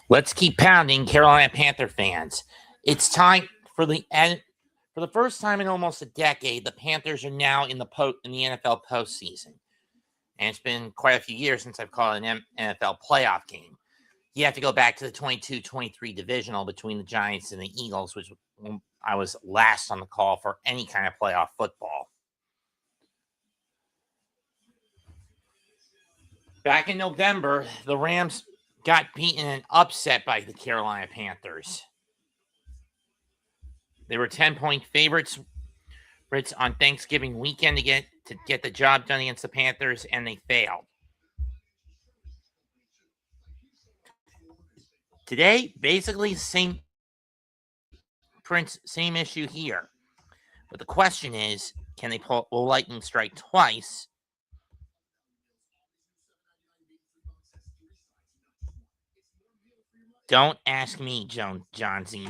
Let's keep pounding, Carolina Panther fans. It's time for the end. For the first time in almost a decade, the Panthers are now in the NFL postseason. And it's been quite a few years since I've called an NFL playoff game. You have to go back to the 22-23 divisional between the Giants and the Eagles, which I was last on the call for any kind of playoff football. Back in November, the Rams got beaten and upset by the Carolina Panthers. They were 10-point favorites on Thanksgiving weekend to get the job done against the Panthers, and they failed. Today, basically same issue here. But the question is, will lightning strike twice? Don't ask me, John Z.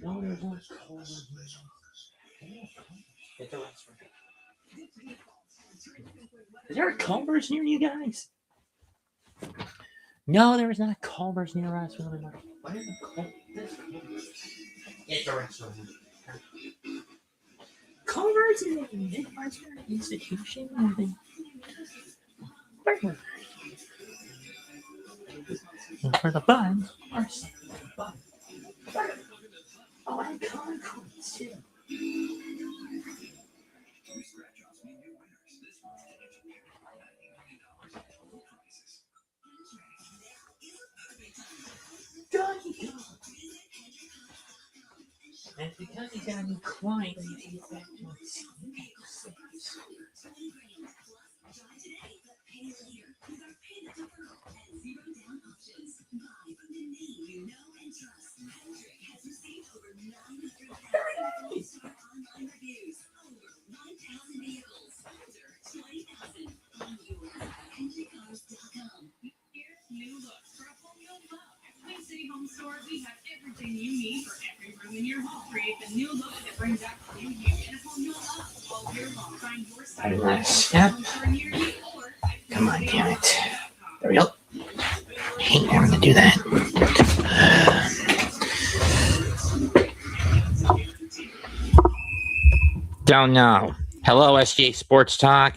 No, there's no Culver's. Is there a Culver's near you guys? No, there is not a Culver's near us. Why is it's a restaurant. Culver's is a Midwestern institution. For the buns are oh, and concretes too. Doggy dog. And because he's got a new client, he needs to get back to his New look for a home you'll love. At Twin City Home Store, we have everything you need for every room in your home. Create the new look that brings out the new you in a home you'll love all year long. Find your style near you or come on, damn it. There we go. I hate having to do that. Don't know. Hello, SGA Sports Talk.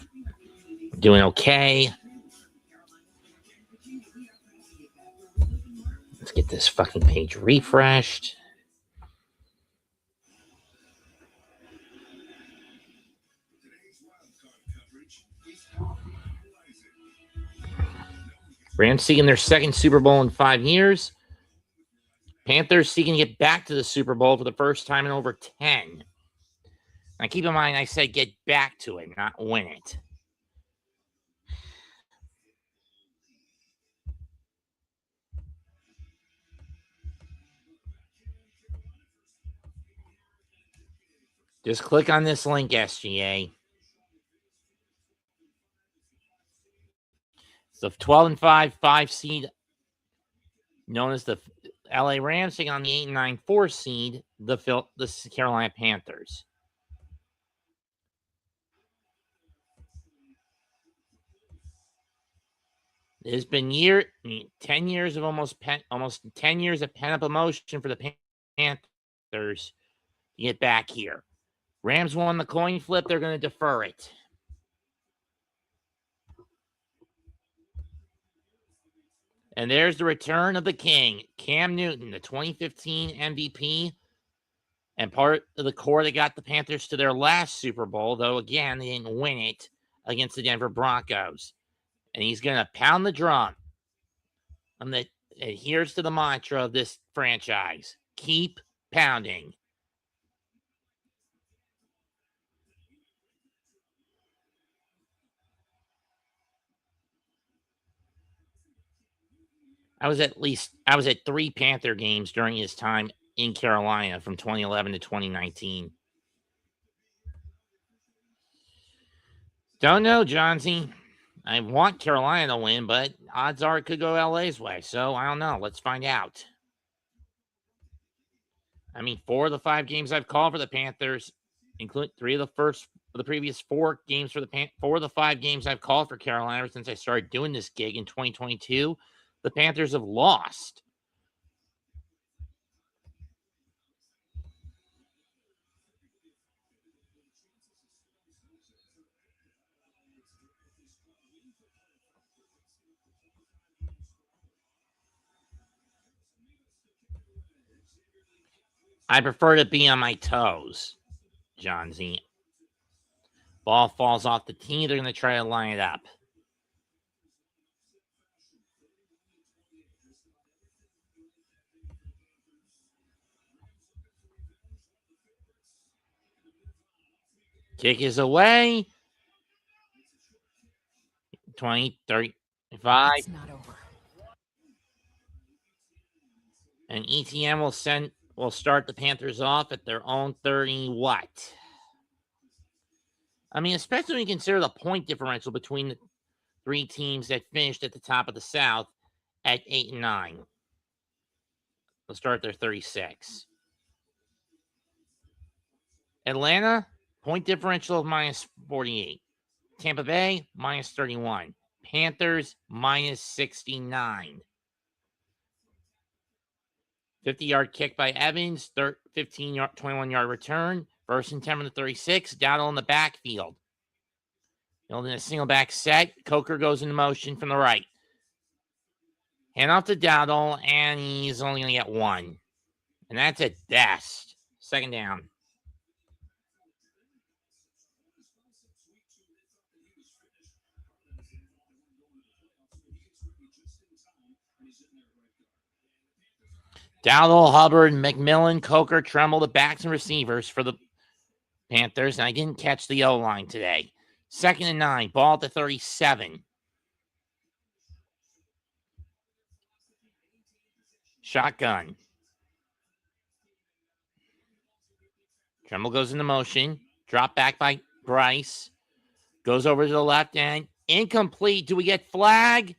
Doing okay. Let's get this fucking page refreshed. Rams seeking their second Super Bowl in 5 years. Panthers seeking to get back to the Super Bowl for the first time in over 10. Now, keep in mind, I said get back to it, not win it. Just click on this link, SGA. It's the 12-5, 5 seed, known as the LA Rams, taking on the 8-9, 4 seed, the Carolina Panthers. It's been 10 years of almost 10 years of pent-up emotion for the Panthers to get back here. Rams won the coin flip. They're going to defer it. And there's the return of the king, Cam Newton, the 2015 MVP, and part of the core that got the Panthers to their last Super Bowl, though, again, they didn't win it against the Denver Broncos. And he's going to pound the drum. And here's to the mantra of this franchise. Keep pounding. I was at 3 Panther games during his time in Carolina from 2011 to 2019. Don't know, John Z. I want Carolina to win, but odds are it could go LA's way. So I don't know. Let's find out. I mean, 4 of the 5 games I've called for the Panthers, including 3 of the previous 4 games for the 4 of the 5 games I've called for Carolina since I started doing this gig in 2022, the Panthers have lost. I prefer to be on my toes, John Z. Ball falls off the tee. They're going to try to line it up. Kick is away. 20, 35. It's not over. And ETN will start the Panthers off at their own 30 what? I mean, especially when you consider the point differential between the 3 teams that finished at the top of the South at 8 and 9. They'll start their 36. Atlanta, point differential of minus 48. Tampa Bay, minus 31. Panthers, minus 69. 50-yard kick by Evans, 15-yard, 21-yard return. First and 10 from the 36. Dowdle in the backfield. Building a single back set. Coker goes into motion from the right. Hand off to Dowdle, and he's only going to get 1. And that's at best. Second down. Dowdle, Hubbard, McMillan, Coker, Tremble, the backs and receivers for the Panthers. And I didn't catch the O-line today. Second and 9. Ball at the 37. Shotgun. Tremble goes into motion. Drop back by Bryce. Goes over to the left end. Incomplete. Do we get flag?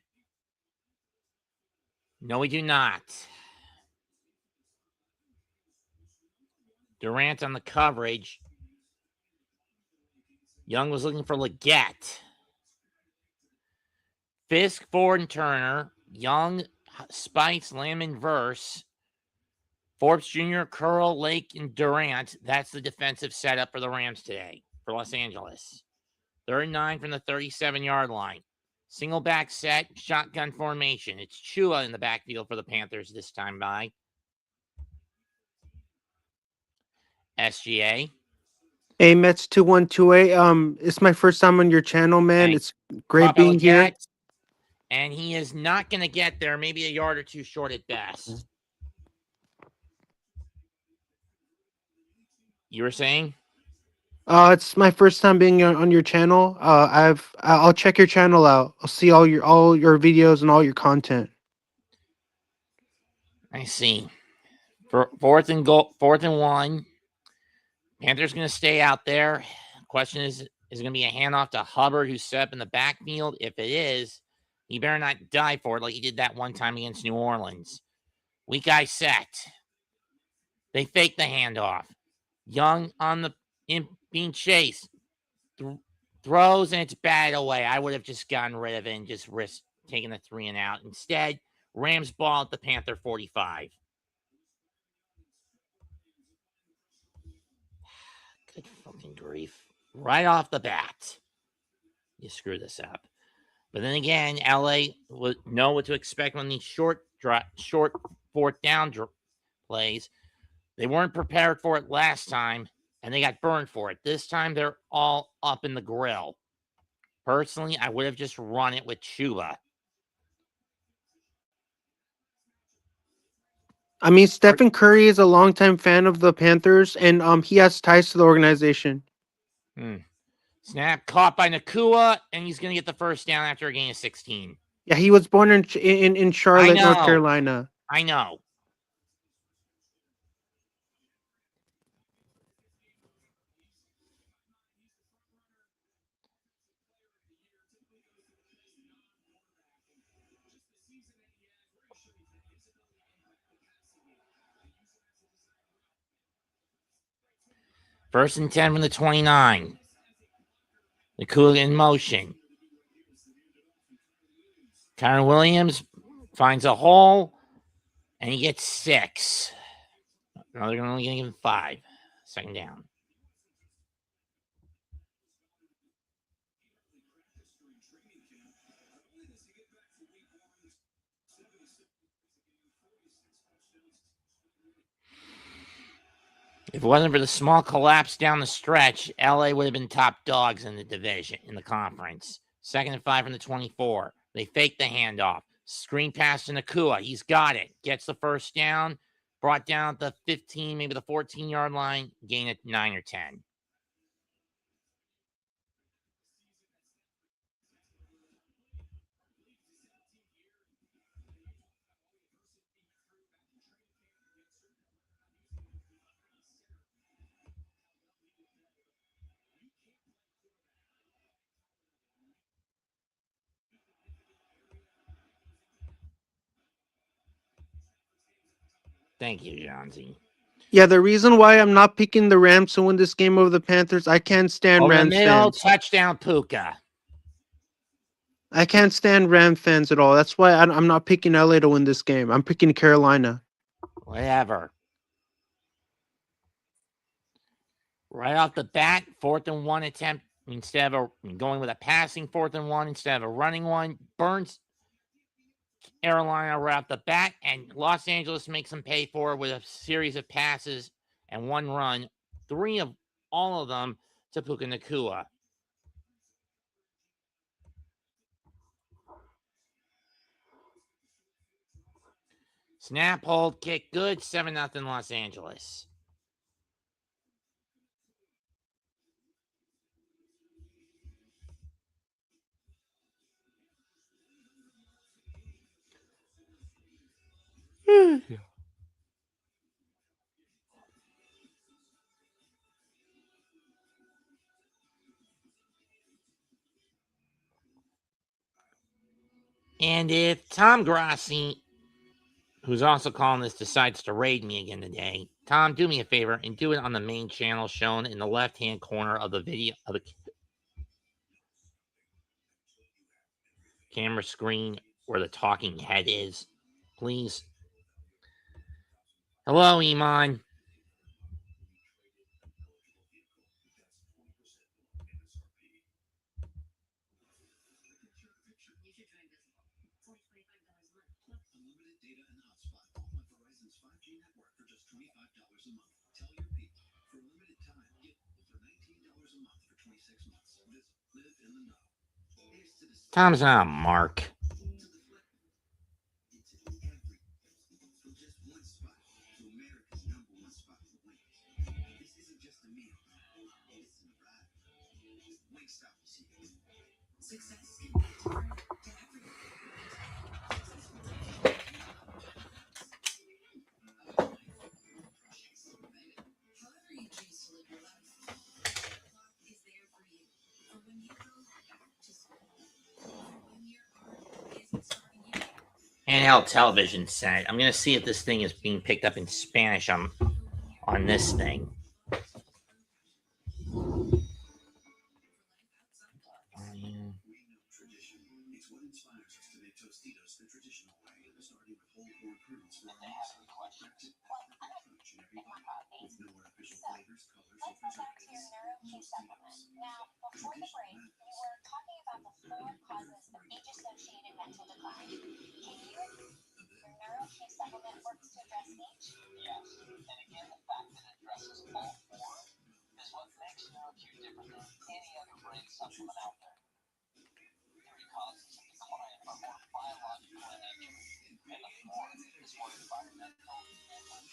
No, we do not. Durant on the coverage. Young was looking for Leggett. Fisk, Ford, and Turner. Young, Spice, Lamb, Verse. Forbes Jr., Curl, Lake, and Durant. That's the defensive setup for the Rams today for Los Angeles. 39 from the 37-yard line. Single back set, shotgun formation. It's Chua in the backfield for the Panthers this time by. SGA. Hey, Mets 2128. It's my first time on your channel, man. Thanks. It's great Papa being here. Leggett, and he is not going to get there. Maybe a yard or 2 short at best. You were saying? It's my first time being on your channel. I'll check your channel out. I'll see all your videos and all your content. I see. For fourth and 1. Panthers going to stay out there. Question is it going to be a handoff to Hubbard, who's set up in the backfield? If it is, he better not die for it like he did that one time against New Orleans. Weak eye set. They fake the handoff. Young on the being chased. Throws, and it's batted away. I would have just gotten rid of it and just risked taking the 3 and out. Instead, Rams ball at the Panther 45. Good fucking grief. Right off the bat. You screw this up. But then again, LA would know what to expect on these short 4th down plays. They weren't prepared for it last time, and they got burned for it. This time, they're all up in the grill. Personally, I would have just run it with Chuba. I mean, Stephen Curry is a longtime fan of the Panthers, and he has ties to the organization. Snap caught by Nakua, and he's going to get the first down after a gain of 16. Yeah, he was born in Charlotte, North Carolina. I know. First and 10 from the 29. Nakua in motion. Kyron Williams finds a hole, and he gets 6. No, they're only going to give him 5. Second down. If it wasn't for the small collapse down the stretch, LA would have been top dogs in the division, in the conference. Second and 5 from the 24. They fake the handoff. Screen pass to Nakua. He's got it. Gets the first down. Brought down at the 15, maybe the 14-yard line. Gain at 9 or 10. Thank you, Johnsy. Yeah, the reason why I'm not picking the Rams to win this game over the Panthers, I can't stand Over the Rams middle, fans. touchdown, Puka. I can't stand Ram fans at all. That's why I'm not picking LA to win this game. I'm picking Carolina. Whatever. Right off the bat, 4th and 1 attempt. Instead of going with a passing 4th and 1 instead of a running one. Burns Carolina right off the bat, and Los Angeles makes them pay for it with a series of passes and one run. 3 of all of them to Puka Nakua. Snap, hold, kick, good. 7-0 Los Angeles. And if Tom Grassi, who's also calling this, decides to raid me again today, Tom, do me a favor and do it on the main channel shown in the left-hand corner of the video of the camera screen where the talking head is, please. Hello, Iman. Tom's not a mark. Handheld television set. I'm gonna see if this thing is being picked up in Spanish on this thing. Now, before the break, we were talking about the four causes of age-associated mental decline. Can you agree your NeuroQ supplement works to address each? Yes, and again, the fact that it addresses all 4 is what makes NeuroQ different than any other brain supplement out there. Three causes of decline are more biological in nature, and the 4th is more environmental and emotional.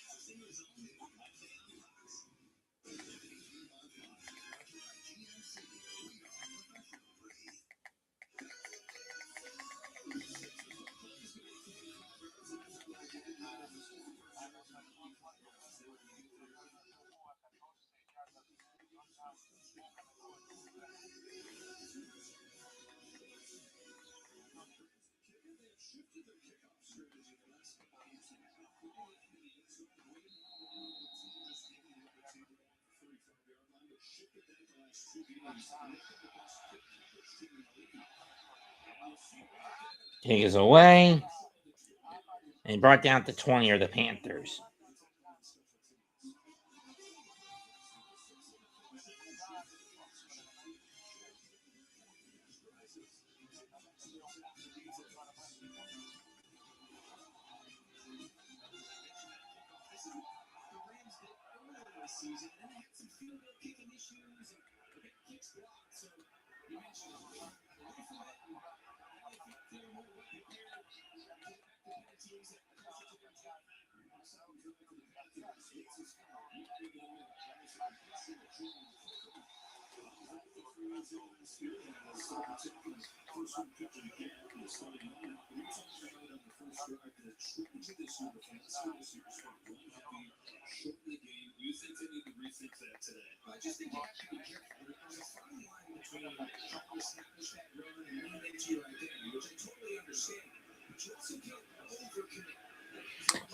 Take us away. And brought down to 20 are the Panthers.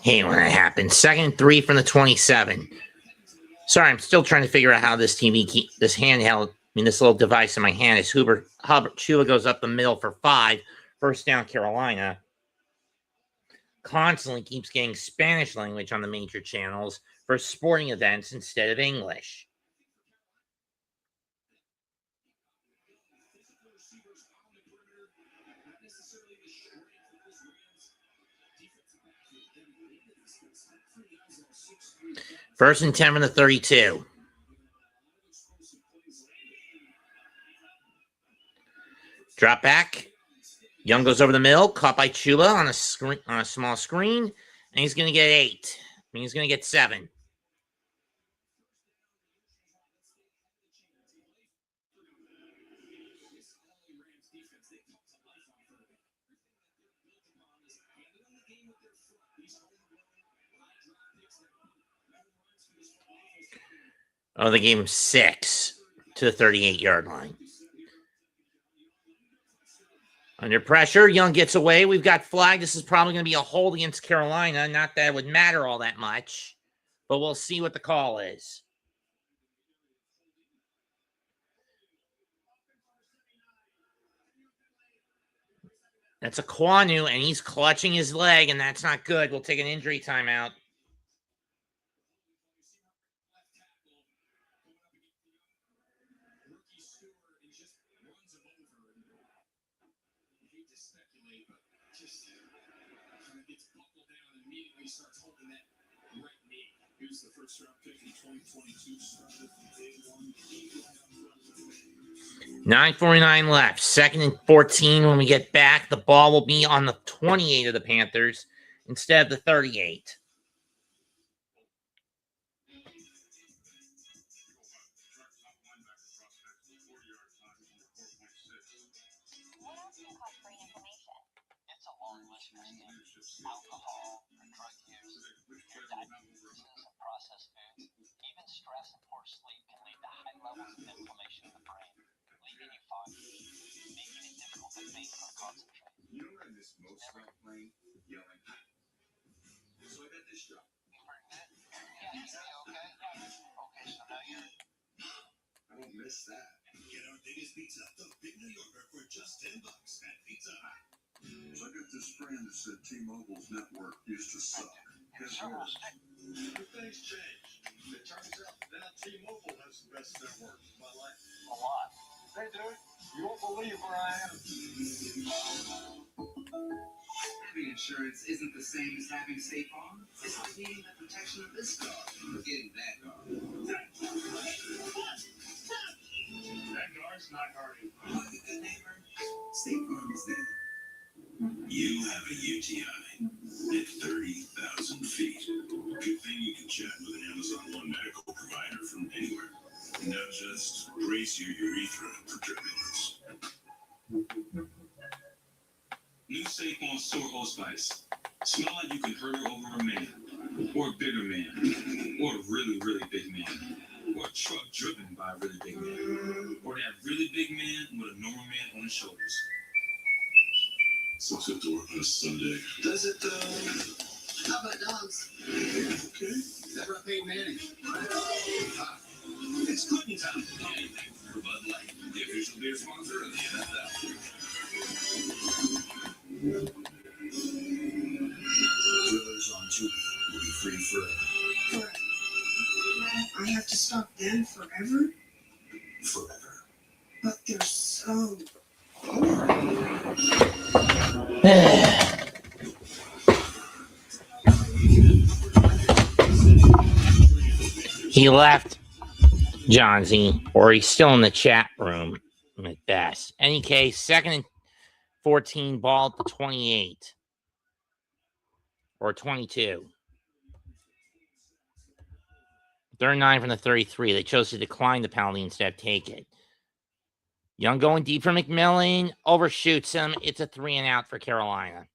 Hey, when that happened. 2nd and 3 from the 27. Sorry, I'm still trying to figure out how this this handheld, this little device in my hand is Chuba goes up the middle for 5. First down, Carolina. Constantly keeps getting Spanish language on the major channels for sporting events instead of English. First and 10 from the 32. Drop back. Young goes over the middle, caught by Chuba on a small screen, and he's going to get 8. He's going to get 7. Oh, they gave him 6 to the 38-yard line. Under pressure, Young gets away. We've got flag. This is probably going to be a hold against Carolina. Not that it would matter all that much, but we'll see what the call is. That's a Kwanu, and he's clutching his leg, and that's not good. We'll take an injury timeout. Starts holding that right knee. He was the first round pick in 2022. Started from day one. 9:49 left. 2nd and 14 when we get back. The ball will be on the 28 of the Panthers instead of the 38. It's a long list for alcohol, drug use, diabetes, and processed foods. Even stress and poor sleep can lead to high levels of inflammation in the brain, leaving you foggy, making it difficult to think or concentrate. You know what I miss most about playing? Yelling. So I got this job. Yeah, you okay? Okay, so now you're... I don't miss that. Get our biggest pizza, the Big New Yorker, for just $10 at Pizza Hut. So I got this friend that said T-Mobile's network used to suck. Guess what? Things change. It turns out now T-Mobile has the best network in my life. A lot. Hey, dude, you won't believe where I am. Having insurance isn't the same as having State Farm. It's like needing the protection of this car or getting that car. That car's not hurting. Like a good neighbor, State Farm is there. You have a UTI at 30,000 feet. Good thing you can chat with an Amazon One medical provider from anywhere. Now just brace your urethra for turbulence. New Saquon Sour Allspice. Smell like you can hurt over a man, or a bigger man, or a really, really big man, or a truck driven by a really big man, or that really big man with a normal man on his shoulders. So it's up to work on a Sunday. Does it though? How about dogs? Okay. That about Peyton Manning? It's cooking time. Anything for Bud love them forever? Forever. But they're so. He left, Johnsy, or he's still in the chat room at best. Any case, 2nd and 14, ball at the 28 or 22. 3rd and 9 from the 33. They chose to decline the penalty instead of take it. Young going deep for McMillan, overshoots him. It's a 3 and out for Carolina.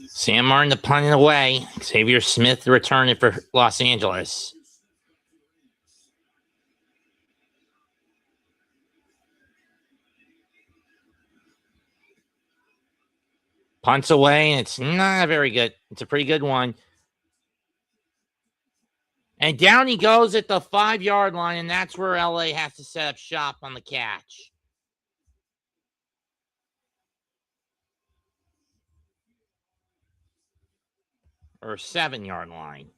Sam Martin to punt it away. Xavier Smith to return it for Los Angeles. Punts away, and it's not very good. It's a pretty good one. And down he goes at the 5-yard line, and that's where LA has to set up shop on the catch. Or 7-yard line.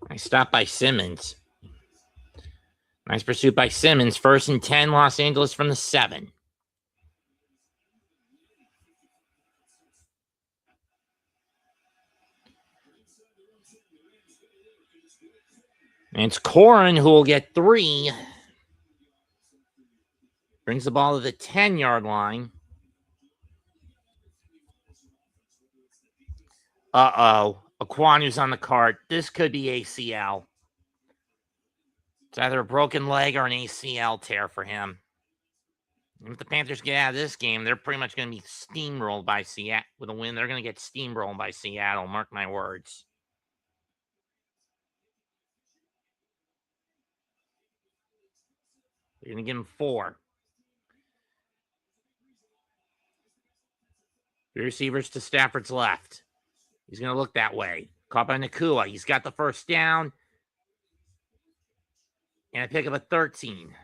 Nice stop by Simmons. Nice pursuit by Simmons. 1st and 10, Los Angeles from the 7. And it's Corrin who will get 3. Brings the ball to the 10-yard line. Uh-oh. Aquanu's on the cart. This could be ACL. It's either a broken leg or an ACL tear for him. And if the Panthers get out of this game, they're pretty much going to be steamrolled by Seattle. With a win, they're going to get steamrolled by Seattle. Mark my words. They're going to give him 4. The receivers to Stafford's left. He's going to look that way. Caught by Nakua. He's got the 1st down. And a pick up a 13.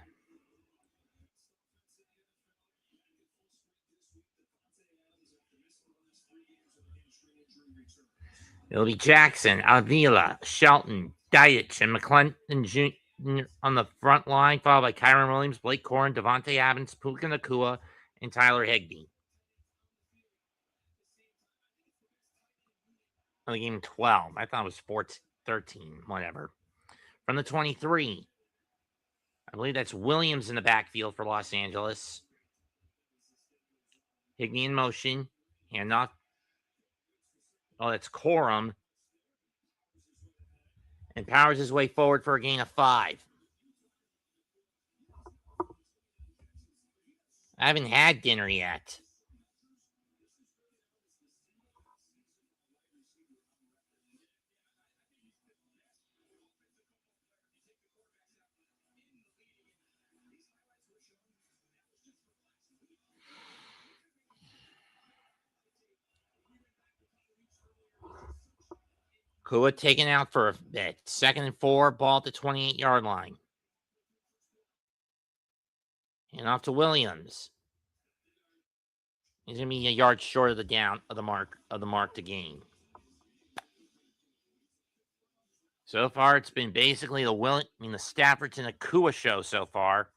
It'll be Jackson, Avila, Shelton, Dietch, and McClendon Jr. on the front line, followed by Kyron Williams, Blake Corrin, Devontae Adams, Puka Nakua, and Tyler Higbee. Oh, they gave him 12. I thought it was 14, 13, whatever. From the 23, I believe that's Williams in the backfield for Los Angeles. Higbee in motion. Handoff. Oh, that's Corum. And powers his way forward for a gain of 5. I haven't had dinner yet. Kua taken out for a bit. 2nd and 4, ball at the 28-yard line. And off to Williams. He's gonna be a yard short of the mark to gain. So far, it's been basically the Stafford to Nakua show so far.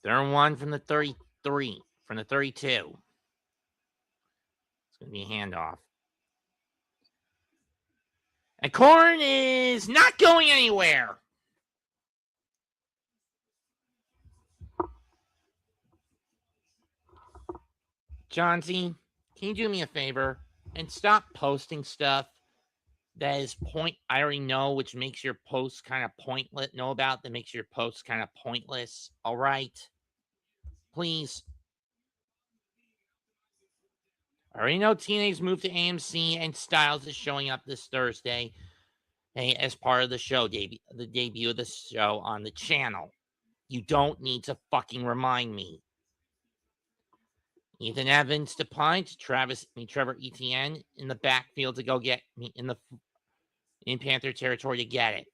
They're 1 from the 33, from the 32. Going to be a handoff. And Corn is not going anywhere. Johnsy, can you do me a favor and stop posting stuff that is I already know, which makes your posts kind of pointless. Know about that makes your posts kind of pointless. All right, please. I already know TNA's moved to AMC and Styles is showing up this Thursday, as part of the show the debut of the show on the channel. You don't need to fucking remind me. Ethan Evans to punt, Trevor Etienne in the backfield to go get me in Panther territory to get it.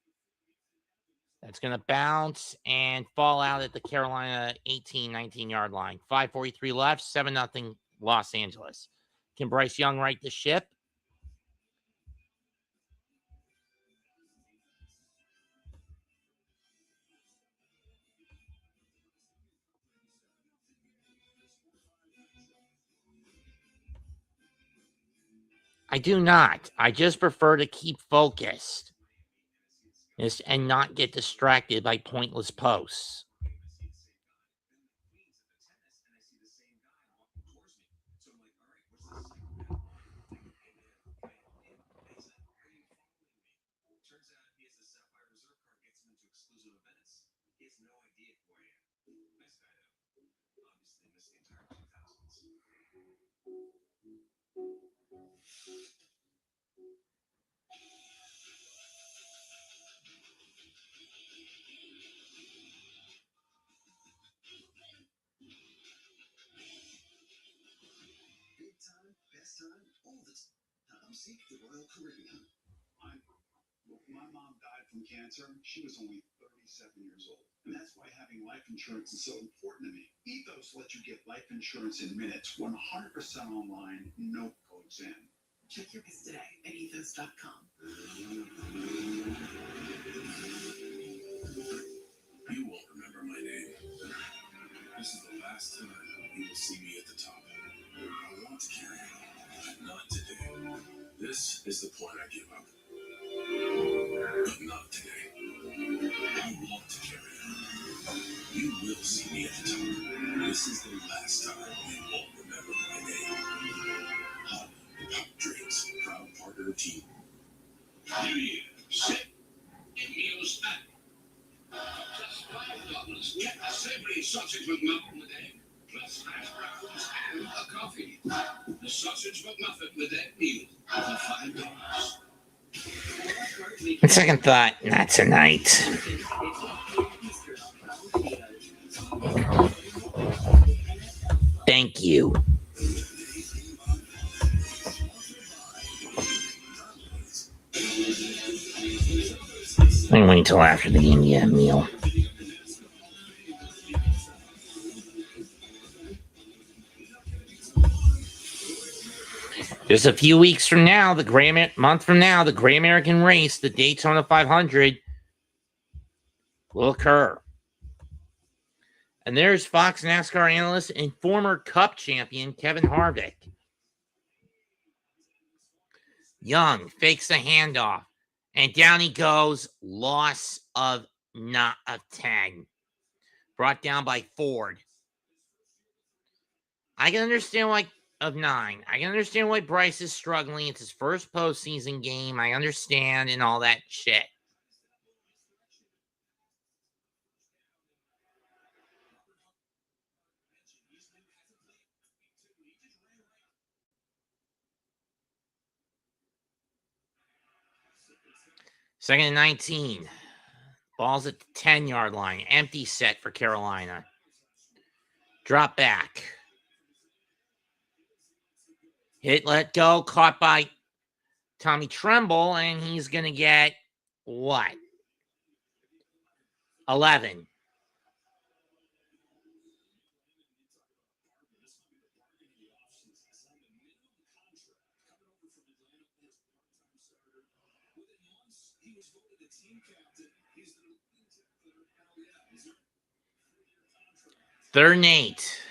That's going to bounce and fall out at the Carolina 19 yard line. 5:43 left, 7-0 Los Angeles. Can Bryce Young right the ship? I do not. I just prefer to keep focused and not get distracted by pointless posts. My mom died from cancer. She was only 37 years old. And that's why having life insurance is so important to me. Ethos lets you get life insurance in minutes, 100% online, no codes in. Check your biz today at ethos.com. You won't remember my name. This is the last time you will see me at the top. I want to carry on, but not today. This is the point I give up. But not today. I want to carry on. You will see me at the top. This is the last time you won't remember my name. Hot Pop Drinks, proud partner of Team. New Year, sit, give me your snack. Just $5. Get a savory sausage McMuffin with egg, plus hash browns and a coffee. The sausage McMuffin with egg meal for $5. On second thought, not tonight. Thank you. I can wait until after the India meal. Just a few weeks from now, the Gray American race, the Daytona 500, will occur. And there's Fox NASCAR analyst and former Cup champion Kevin Harvick. Young fakes the handoff, and down he goes. Loss of 10. Brought down by Ford. I can understand why of 9. I can understand why Bryce is struggling. It's his first postseason game. I understand and all that shit. Second and 19. Ball's at the 10-yard line. Empty set for Carolina. Drop back. Hit, let go. Caught by Tommy Tremble, and he's going to get what? 11. Third and 8.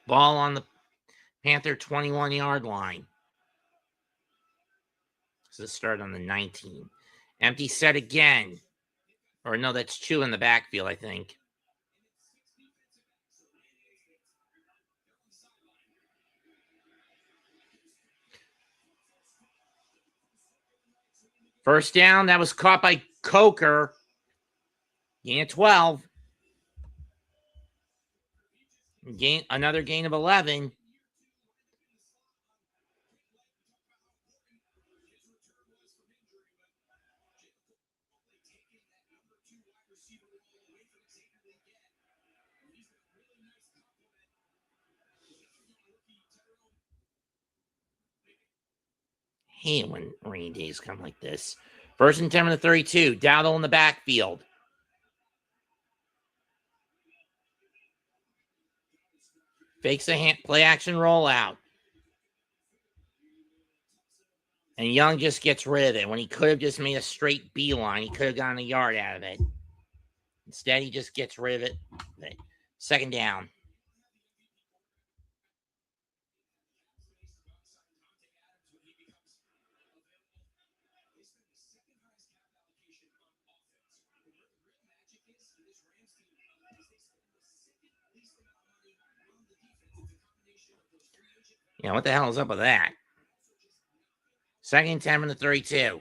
Ball on the Panther 21-yard line. because it started on the 19. Empty set again. Or no, that's Chu in the backfield, I think. First down, that was caught by Coker. Gain of 12. Another gain of 11. Hate when rainy days come like this. First and 10 from the 32. Dowdle in the backfield. Fakes a play action rollout. And Young just gets rid of it when he could have just made a straight beeline. He could have gotten a yard out of it. Instead, he just gets rid of it. Second down. Yeah, what the hell is up with that? Second and 10 from the 32.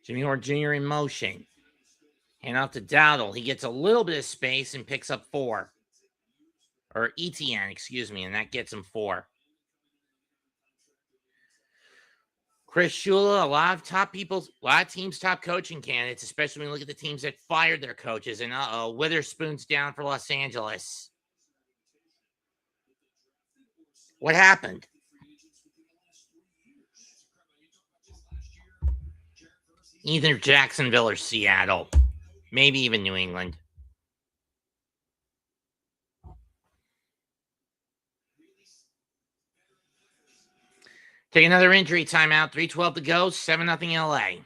Jimmy Orr Jr. in motion. Hand off to Dowdle. He gets a little bit of space and picks up 4. Or ETN, excuse me, and that gets him 4. Chris Shula, a lot of teams' top coaching candidates, especially when you look at the teams that fired their coaches. And Witherspoon's down for Los Angeles. What happened? Either Jacksonville or Seattle. Maybe even New England. Take another injury timeout. 3:12 to go. 7-0 LA.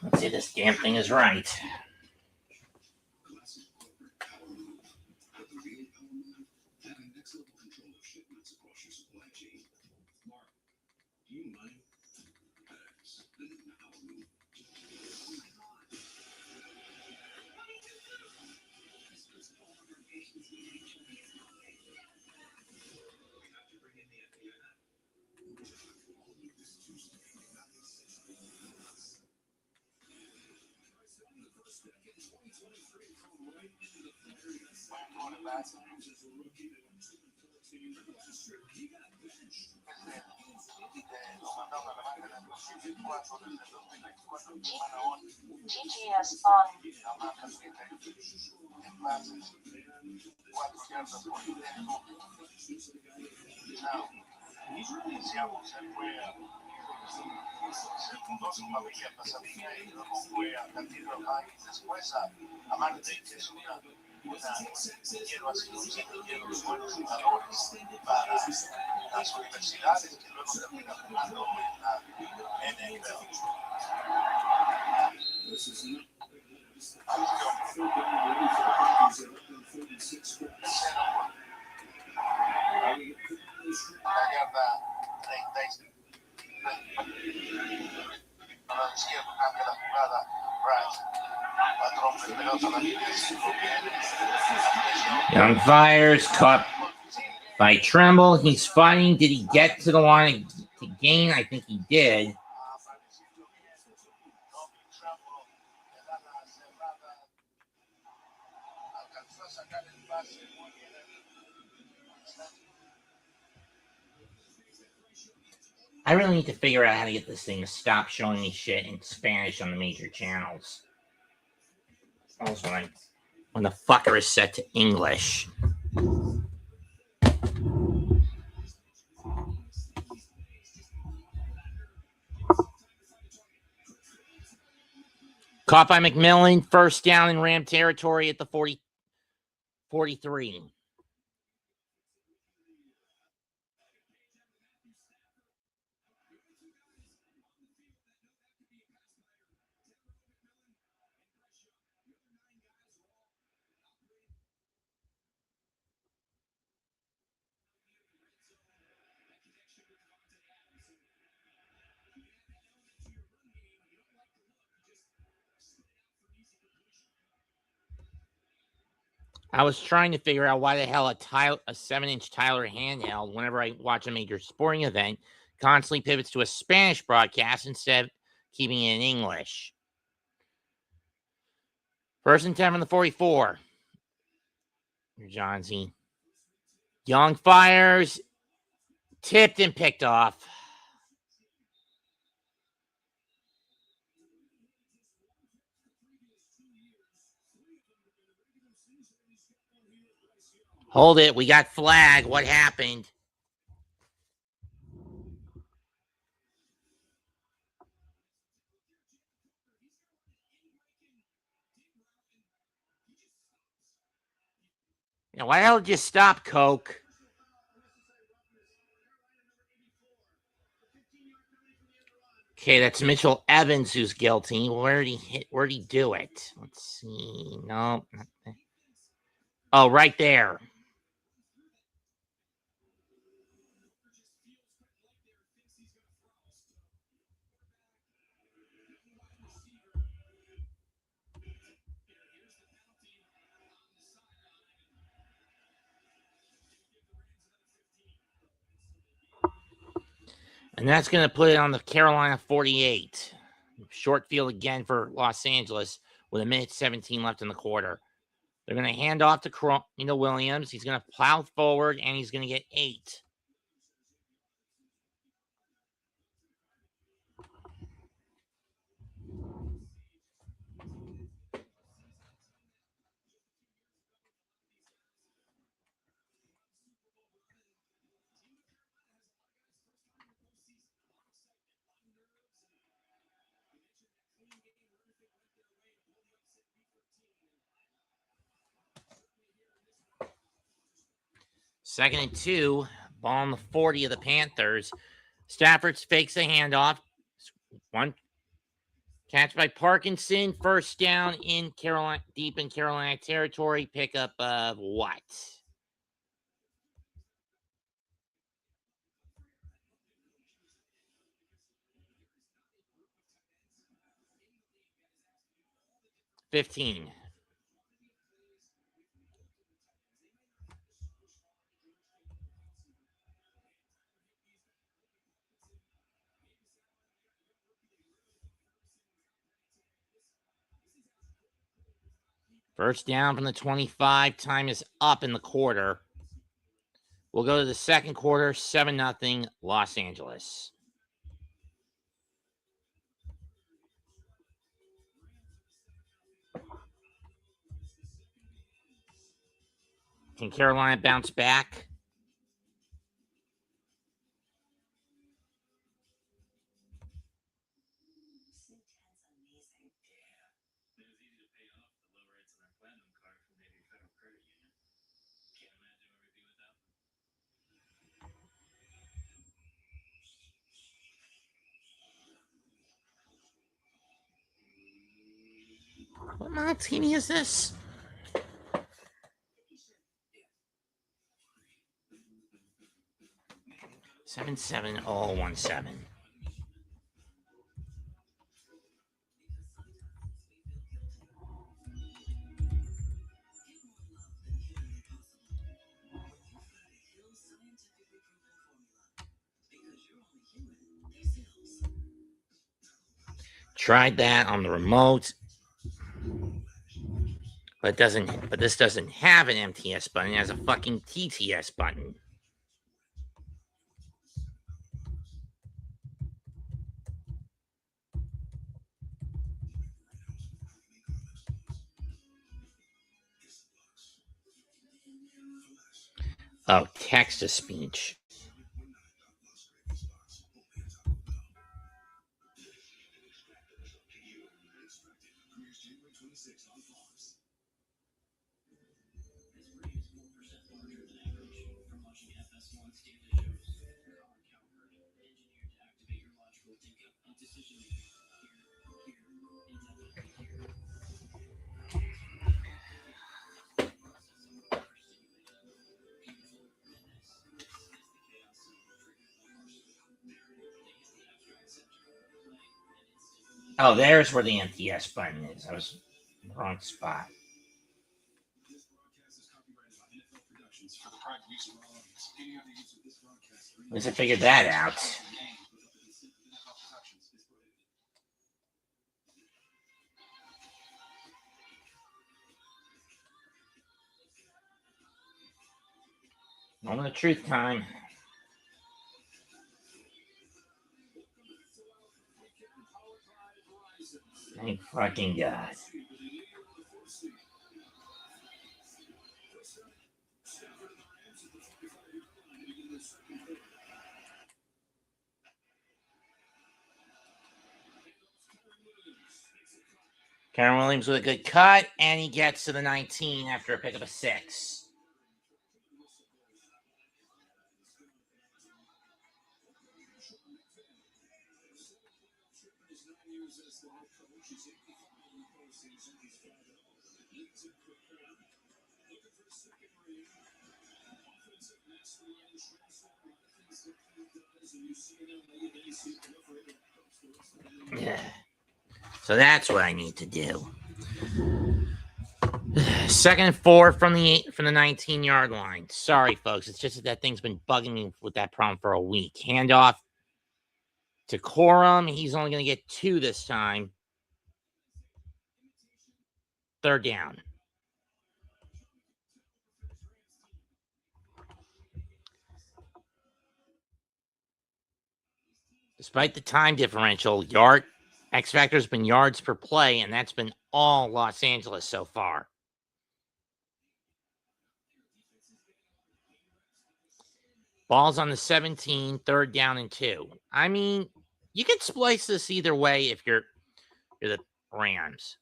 Let's see, this damn thing is right. TGS on. Se fundó su familia pasadilla y luego fue a Cathedral High y después a Marte, que es una hielo, ha sido un semillero de buenos jugadores para las universidades que luego termina jugando en la NFL. La yarda 36. A la izquierda cambia la jugada. Brad. Patrón de pelota, la línea de 5 bien. Young fires, caught By Tremble, he's fighting. Did he get to the line to gain? I think he did. I really need to figure out how to get this thing to stop showing me shit in Spanish on the major channels. Also, when the fucker is set to English. Caught by McMillan, first down in Ram territory at the 43. I was trying to figure out why the hell a 7-inch Tyler handheld, whenever I watch a major sporting event, constantly pivots to a Spanish broadcast instead of keeping it in English. First and 10 from the 44. Johnsy. Young fires. Tipped and picked off. Hold it. We got flag. What happened? Now, why the hell did you stop, Coke? Okay, that's Mitchell Evans who's guilty. Where did he hit? Where did he do it? Let's see. No. Oh, right there. And that's going to put it on the Carolina 48. Short field again for Los Angeles with 1:17 left in the quarter. They're going to hand off to Williams. He's going to plow forward, and he's going to get 8. Second and 2, ball on the 40 of the Panthers. Stafford fakes a handoff. One catch by Parkinson. First down in Carolina, deep in Carolina territory. Pickup of what? $15. First down from the 25. Time is up in the quarter. We'll go to the second quarter. 7-0 Los Angeles. Can Carolina bounce back? What martini is this? Seven 7-0-1-7. Tried that on the remote, but this doesn't have an MTS button. It has a fucking TTS button. Oh, text to speech. Oh, there's where the MTS button is. I was in the wrong spot. At least I figured that out. Moment of truth time. Thank fucking God. Karen Williams with a good cut, and he gets to the 19 after a pick of a 6. Yeah. So that's what I need to do. 2nd and 4 from the 19-yard line. Sorry, folks. It's just that thing's been bugging me with that problem for a week. Handoff to Corum. He's only going to get 2 this time. 3rd down. Despite the time differential, X Factor has been yards per play, and that's been all Los Angeles so far. Ball's on the 17, 3rd down and 2. I mean, you could splice this either way if you're the Rams.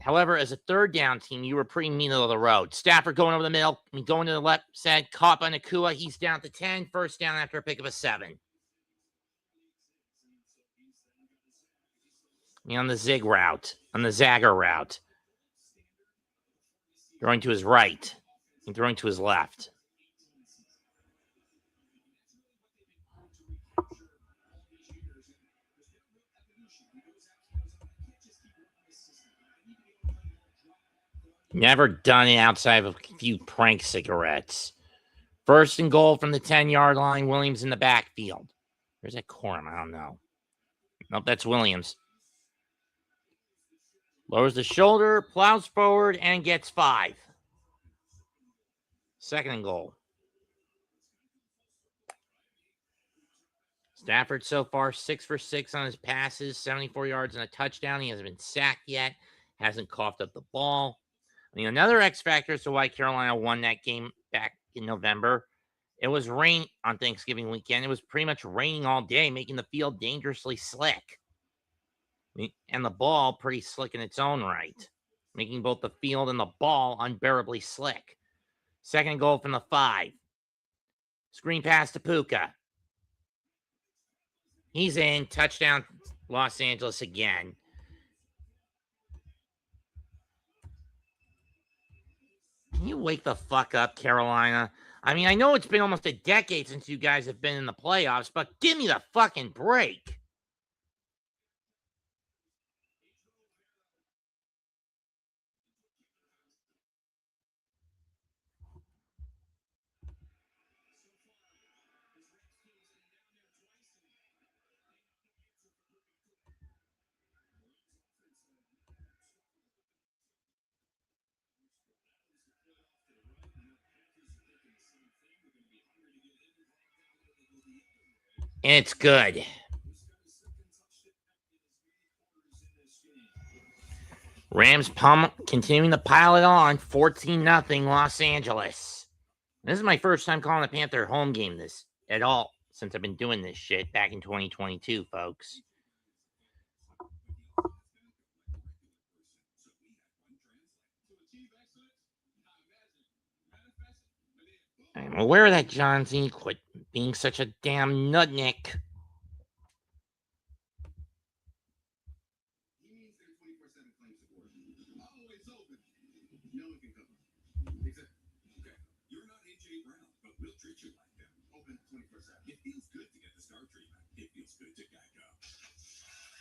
However, as a 3rd down team, you were pretty middle of the road. Stafford going over the middle, going to the left side, caught by Nakua. He's down to 10, 1st down after a pick of a 7. On the zig route, on the Zagger route. Throwing to his right and throwing to his left. Never done it outside of a few prank cigarettes. 1st and goal from the 10-yard line. Williams in the backfield. Where's that Corum? I don't know. Nope, that's Williams. Lowers the shoulder, plows forward, and gets 5. 2nd and goal. Stafford so far 6 for 6 on his passes, 74 yards and a touchdown. He hasn't been sacked yet. Hasn't coughed up the ball. Another X factor as to why Carolina won that game back in November. It was rain on Thanksgiving weekend. It was pretty much raining all day, making the field dangerously slick. And the ball pretty slick in its own right, making both the field and the ball unbearably slick. 2nd goal from the 5. Screen pass to Puka. He's in. Touchdown, Los Angeles again. Can you wake the fuck up, Carolina? I mean, I know it's been almost a decade since you guys have been in the playoffs, but give me the fucking break. And it's good. Rams continuing to pile it on. 14-0 Los Angeles. This is my first time calling a Panther home game this at all since I've been doing this shit back in 2022, folks. I'm aware of that, John Z. Quit being such a damn nutnik.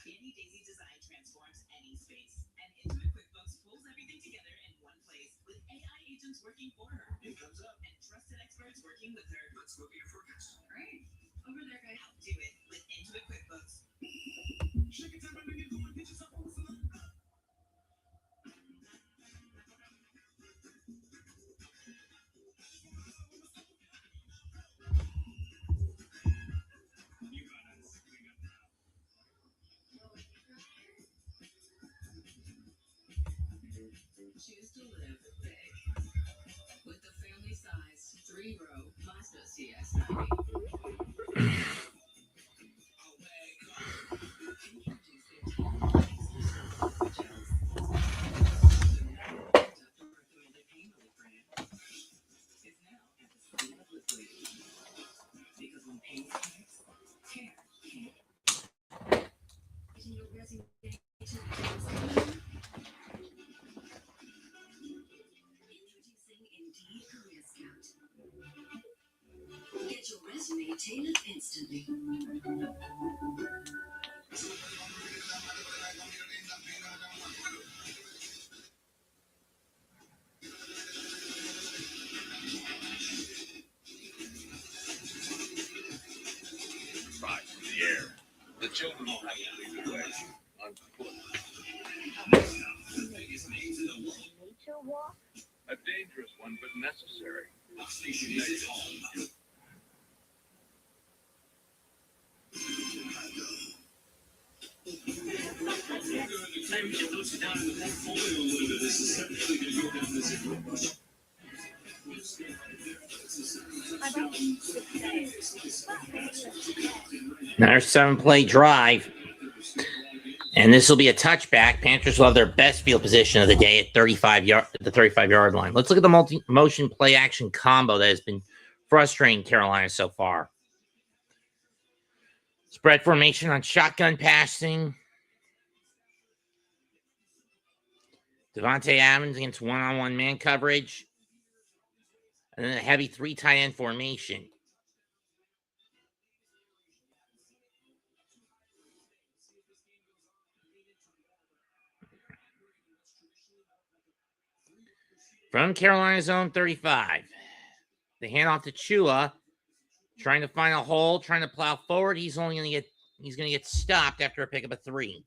Any daisy design transforms any space, and Intuit QuickBooks pulls everything together in one place with AI agents working for her. It comes up and trusted experts working with her. Let's go be a forecast. Great. Over there, guys. Help do it with Intuit QuickBooks. Choose to live big with the family-sized 3-row Mazda CX-90. Because when pain connects, care can't. Indeed Career Scout. Get your resume tailored instantly. Right from the air. The children will have to lead the way on foot. Nature walk? A dangerous one, but necessary. Another 7-play drive. And this will be a touchback. Panthers will have their best field position of the day at the 35-yard line. Let's look at the multi-motion play action combo that has been frustrating Carolina so far. Spread formation on shotgun passing. Devontae Adams against one-on-one man coverage. And then a heavy 3 tight end formation. From Carolina's own 35. The handoff to Chua. Trying to find a hole, trying to plow forward. He's going to get stopped after a pick up a 3.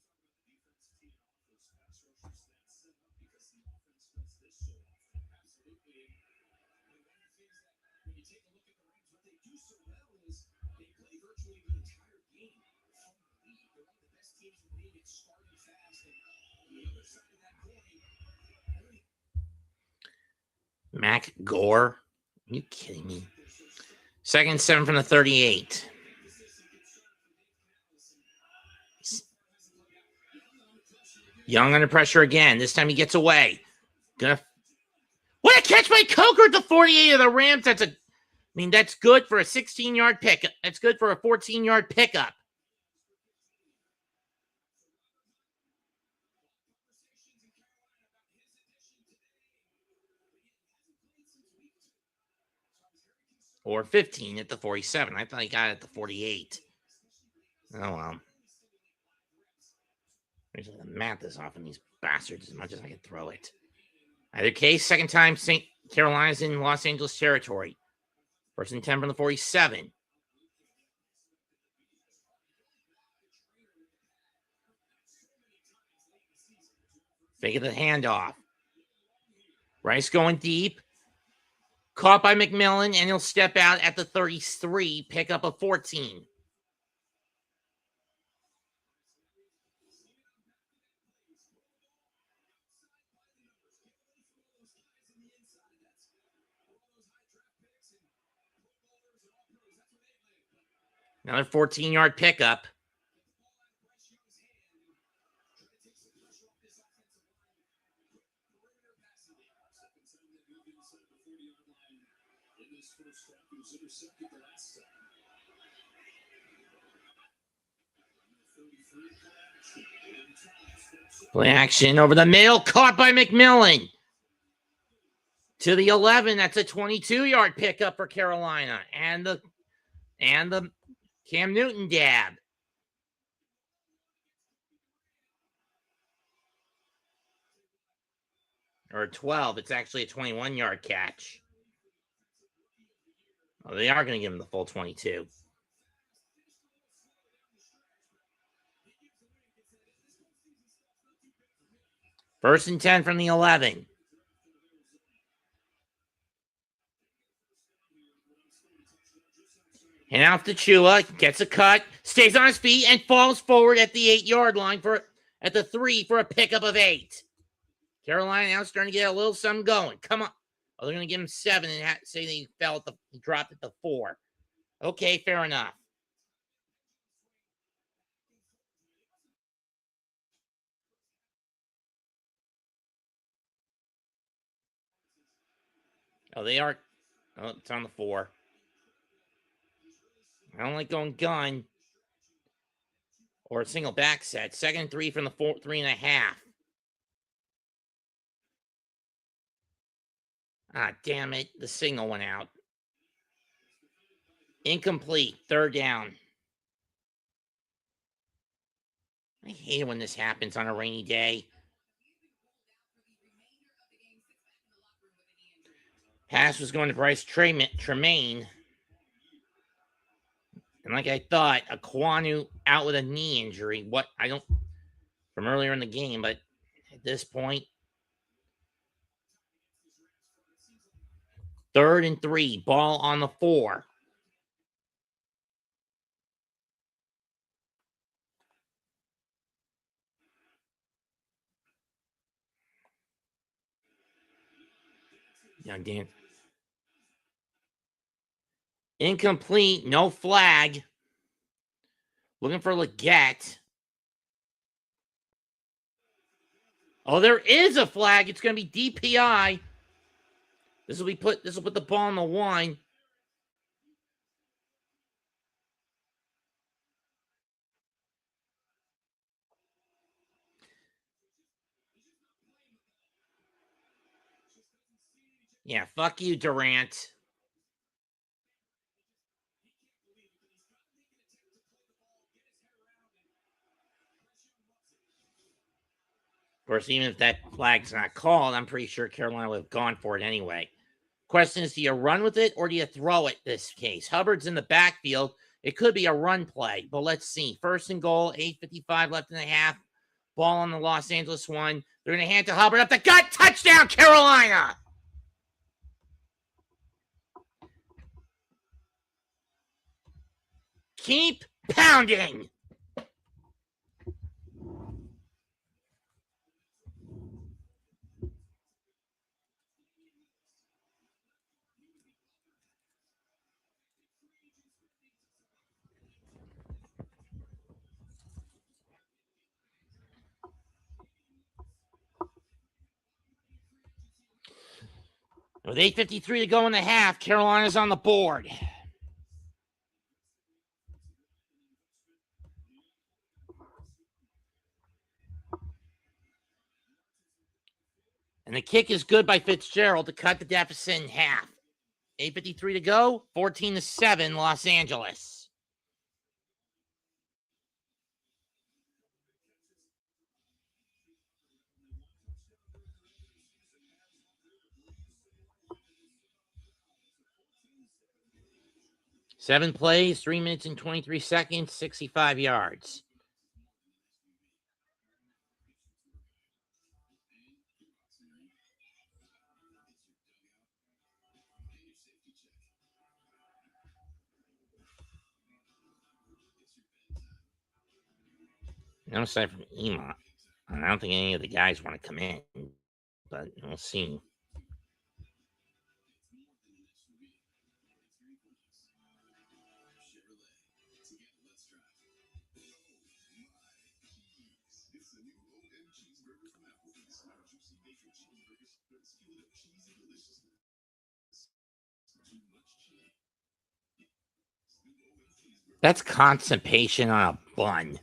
Mac Gore? Are you kidding me? 2nd and 7 from the 38. Young under pressure again. This time he gets away. What a catch by Coker at the 48 of the Rams. That's good for a 16-yard pick. That's good for a 14-yard pickup. Or 15 at the 47. I thought he got it at the 48. Oh, well. I'm just going to mat this off on these bastards as much as I can throw it. Either case, second time St. Carolina's in Los Angeles territory. 1st and 10 from the 47. Fake it the handoff. Rice going deep. Caught by McMillan, and he'll step out at the 33, pick up a 14. Another 14-yard pickup. Play action over the middle, caught by McMillan. To the 11, that's a 22-yard pickup for Carolina. And the Cam Newton dab. Or 12, it's actually a 21-yard catch. Oh, they are going to give him the full 22. First and 10 from the 11. And out to Chua, gets a cut, stays on his feet, and falls forward at the 8-yard line at the 3 for a pickup of 8. Carolina now starting to get a little something going. Come on. Oh, they're going to give him 7 and say that he dropped at the 4. Okay, fair enough. Oh, they are. Oh, it's on the 4. I don't like going gun or a single back set. 2nd and 3 from the 3.5. Ah, damn it. The signal went out. Incomplete. 3rd down. I hate it when this happens on a rainy day. Pass was going to Bryce Tremaine. And like I thought, Aquanu out with a knee injury. From earlier in the game, but at this point, 3rd and 3, ball on the 4. Yeah, Dan. Incomplete, no flag. Looking for Leggett. Oh, there is a flag. It's going to be DPI. This will put the ball on the 1. Yeah, fuck you, Durant. Of course, even if that flag's not called, I'm pretty sure Carolina would have gone for it anyway. Question is, do you run with it or do you throw it this case? Hubbard's in the backfield. It could be a run play, but let's see. 1st and goal, 8:55 left in the half. Ball on the Los Angeles 1. They're going to hand to Hubbard up the gut. Touchdown, Carolina! Keep pounding. With 8:53 to go in the half, Carolina's on the board. And the kick is good by Fitzgerald to cut the deficit in half. 8:53 to go, 14-7, Los Angeles. Seven plays, 3 minutes and 23 seconds, 65 yards. No side from Emot. I don't think any of the guys want to come in, but we'll see. That's constipation on a bun.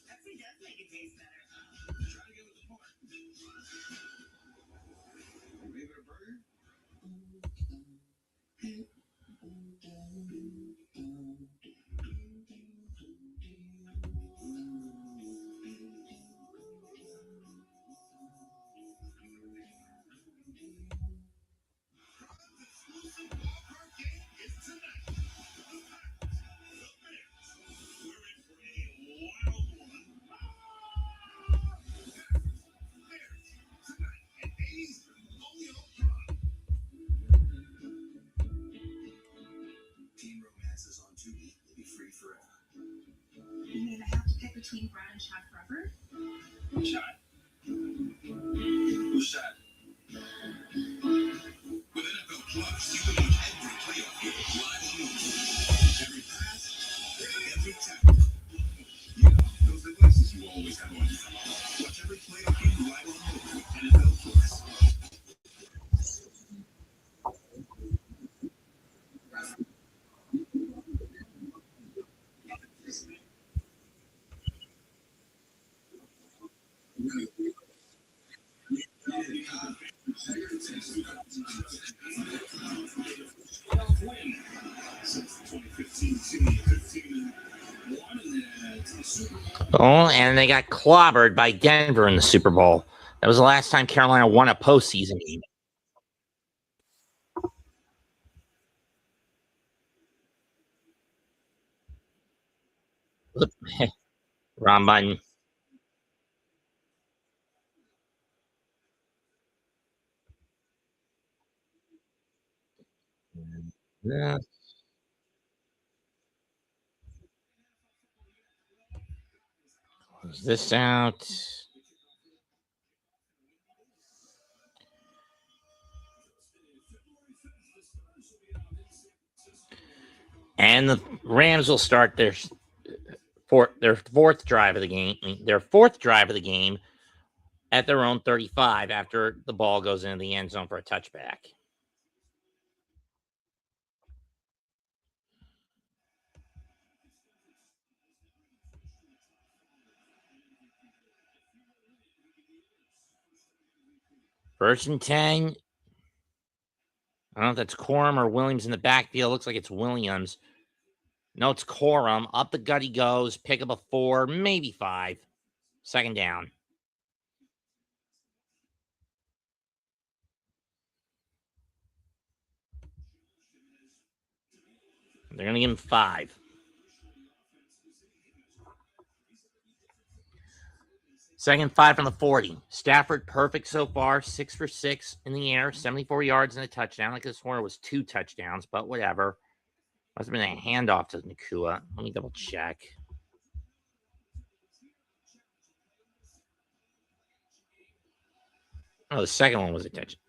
Pepsi does make it taste better. Teen Romance is on Tubi. Will be free forever. You mean I have to pick between Brad and Shaq forever? Who's shot? Who's shot? With NFL Plus, you can watch every playoff game live on YouTube. Every pass, every tackle. Yeah, those devices you always have on you. Watch every playoff game live on YouTube with NFL Plus. Oh, and they got clobbered by Denver in the Super Bowl. That was the last time Carolina won a postseason game. Wrong button. Yeah. Close this out. And the Rams will start their fourth drive of the game. Their fourth drive of the game at their own 35 after the ball goes into the end zone for a touchback. First and 10. I don't know if that's Corum or Williams in the backfield. Looks like it's Williams. No, it's Corum. Up the gut he goes. Pick up a 4, maybe 5. Second down. They're going to give him 5. Second 5 from the 40. Stafford perfect so far. 6 for 6 in the air. 74 yards and a touchdown. Like this one was 2 touchdowns, but whatever. Must have been a handoff to Nakua. Let me double check. Oh, the second one was a touchdown.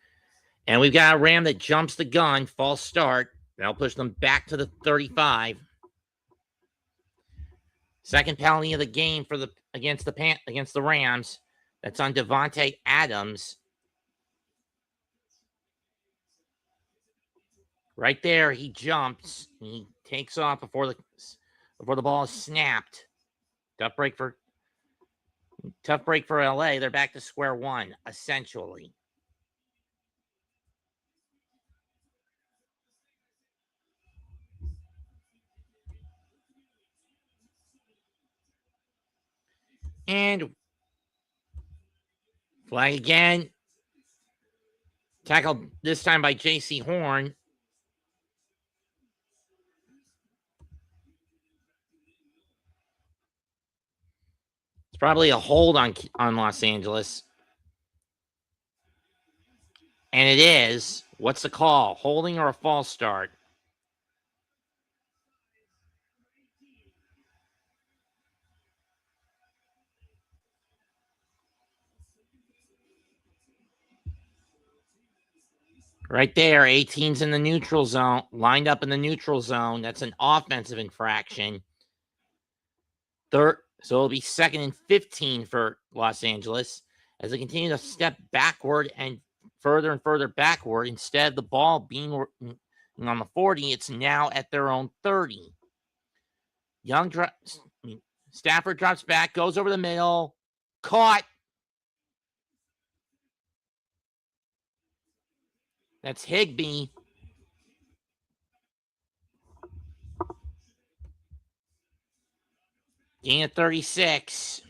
And we've got a Ram that jumps the gun. False start. That'll push them back to the 35. Second penalty of the game for against the Rams. That's on Devontae Adams. Right there, he jumps. He takes off before the ball is snapped. Tough break for LA. They're back to square one, essentially. And flag again. Tackled this time by J.C. Horn. It's probably a hold on Los Angeles. And it is. What's the call? Holding or a false start? Right there, 18's in the neutral zone, lined up in the neutral zone. That's an offensive infraction. So it'll be 2nd and 15 for Los Angeles as they continue to step backward and further backward. Instead of the ball being on the 40, it's now at their own 30. Stafford drops back, goes over the middle, caught. That's Higbee. Gain of 36.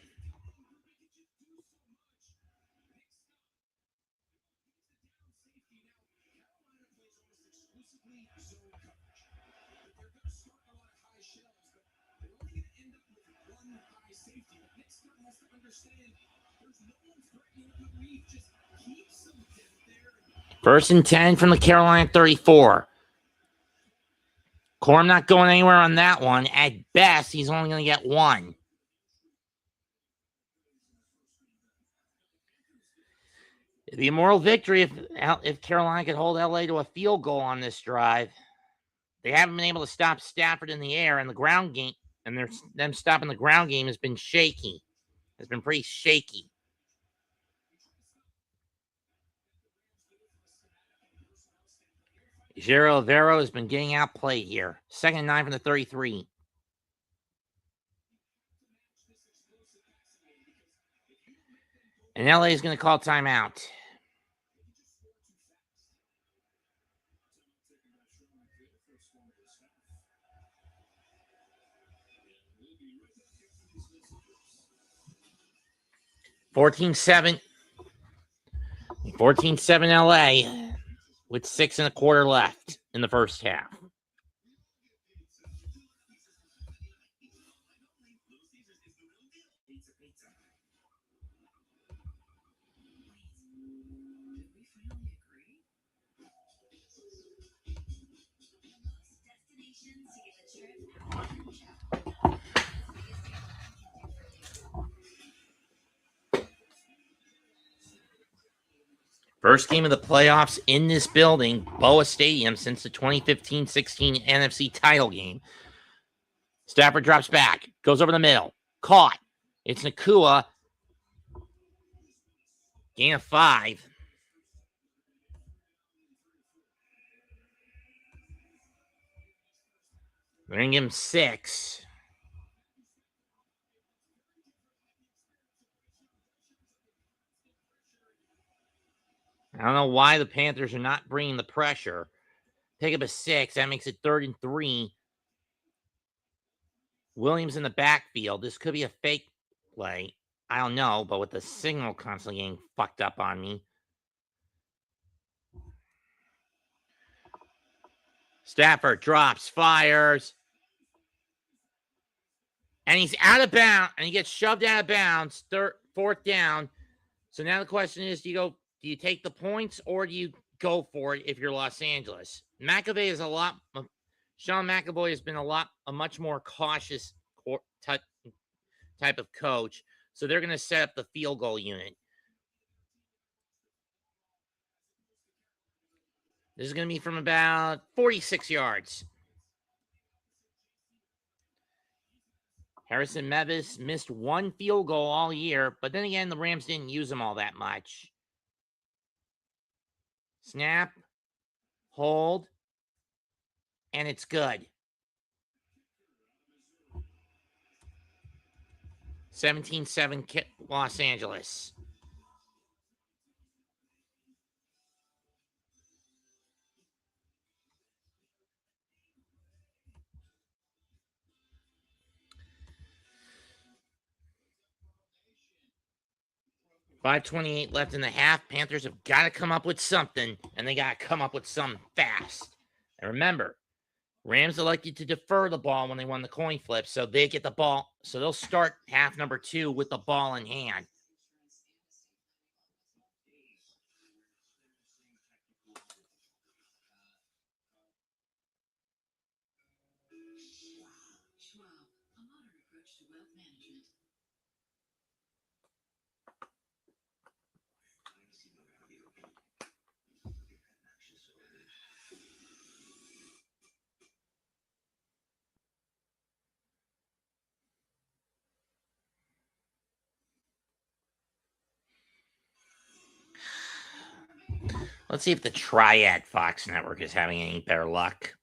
First and 10 from the Carolina 34. Corum not going anywhere on that one. At best, he's only going to get one. It'd be a moral victory if Carolina could hold LA to a field goal on this drive. They haven't been able to stop Stafford in the air, and the ground game, and them stopping the ground game has been shaky. It's been pretty shaky. Jero Alvaro has been getting outplayed here. 2nd and 9 from the 33. And LA is going to call timeout. $14-7 LA with 6 1/4 left in the first half. First game of the playoffs in this building, Boa Stadium, since the 2015-16 NFC title game. Stafford drops back, goes over the middle, caught. It's Nakua. Gain of 5. We're going to give him 6. I don't know why the Panthers are not bringing the pressure. Pick up a 6. That makes it 3rd and 3. Williams in the backfield. This could be a fake play. I don't know, but with the signal constantly getting fucked up on me. Stafford drops, fires. And he's out of bounds, and he gets shoved out of bounds. 4th down. So now the question is, do you take the points or do you go for it if you're Los Angeles? Sean McAvoy has been a much more cautious type of coach. So they're going to set up the field goal unit. This is going to be from about 46 yards. Harrison Mevis missed 1 field goal all year, but then again, the Rams didn't use him all that much. Snap, hold, and it's good. 17-7 Los Angeles. $5:28 left in the half. Panthers have got to come up with something, and they got to come up with something fast. And remember, Rams elected to defer the ball when they won the coin flip, so they get the ball. So they'll start half number 2 with the ball in hand. Let's see if the Triad Fox Network is having any better luck.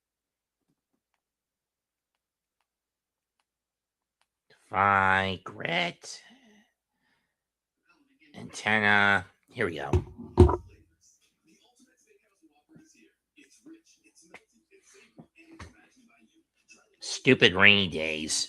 Defy, grit, antenna. Here we go. Stupid rainy days.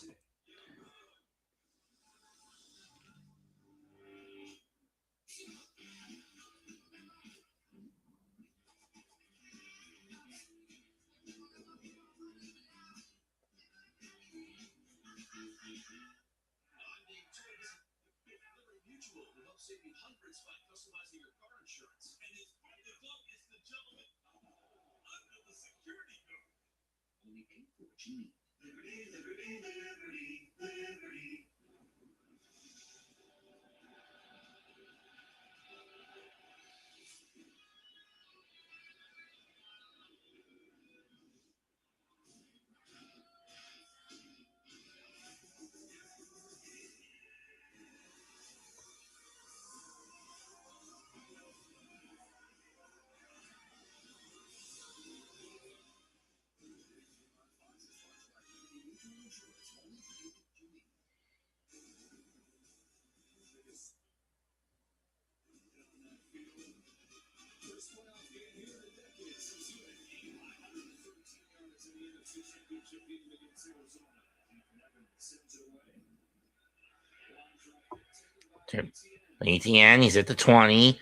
ATN, he's at the 20.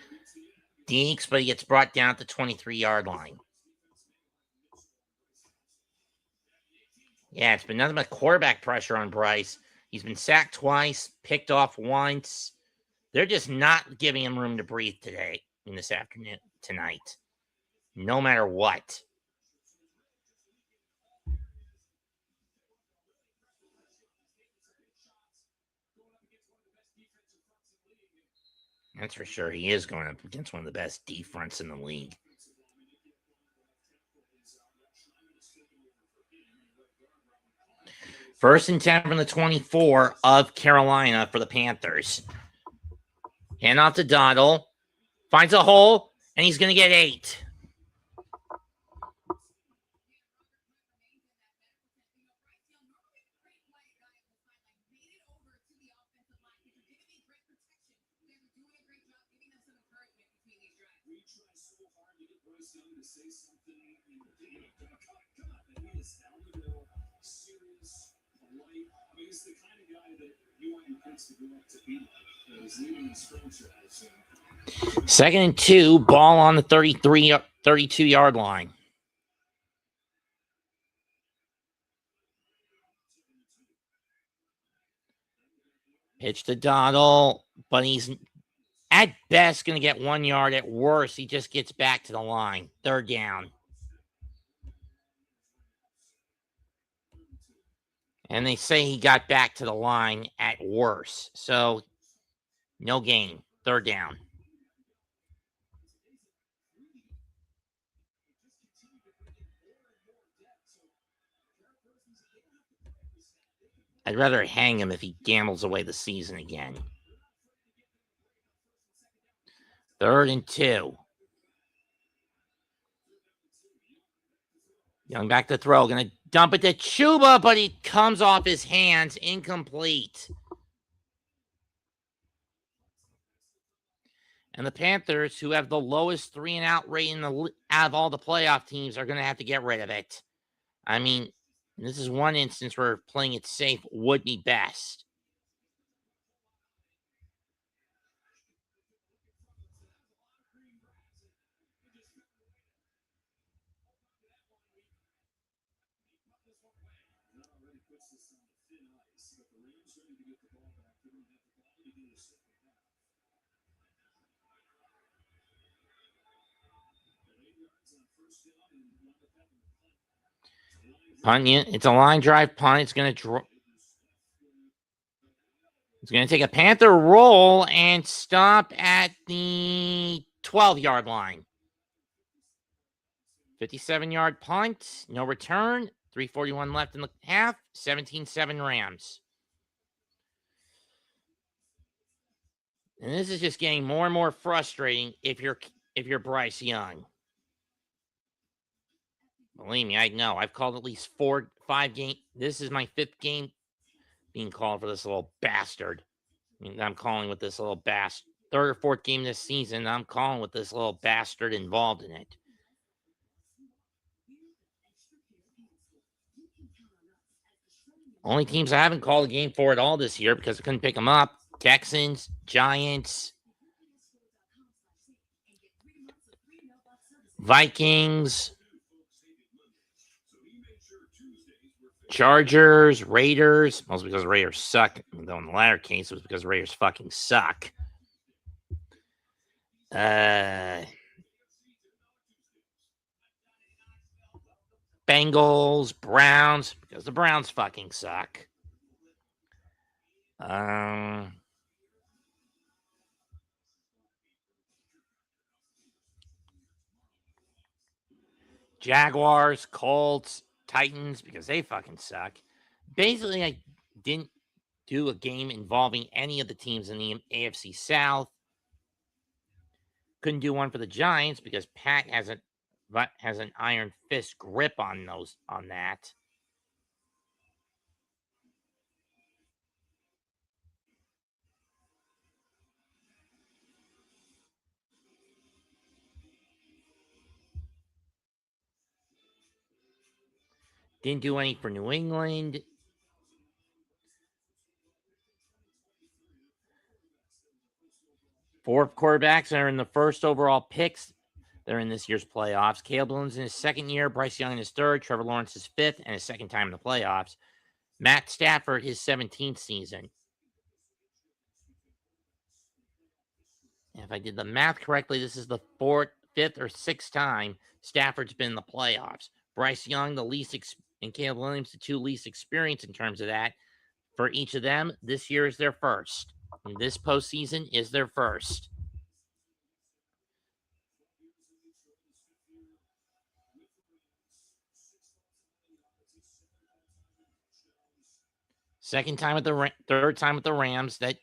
Deeks, but he gets brought down at the 23-yard line. Yeah, it's been nothing but quarterback pressure on Bryce. He's been sacked twice, picked off once. They're just not giving him room to breathe today, this afternoon, tonight, no matter what. That's for sure. He is going up against one of the best defenses in the league. First and 10 from the 24 of Carolina for the Panthers. Hand off to Dottle. Finds a hole, and he's going to get 8. Second and 2, ball on the 32-yard line. Pitch to Dottle, but he's at best going to get 1 yard. At worst, he just gets back to the line. Third down. And they say he got back to the line at worst. So, no gain. Third down. I'd rather hang him if he gambles away the season again. Third and 2. Young back to throw. Going to dump it to Chuba, but he comes off his hands. Incomplete. And the Panthers, who have the lowest 3-and-out rate out of all the playoff teams, are going to have to get rid of it. I mean, this is one instance where playing it safe would be best. Punt, it's a line drive punt. It's going to take a Panther roll and stop at the 12-yard line. 57-yard punt, no return. 3:41 left in the half. 17-7 Rams. And this is just getting more and more frustrating if you're Bryce Young. Believe me, I know. I've called at least 4, 5 games. This is my 5th game being called for this little bastard. I mean, I'm calling with this little bastard. 3rd or 4th game this season, I'm calling with this little bastard involved in it. Only teams I haven't called a game for at all this year because I couldn't pick them up: Texans, Giants, Vikings, Chargers, Raiders. Mostly because the Raiders suck. Though in the latter case, it was because the Raiders fucking suck. Bengals, Browns, because the Browns fucking suck. Jaguars, Colts, Titans, because they fucking suck. Basically, I didn't do a game involving any of the teams in the AFC South. Couldn't do one for the Giants because Pat has an iron fist grip on that. Didn't do any for New England. Four quarterbacks are in the first overall picks. They're in this year's playoffs. Caleb Williams in his 2nd year, Bryce Young in his 3rd, Trevor Lawrence his 5th, and his 2nd time in the playoffs. Matt Stafford his 17th season. And if I did the math correctly, this is the 4th, 5th, or 6th time Stafford's been in the playoffs. Bryce Young, the least, and Caleb Williams, the 2 least experienced in terms of that. For each of them, this year is their first. And this postseason is their first. Third time with the Rams that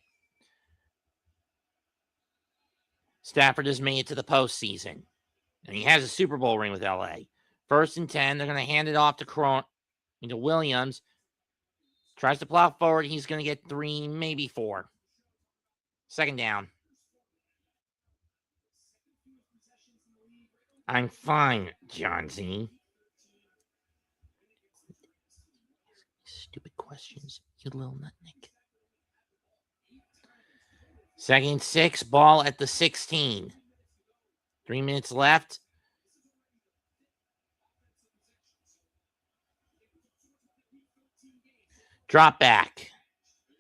Stafford has made it to the postseason. And he has a Super Bowl ring with LA. 1st and 10, they're going to hand it off to Williams. Tries to plow forward. He's going to get 3, maybe 4. 2nd down. I'm fine, John Z. Stupid questions, you little nutnik. 2nd and 6, ball at the 16. 3 minutes left. Drop back.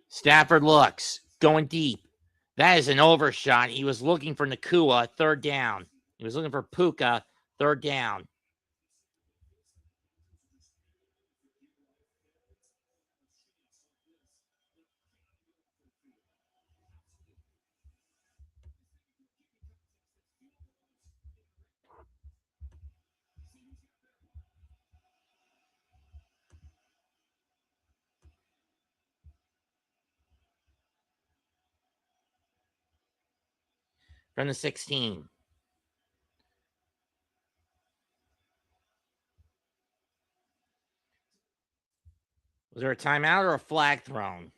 Stafford looks. Going deep. That is an overshot. He was looking for Nakua, 3rd down. He was looking for Puka, 3rd down. From the 16. Was there a timeout or a flag thrown?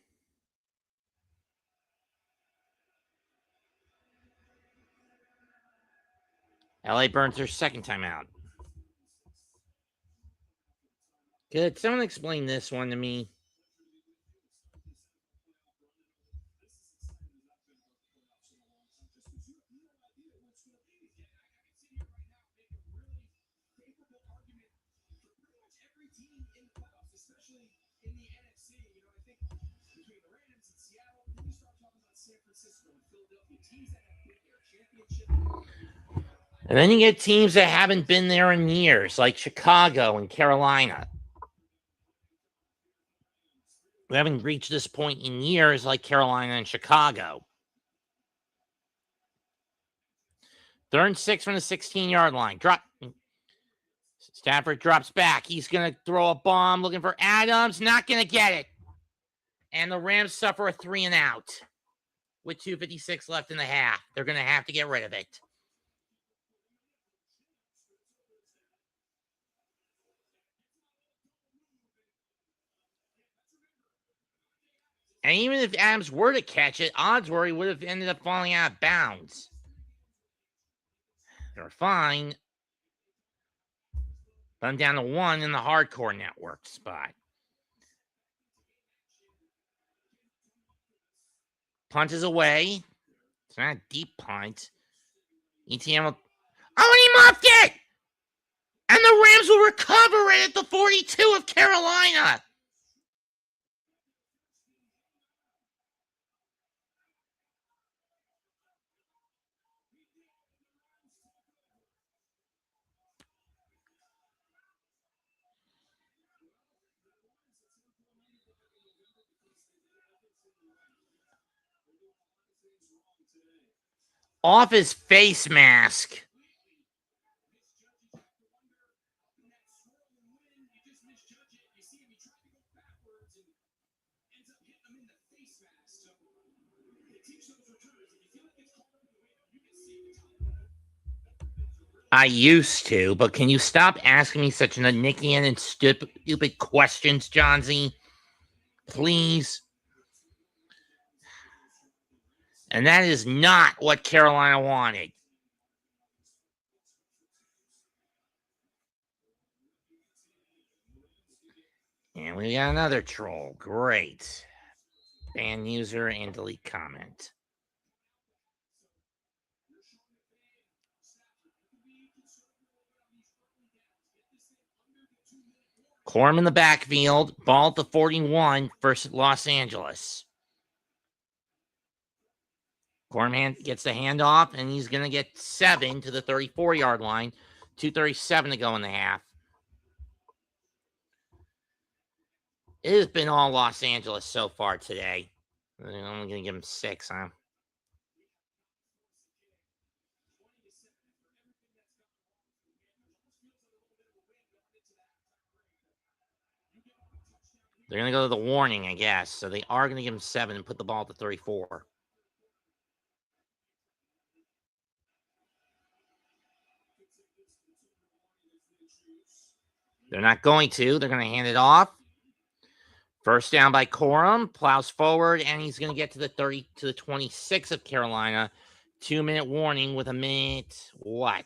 LA burns their 2nd timeout. Could someone explain this one to me? And then you get teams that haven't been there in years, like Chicago and Carolina. We haven't reached this point in years, like Carolina and Chicago. 3rd and 6 from the 16-yard line. Stafford drops back. He's going to throw a bomb looking for Adams. Not going to get it. And the Rams suffer a 3 and out with 2:56 left in the half. They're going to have to get rid of it. And even if Adams were to catch it, odds were he would have ended up falling out of bounds. They're fine. But I'm down to 1 in the hardcore network spot. Punt is away. It's not a deep punt. ETN will... Oh, and he muffed it! And the Rams will recover it at the 42 of Carolina. Off his face mask. I used to, but can you stop asking me such Nickian and stupid questions, John Z? Please. And that is not what Carolina wanted. And we got another troll. Great. Ban user and delete comment. Corum in the backfield. Ball at the 41 versus Los Angeles. Corum gets the handoff, and he's going to get 7 to the 34-yard line. 2:37 to go in the half. It has been all Los Angeles so far today. I'm only going to give him 6, huh? They're going to go to the warning, I guess. So they are going to give him 7 and put the ball at the 34. They're not going to. They're going to hand it off. First down by Corum. Plows forward, and he's going to get to the 30 to the 26 of Carolina. 2-minute warning with a minute. What?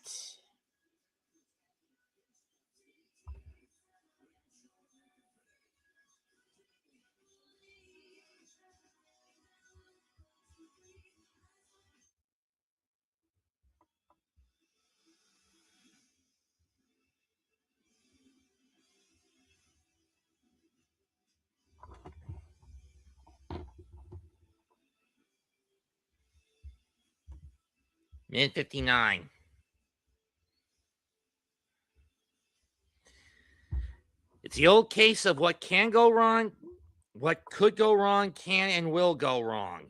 Minute 59. It's the old case of what can go wrong, what could go wrong, can and will go wrong.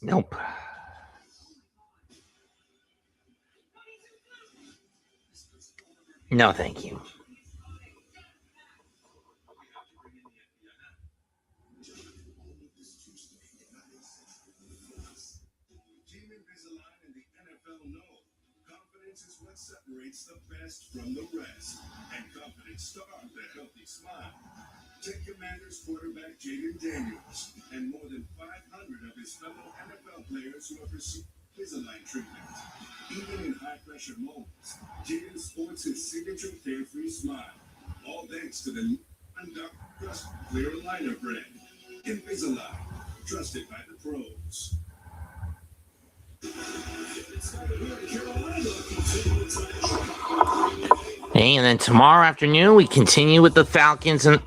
Nope. No, thank you. Confidence is what separates the best from the rest. And confidence starts with a healthy smile. Take Commanders quarterback Jaden Daniels and more than 500 of his fellow NFL players who have received Invisalign treatment. Even in high-pressure moments, Jaden sports his signature carefree smile. All thanks to the Trust Clear Aligner brand. Invisalign, trusted by the pros. Hey, and then tomorrow afternoon we continue with the Falcons and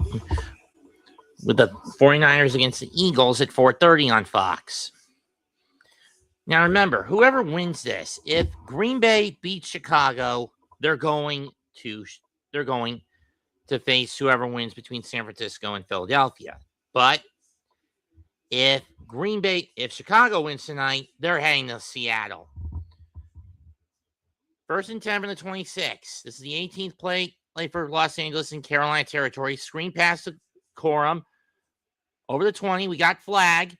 with the 49ers against the Eagles at 4:30 on Fox. Now remember, whoever wins this, if Green Bay beats Chicago, they're going to face whoever wins between San Francisco and Philadelphia. But if Chicago wins tonight, they're heading to Seattle. 1st and 10 from the 26. This is the 18th play for Los Angeles and Carolina territory. Screen pass to Corum. Over the 20. We got flag.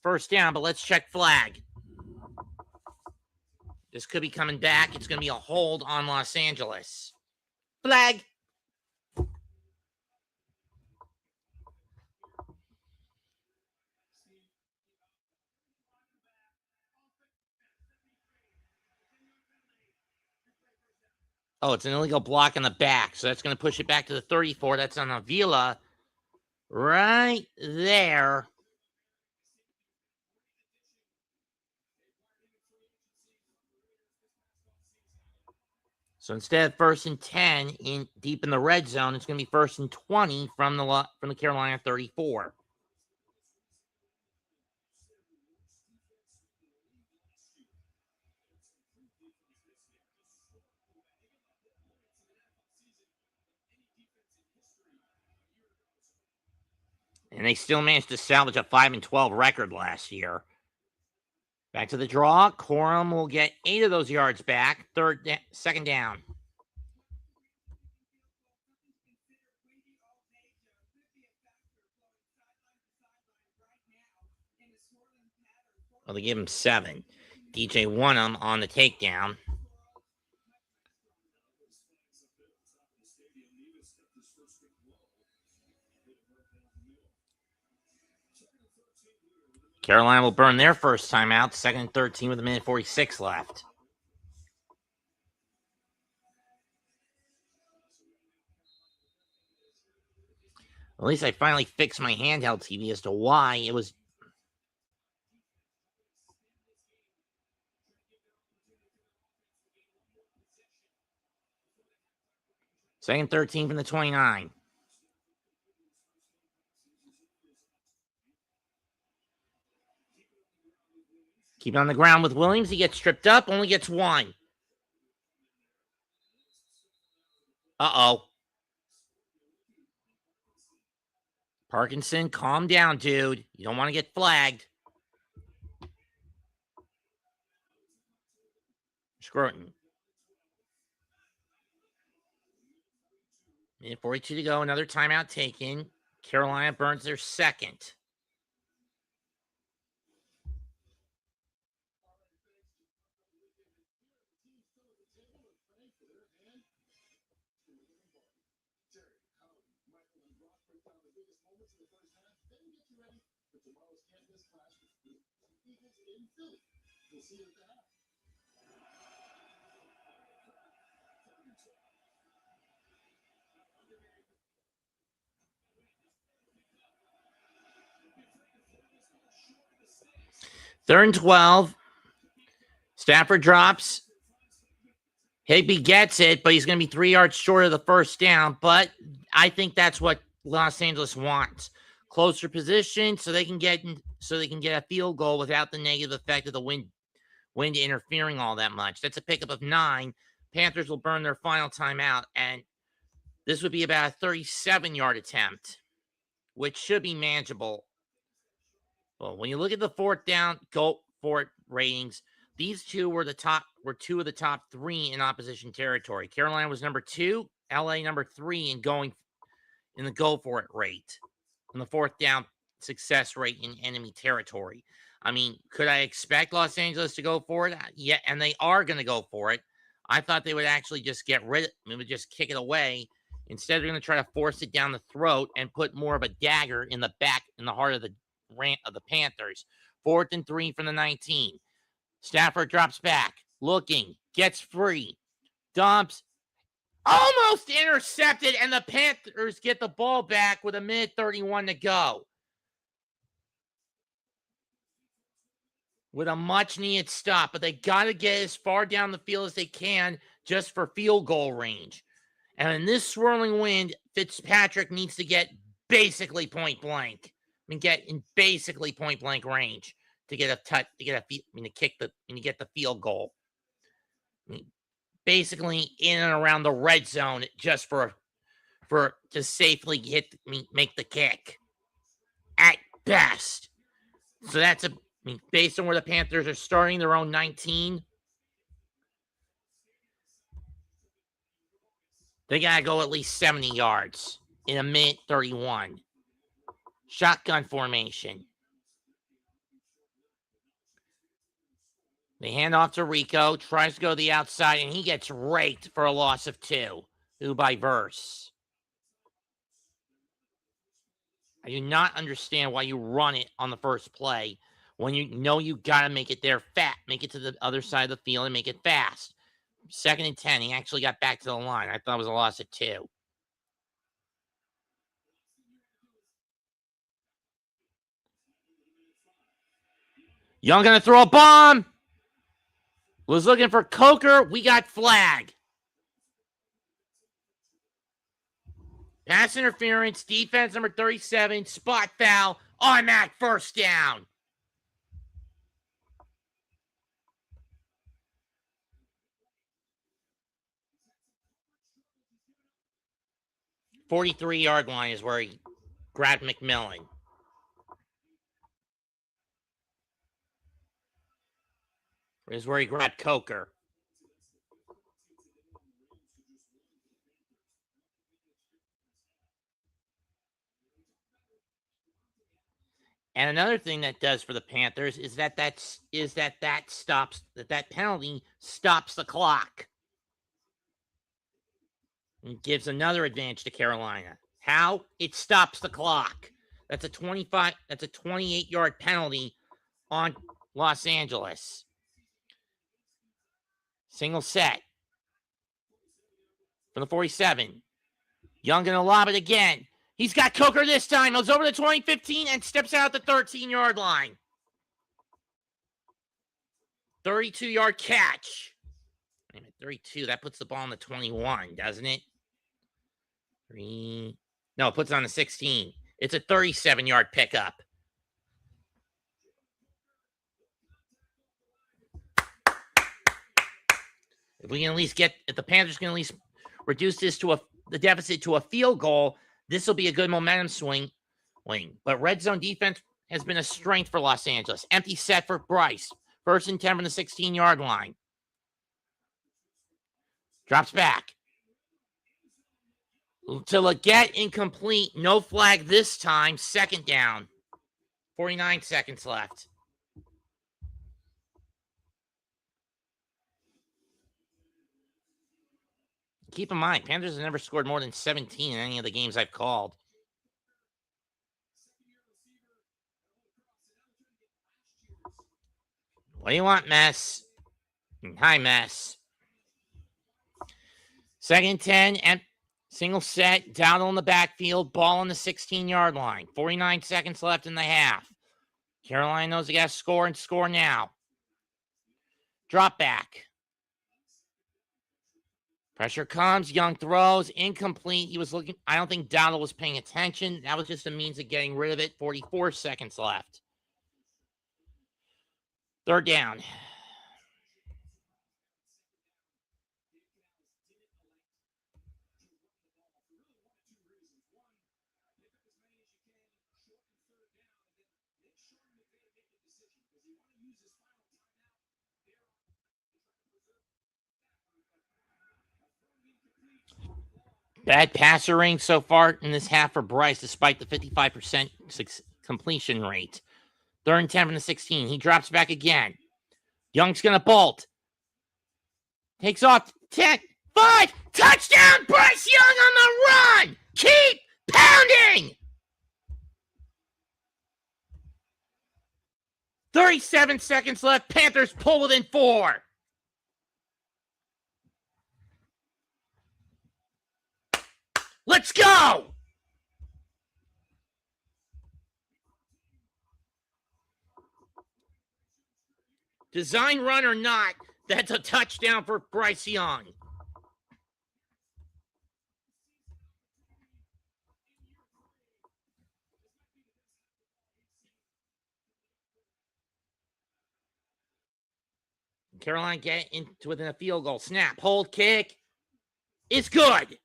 1st down, but let's check flag. This could be coming back. It's going to be a hold on Los Angeles. Flag. Oh, it's an illegal block on the back. So that's going to push it back to the 34. That's on Avila. Right there. So instead of 1st and 10 deep in the red zone, it's going to be 1st and 20 from the Carolina 34. And they still managed to salvage a 5-12 record last year. Back to the draw. Corum will get 8 of those yards back. 2nd down. Well, they give him 7. DJ won him on the takedown. Carolina will burn their first timeout, 2nd and 13 with 1:46 left. At least I finally fixed my handheld TV as to why it was. Second 13 from the 29. Keep it on the ground with Williams. He gets stripped up, only gets 1. Uh-oh. Parkinson, calm down, dude. You don't want to get flagged. Scruton. 1:42 to go. Another timeout taken. Carolina burns their second. Third and 12. Stafford drops. Higbee gets it, but he's going to be 3 yards short of the 1st down. But I think that's what Los Angeles wants. Closer position so they can get a field goal without the negative effect of the wind interfering all that much. That's a pickup of 9. Panthers will burn their final timeout, and this would be about a 37-yard attempt, which should be manageable. Well, when you look at the 4th down go for it ratings, these two were 2 of the top 3 in opposition territory. Carolina was number 2, LA number 3 in the go for it rate, and the 4th down success rate in enemy territory. I mean, could I expect Los Angeles to go for it? Yeah, and they are going to go for it. I thought they would actually just just kick it away. Instead, they're going to try to force it down the throat and put more of a dagger in the back, in the heart of the Panthers. 4th and 3 from the 19. Stafford drops back, looking, gets free, dumps, almost intercepted, and the Panthers get the ball back with 1:31 to go. With a much-needed stop, but they got to get as far down the field as they can just for field goal range. And in this swirling wind, Fitzpatrick needs to get basically point blank. Get in basically point blank range to get a touch, to get to kick the, to get the field goal. Basically in and around the red zone just for to safely make the kick at best. So that's based on where the Panthers are starting their own 19. They got to go at least 70 yards in a minute 31. Shotgun formation. They hand off to Rico, tries to go to the outside, and he gets raked for a loss of 2. Who by Verse. I do not understand why you run it on the first play when you know you got to make it there fat, make it to the other side of the field and make it fast. 2nd and 10, he actually got back to the line. I thought it was a loss of 2. Young going to throw a bomb. Was looking for Coker. We got flag. Pass interference, defense number 37, spot foul, automatic first down. "43-yard line is where he grabbed McMillan. Is where he grabbed Coker. And another thing that does for the Panthers is that penalty stops the clock. And gives another advantage to Carolina. How? It stops the clock. That's a 28-yard penalty on Los Angeles. Single set. From the 47. Young gonna lob it again. He's got Coker this time. Goes over the 20-15 and steps out the 13-yard line. 32-yard catch. Wait a minute, 32. That puts the ball on the 21, doesn't it? No, it puts it on the 16. It's a 37-yard pickup. If the Panthers can at least reduce this to the deficit to a field goal, this will be a good momentum swing. But red zone defense has been a strength for Los Angeles. Empty set for Bryce. 1st and 10 from the 16-yard line. Drops back. To Leggett, incomplete. No flag this time. 2nd down. 49 seconds left. Keep in mind, Panthers have never scored more than 17 in any of the games I've called. What do you want, Mess? Hi, Mess. 2nd and 10, and single set, Dowdle in the backfield, ball on the 16-yard line. 49 seconds left in the half. Carolina knows they got to score and score now. Drop back. Pressure comes. Young throws. Incomplete. He was looking. I don't think Dowdle was paying attention. That was just a means of getting rid of it. 44 seconds left. 3rd down. Bad passer range so far in this half for Bryce, despite the 55% completion rate. 3rd and 10 from the 16. He drops back again. Young's going to bolt. Takes off. 10, 5. Touchdown, Bryce Young on the run. Keep pounding. 37 seconds left. Panthers pull within 4. Let's go! Design run or not, that's a touchdown for Bryce Young. Carolina get into within a field goal. Snap, hold, kick. It's good.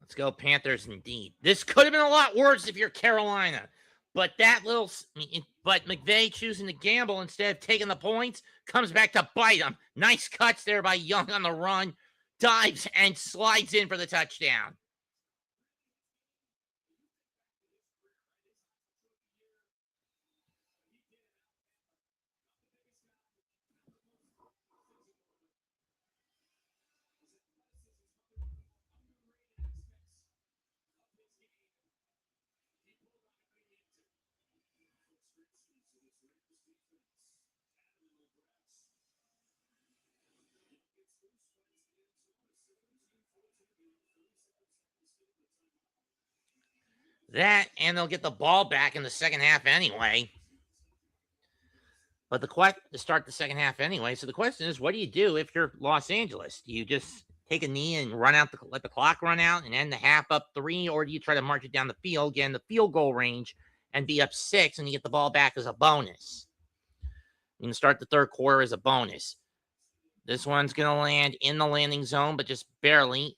Let's go Panthers indeed. This could have been a lot worse if you're Carolina. But but McVay choosing to gamble instead of taking the points comes back to bite him. Nice cuts there by Young on the run. Dives and slides in for the touchdown. That, and they'll get the ball back in the second half anyway. But to start the second half anyway. So the question is, what do you do if you're Los Angeles? Do you just take a knee and let the clock run out and end the half up 3, or do you try to march it down the field, get in the field goal range, and be up 6, and you get the ball back as a bonus? You can start the third quarter as a bonus. This one's going to land in the landing zone, but just barely.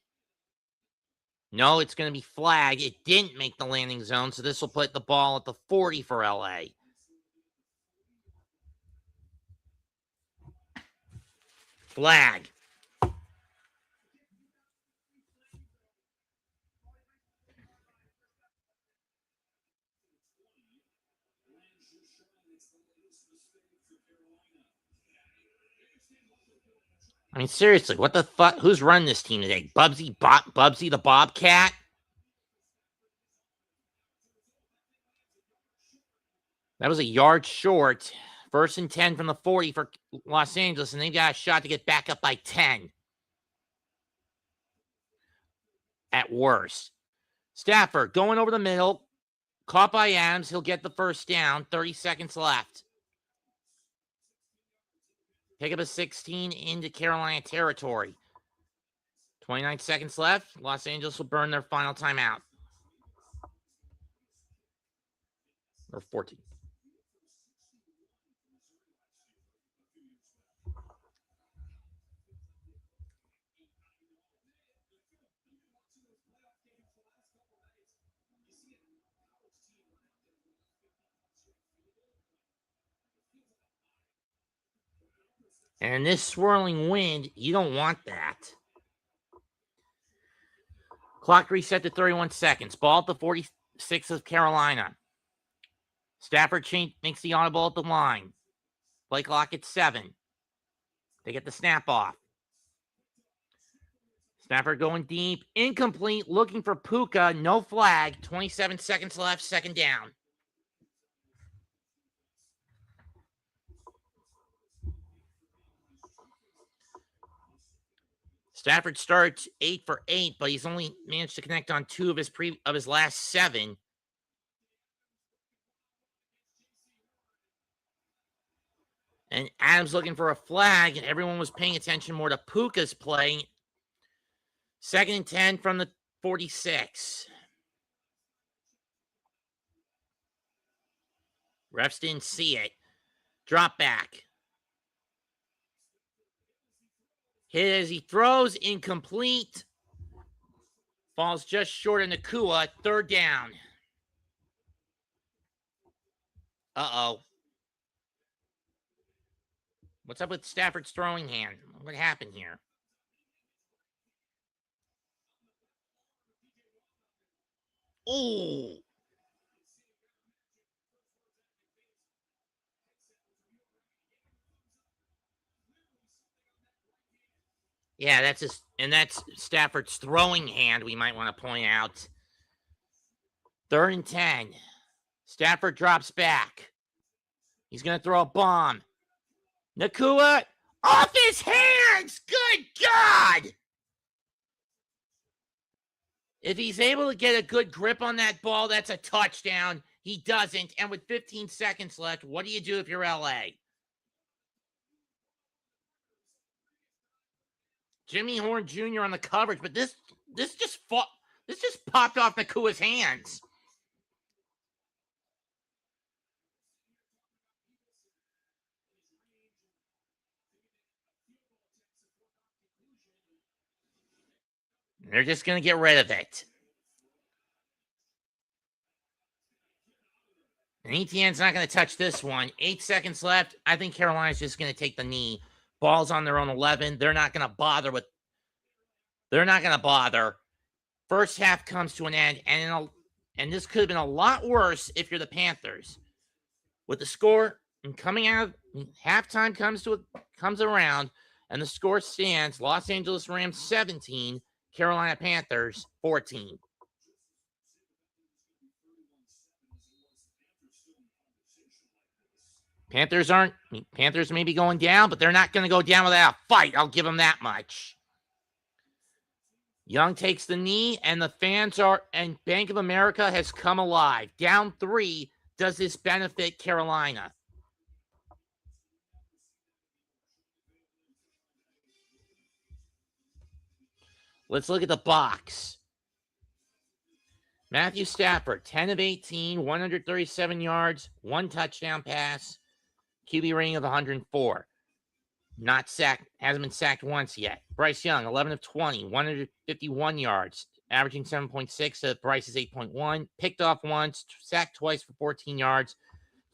No, it's going to be flagged. It didn't make the landing zone, so this will put the ball at the 40 for LA. Flag. I mean, seriously, what the fuck? Who's running this team today? Bubsy the Bobcat? That was a yard short. 1st and 10 from the 40 for Los Angeles, and they've got a shot to get back up by 10. At worst. Stafford going over the middle. Caught by Adams. He'll get the first down. 30 seconds left. Pick up a 16 into Carolina territory. 29 seconds left. Los Angeles will burn their final timeout. Or 14. And this swirling wind, you don't want that. Clock reset to 31 seconds. Ball at the 46 of Carolina. Stafford makes the audible at the line. Play clock at 7. They get the snap off. Stafford going deep. Incomplete. Looking for Puka. No flag. 27 seconds left. Second down. Stafford starts 8 for 8, but he's only managed to connect on 2 of his last 7. And Adams looking for a flag, and everyone was paying attention more to Puka's play. 2nd and 10 from the 46. Refs didn't see it. Drop back. Hit as he throws, incomplete. Falls just short of Nakua. 3rd down. Uh-oh. What's up with Stafford's throwing hand? What happened here? Ooh. Yeah, that's Stafford's throwing hand, we might want to point out. 3rd and 10. Stafford drops back. He's going to throw a bomb. Nakua, off his hands! Good God! If he's able to get a good grip on that ball, that's a touchdown. He doesn't. And with 15 seconds left, what do you do if you're LA? Jimmy Horn Jr. on the coverage, but this just popped off Nakua's hands. They're just going to get rid of it. And ETN's not going to touch this one. 8 seconds left. I think Carolina's just going to take the knee. Ball's on their own 11. They're not going to bother with. They're not going to bother. First half comes to an end, and this could have been a lot worse if you're the Panthers. With the score and coming out, halftime comes around, and the score stands: Los Angeles Rams 17, Carolina Panthers 14. Panthers may be going down, but they're not going to go down without a fight. I'll give them that much. Young takes the knee, and the fans and Bank of America has come alive. Down 3. Does this benefit Carolina? Let's look at the box. Matthew Stafford, 10 of 18, 137 yards, 1 touchdown pass, QB rating of 104. Not sacked, hasn't been sacked once yet. Bryce Young, 11 of 20, 151 yards, averaging 7.6. Bryce's 8.1. Picked off once, sacked twice for 14 yards,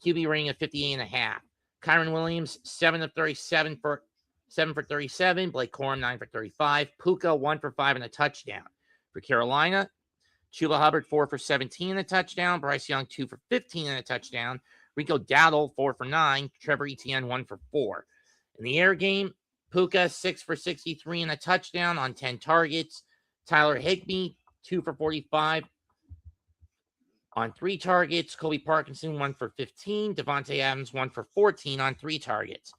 QB rating of 58.5. Kyron Williams, 7 of 37 for 7 for 37. Blake Corum, 9 for 35. Puka, 1 for 5 and a touchdown. For Carolina, Chuba Hubbard, 4 for 17 and a touchdown. Bryce Young, 2 for 15 and a touchdown. Rico Dowdle, 4 for 9. Trevor Etienne, 1 for 4. In the air game, Puka, 6 for 63 and a touchdown on 10 targets. Tyler Higbee, 2 for 45 on 3 targets. Kobe Parkinson, 1 for 15. Devontae Adams, 1 for 14 on 3 targets.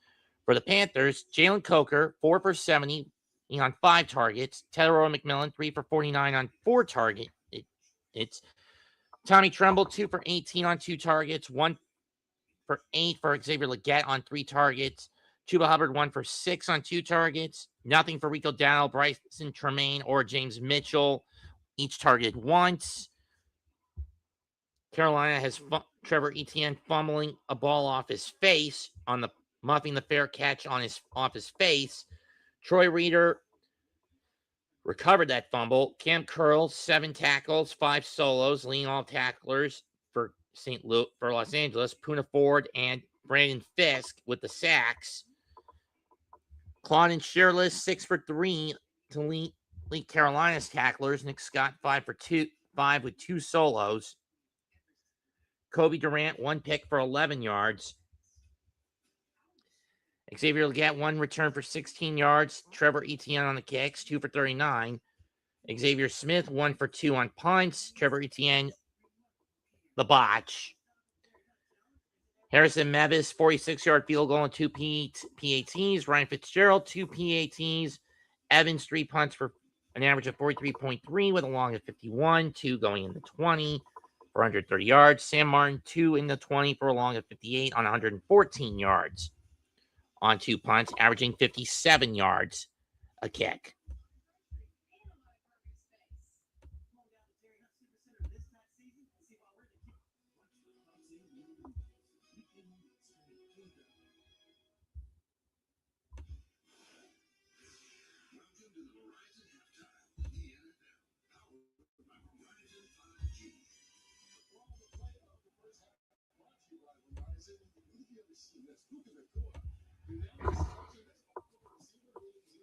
For the Panthers, Jalen Coker, 4 for 70 on 5 targets. Tedero McMillan, 3 for 49 on 4 targets. It's Tommy Tremble, 2 for 18 on 2 targets. 1 for 8 for Xavier Legette on 3 targets. Chuba Hubbard, 1 for 6 on 2 targets. Nothing for Rico Dowdle, Bryson Tremaine, or James Mitchell. Each targeted once. Carolina has Trevor Etienne fumbling a ball off his face muffing the fair catch off his face. Troy Reeder recovered that fumble. Cam Curl, 7 tackles, 5 solos, leading all tacklers for Los Angeles. Puna Ford and Brandon Fisk with the sacks. Claudin Shearless, 6 for 3 to lead Carolina's tacklers. Nick Scott, 5 with 2 solos. Kobe Durant, 1 pick for 11 yards. Xavier Legette, 1 return for 16 yards. Trevor Etienne on the kicks, 2 for 39. Xavier Smith, 1 for 2 on punts. Trevor Etienne, the botch. Harrison Mevis, 46-yard field goal and 2 PATs. Ryan Fitzgerald, 2 PATs. Evans, 3 punts for an average of 43.3 with a long of 51. 2 going in the 20 for 130 yards. Sam Martin, 2 in the 20 for a long of 58 on 114 yards on 2 punts, averaging 57 yards a kick.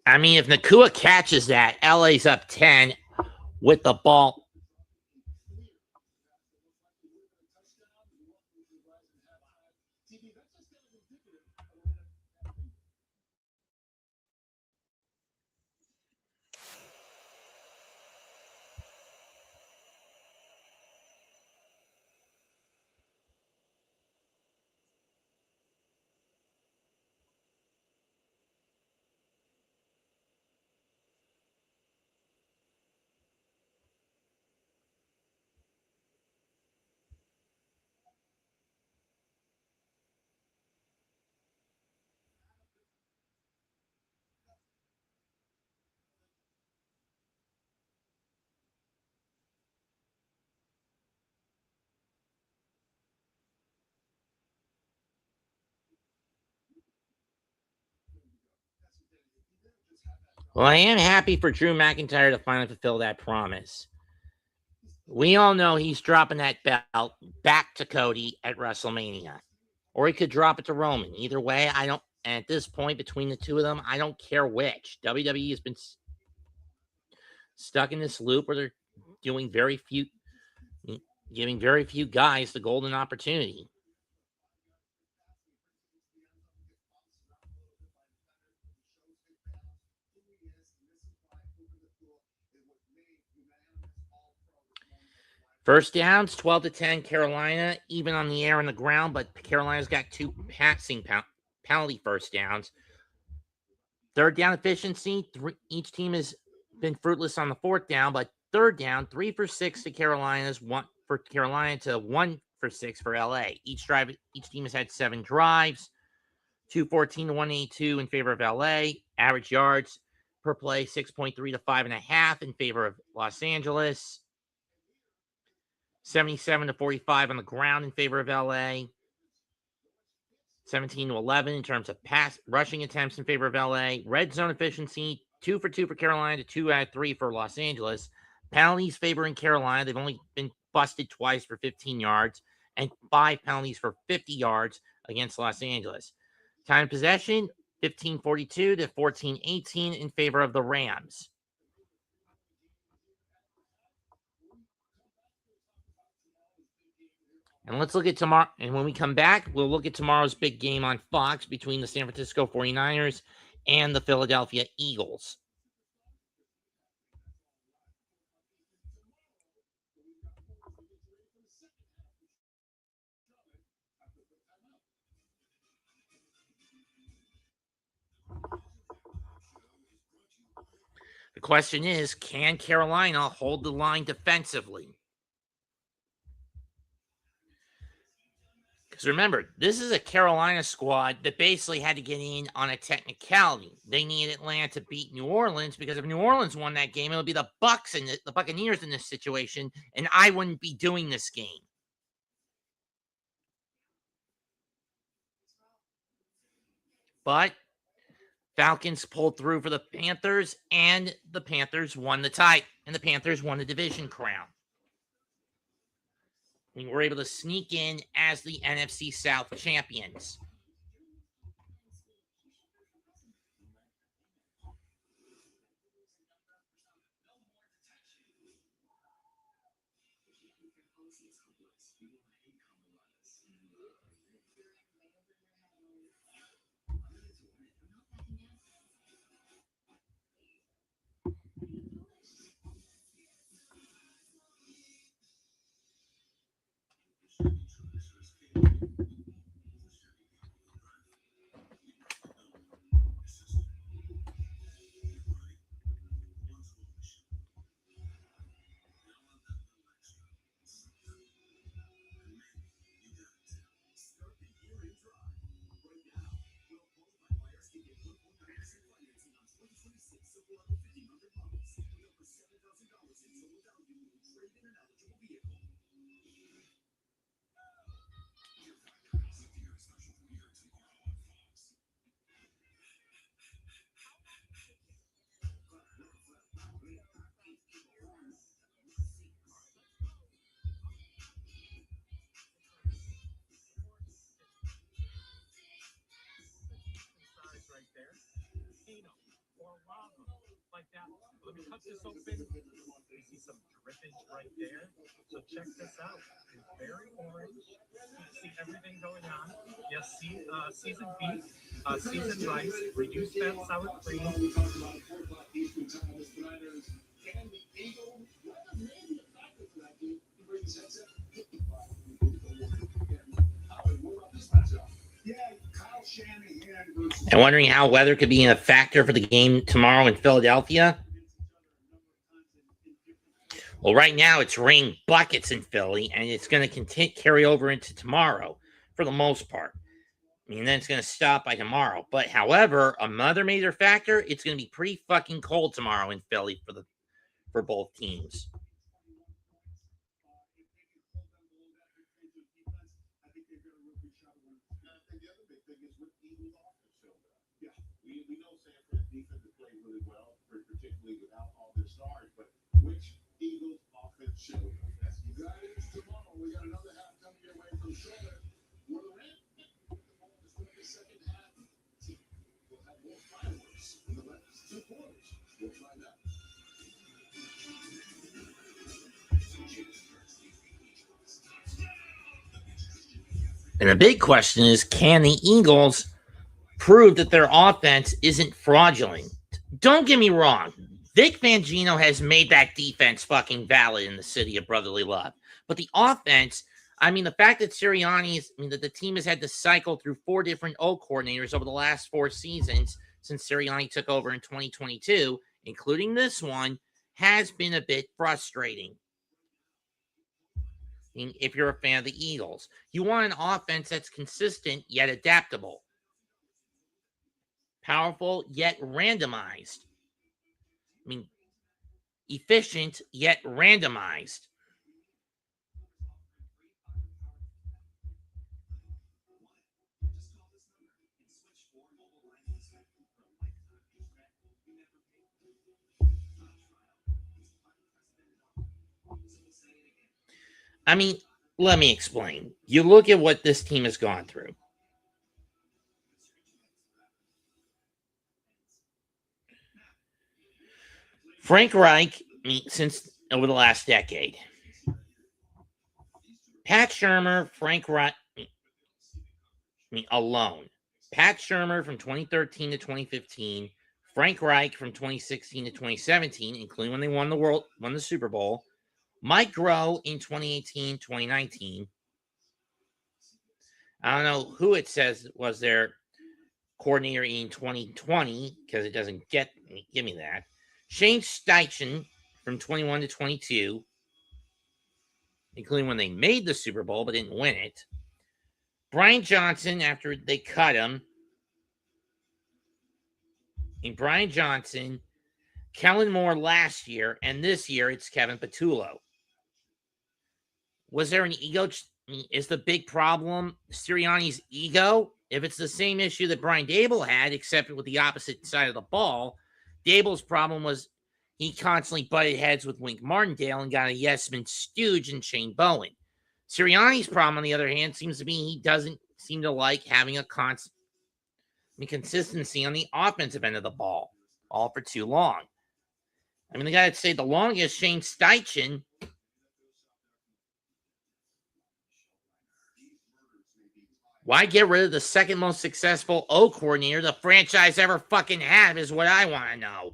I mean, if Nakua catches that, LA's up 10 with the ball. Well, I am happy for Drew McIntyre to finally fulfill that promise. We all know he's dropping that belt back to Cody at WrestleMania. Or he could drop it to Roman. Either way, I don't. And at this point, between the two of them, I don't care which. WWE has been stuck in this loop where they're giving very few guys the golden opportunity. First downs, 12-10, Carolina, even on the air and the ground, but Carolina's got 2 passing penalty first downs. Third down efficiency, each team has been fruitless on the 4th down, but third down, 3 for 6 to Carolina's, 1 for Carolina to 1 for 6 for LA. Each team has had 7 drives, 214 to 182 in favor of LA. Average yards per play, 6.3 to 5.5 in favor of Los Angeles. 77 to 45 on the ground in favor of LA. 17 to 11 in terms of pass rushing attempts in favor of LA. Red zone efficiency, 2 for 2 for Carolina to 2 out of 3 for Los Angeles. Penalties favoring Carolina. They've only been busted twice for 15 yards and 5 penalties for 50 yards against Los Angeles. Time of possession, 15:42 to 14:18 in favor of the Rams. And let's look at tomorrow. And when we come back, we'll look at tomorrow's big game on Fox between the San Francisco 49ers and the Philadelphia Eagles. The question is, can Carolina hold the line defensively? Because remember, this is a Carolina squad that basically had to get in on a technicality. They needed Atlanta to beat New Orleans because if New Orleans won that game, it would be the Bucs and the Buccaneers in this situation, and I wouldn't be doing this game. But Falcons pulled through for the Panthers, and the Panthers won the tie, and the Panthers won the division crown. We were able to sneak in as the NFC South champions. Like that. Let me cut this open. You see some drippage right there. So check this out. It's very orange. You see everything going on. Yes, seasoned beef, seasoned rice, reduced fat sour cream. And wondering how weather could be a factor for the game tomorrow in Philadelphia. Well, right now it's raining buckets in Philly, and it's going to carry over into tomorrow for the most part. I mean, then it's going to stop by tomorrow. But however, another major factor, it's going to be pretty fucking cold tomorrow in Philly for both teams. And the big question is, can the Eagles prove that their offense isn't fraudulent? Don't get me wrong. Vic Fangino has made that defense fucking valid in the city of brotherly love. But the offense, I mean, the fact that that the team has had to cycle through 4 different O coordinators over the last 4 seasons since Sirianni took over in 2022, including this one, has been a bit frustrating. If you're a fan of the Eagles, you want an offense that's consistent yet adaptable, powerful yet randomized. I mean, efficient yet randomized. I mean, let me explain. You look at what this team has gone through. Frank Reich, since over the last decade. Pat Shurmur, Frank Reich, alone. Pat Shurmur from 2013 to 2015, Frank Reich from 2016 to 2017, including when they won the Super Bowl, Mike Groh in 2018, 2019. I don't know who it says was their coordinator in 2020 because it doesn't give me that. Shane Steichen from 21 to 22, including when they made the Super Bowl but didn't win it. Brian Johnson after they cut him. And Brian Johnson, Kellen Moore last year, and this year it's Kevin Patullo. Was there an ego? Is the big problem Sirianni's ego? If it's the same issue that Brian Daboll had, except with the opposite side of the ball, Daboll's problem was he constantly butted heads with Wink Martindale and got a yes-man stooge in Shane Bowen. Sirianni's problem, on the other hand, seems to be he doesn't seem to like having a consistency on the offensive end of the ball, all for too long. I mean, the guy that stayed the longest, Shane Steichen. Why get rid of the second most successful O coordinator the franchise ever fucking had is what I want to know.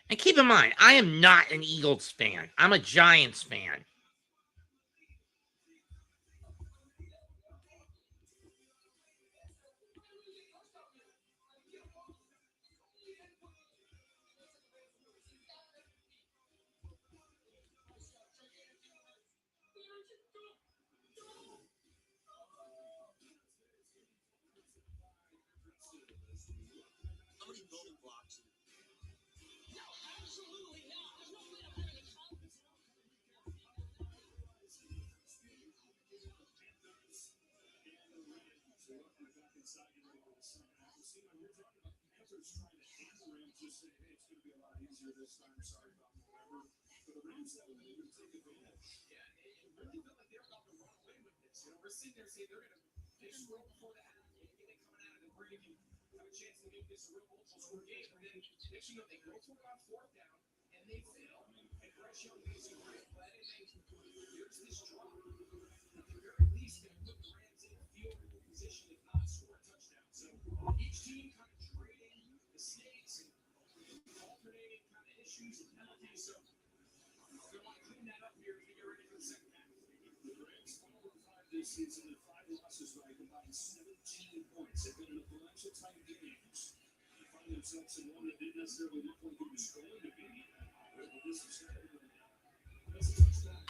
And keep in mind, I am not an Eagles fan. I'm a Giants fan.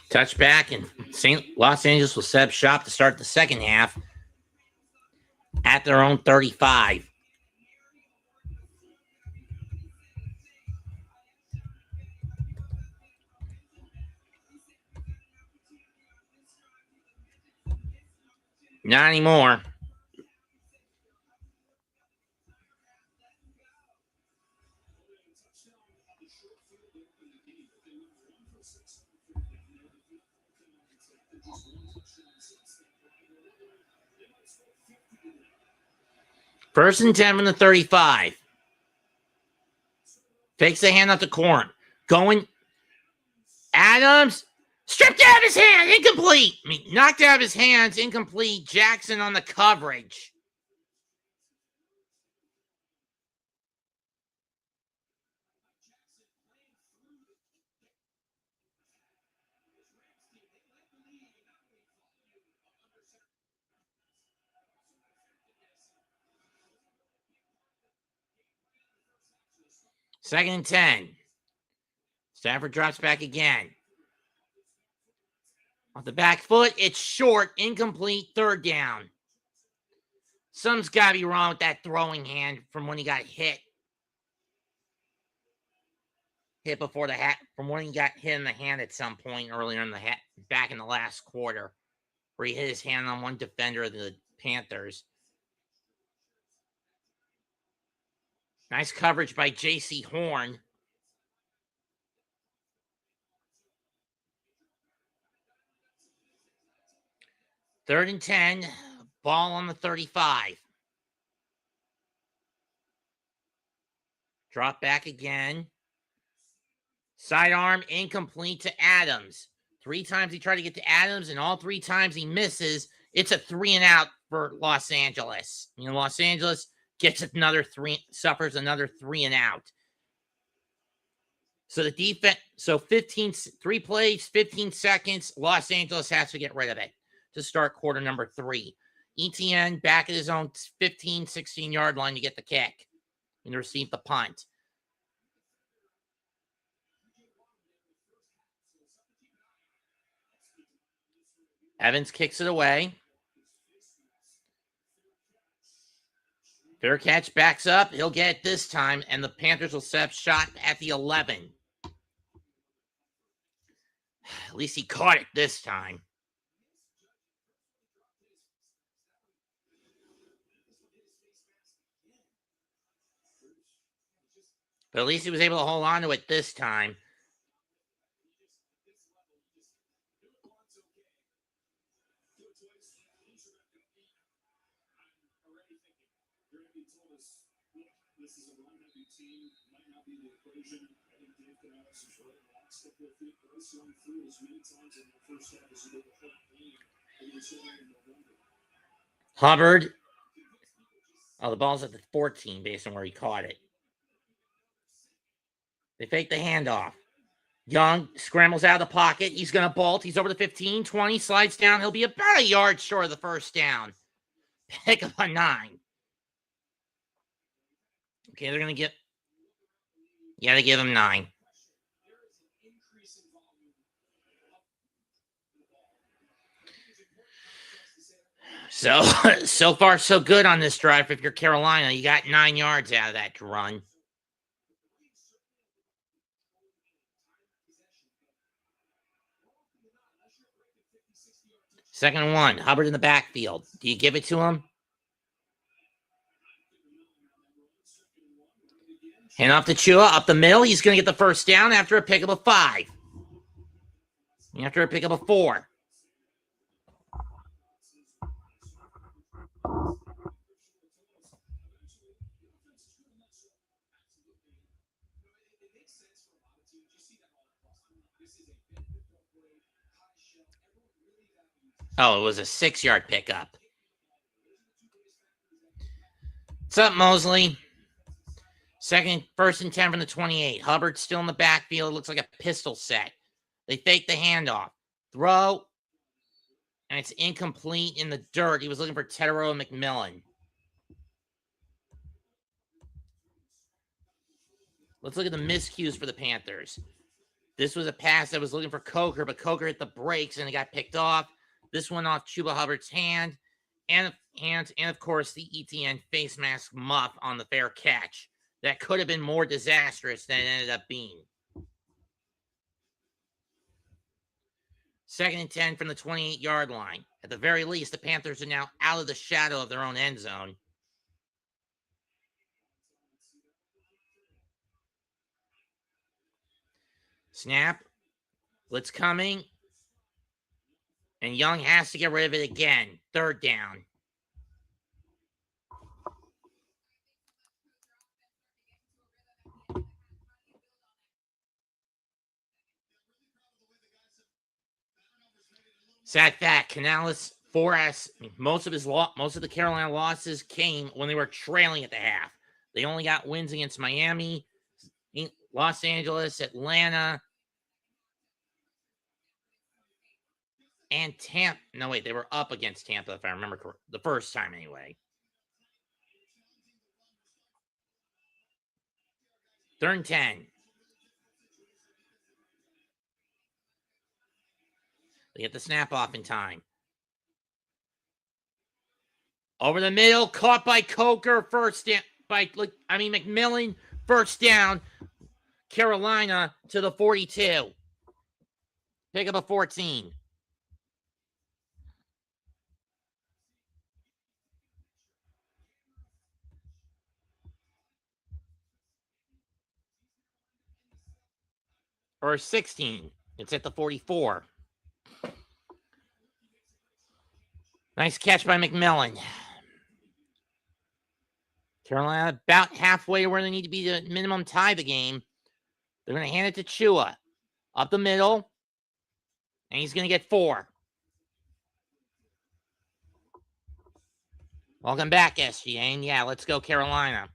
Touchback, and Los Angeles will set up shop to start the second half at their own 35. Not anymore. First and 10 from the 35. Fakes the handoff to Corn. Going. Adams. Stripped out of his hand. Incomplete. Knocked out of his hands. Incomplete. Jackson on the coverage. Second and 10. Stafford drops back again. Off the back foot, it's short, incomplete, third down. Something's got to be wrong with that throwing hand from when he got hit. Hit before the hat, from when he got hit in the hand at some point earlier in the back in the last quarter, where he hit his hand on one defender of the Panthers. Nice coverage by J.C. Horn. Third and 10, ball on the 35. Drop back again. Sidearm incomplete to Adams. 3 times he tried to get to Adams, and all 3 times he misses. It's a 3 and out for Los Angeles. Los Angeles gets another 3, suffers another 3 and out. So the defense, 3 plays, 15 seconds. Los Angeles has to get rid of it to start quarter number 3. ETN back at his own 15, 16-yard line to get the kick and receive the punt. Evans kicks it away. Fair catch, backs up. He'll get it this time, and the Panthers will set up shot at the 11. At least he caught it this time. But at least he was able to hold on to it this time. Hubbard. Oh, the ball's at the 14 based on where he caught it. They fake the handoff. Young scrambles out of the pocket. He's going to bolt. He's over the 15, 20, slides down. He'll be about a yard short of the first down. Pick up a 9. Okay, they're going to get... Yeah, they give him 9. So far, so good on this drive. If you're Carolina, you got 9 yards out of that run. Second and 1. Hubbard in the backfield. Do you give it to him? Hand off to Chua. Up the middle. He's going to get the first down after a pickup of 5. After a pickup of 4. Oh, it was a 6-yard pickup. What's up, Mosley? First and 10 from the 28. Hubbard still in the backfield. It looks like a pistol set. They fake the handoff. Throw. And it's incomplete in the dirt. He was looking for Tetero and McMillan. Let's look at the miscues for the Panthers. This was a pass that was looking for Coker, but Coker hit the brakes and it got picked off. This one off Chuba Hubbard's hand. And of course, the ETN face mask muff on the fair catch. That could have been more disastrous than it ended up being. Second and 10 from the 28-yard line. At the very least, the Panthers are now out of the shadow of their own end zone. Snap. Blitz coming. And Young has to get rid of it again. Third down. Sad fact, Canales, 4S, most of the Carolina losses came when they were trailing at the half. They only got wins against Miami, Los Angeles, Atlanta, and Tampa. No, wait, they were up against Tampa, if I remember correctly. The first time, anyway. 3rd and 10. They get the snap off in time. Over the middle, caught by Coker, first down. McMillan, first down. Carolina to the 42. Pick up a 14. Or 16. It's at the 44. Nice catch by McMillan. Carolina about halfway where they need to be to minimum tie the game. They're going to hand it to Chua. Up the middle. And he's going to get 4. Welcome back, SGA. And yeah, let's go Carolina.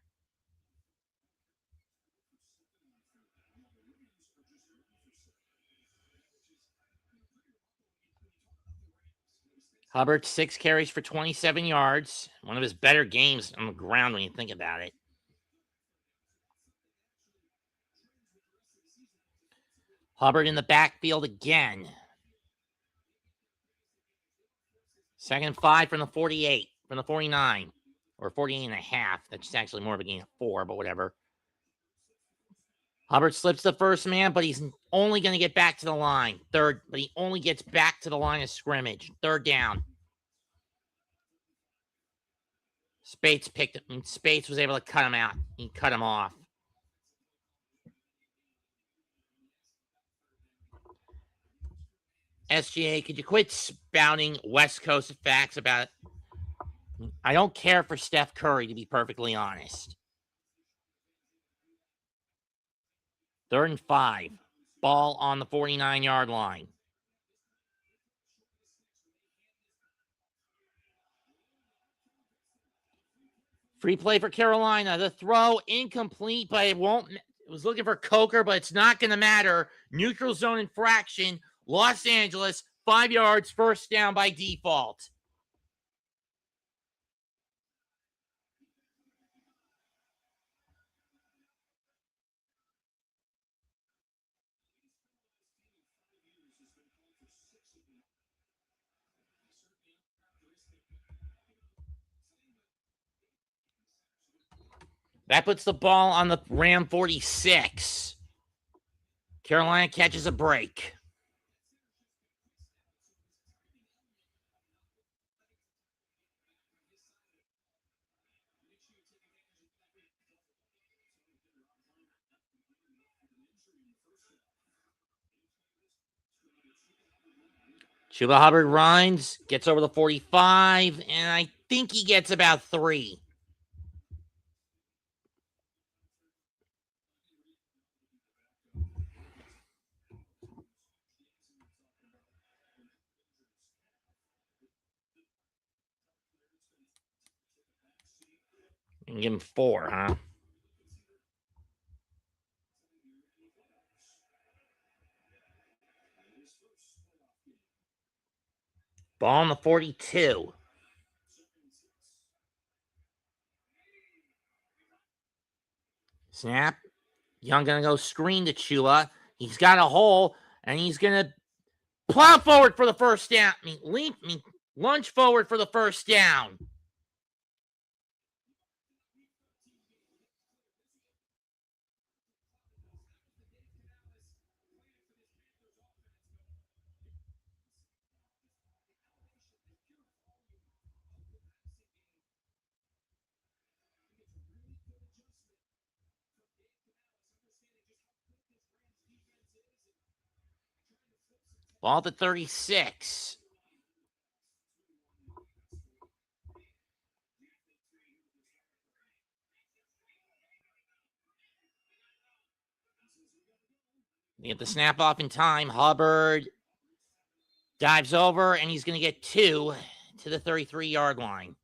Hubbard, 6 carries for 27 yards. One of his better games on the ground when you think about it. Hubbard in the backfield again. 2nd and 5 from the 48, from the 49, or 48 and a half. That's actually more of a gain of 4, but whatever. Hubbard slips the first man, but he's only going to get back to the line. But he only gets back to the line of scrimmage. 3rd down. Spates Spates was able to cut him out. He cut him off. SGA, could you quit spouting West Coast facts about it? I don't care for Steph Curry, to be perfectly honest. 3rd and 5. Ball on the 49-yard line. Free play for Carolina. The throw incomplete, but it won't. It was looking for Coker, but it's not going to matter. Neutral zone infraction. Los Angeles, 5 yards, first down by default. That puts the ball on the Ram 46. Carolina catches a break. Chuba Hubbard runs, gets over the 45, and I think he gets about 3. And give him 4, huh? Ball on the 42. Snap. Young gonna go screen to Chua. He's got a hole, and he's gonna plow forward for the first down. Lunge forward for the first down. Ball to 36. They get the snap off in time. Hubbard Dives over, and he's going to get 2 to the 33-yard line.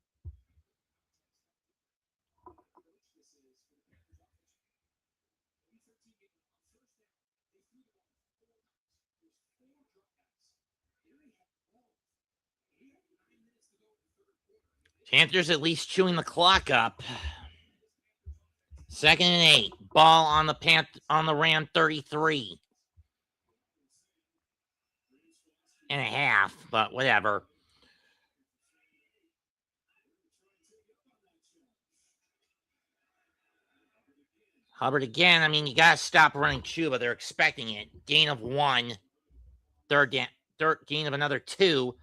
Panthers at least chewing the clock up. 2nd and 8. Ball on the Ram 33 and a half, but whatever. Hubbard again. I mean, you got to stop running Chuba. They're expecting it. Gain of 1. Gain of another 2.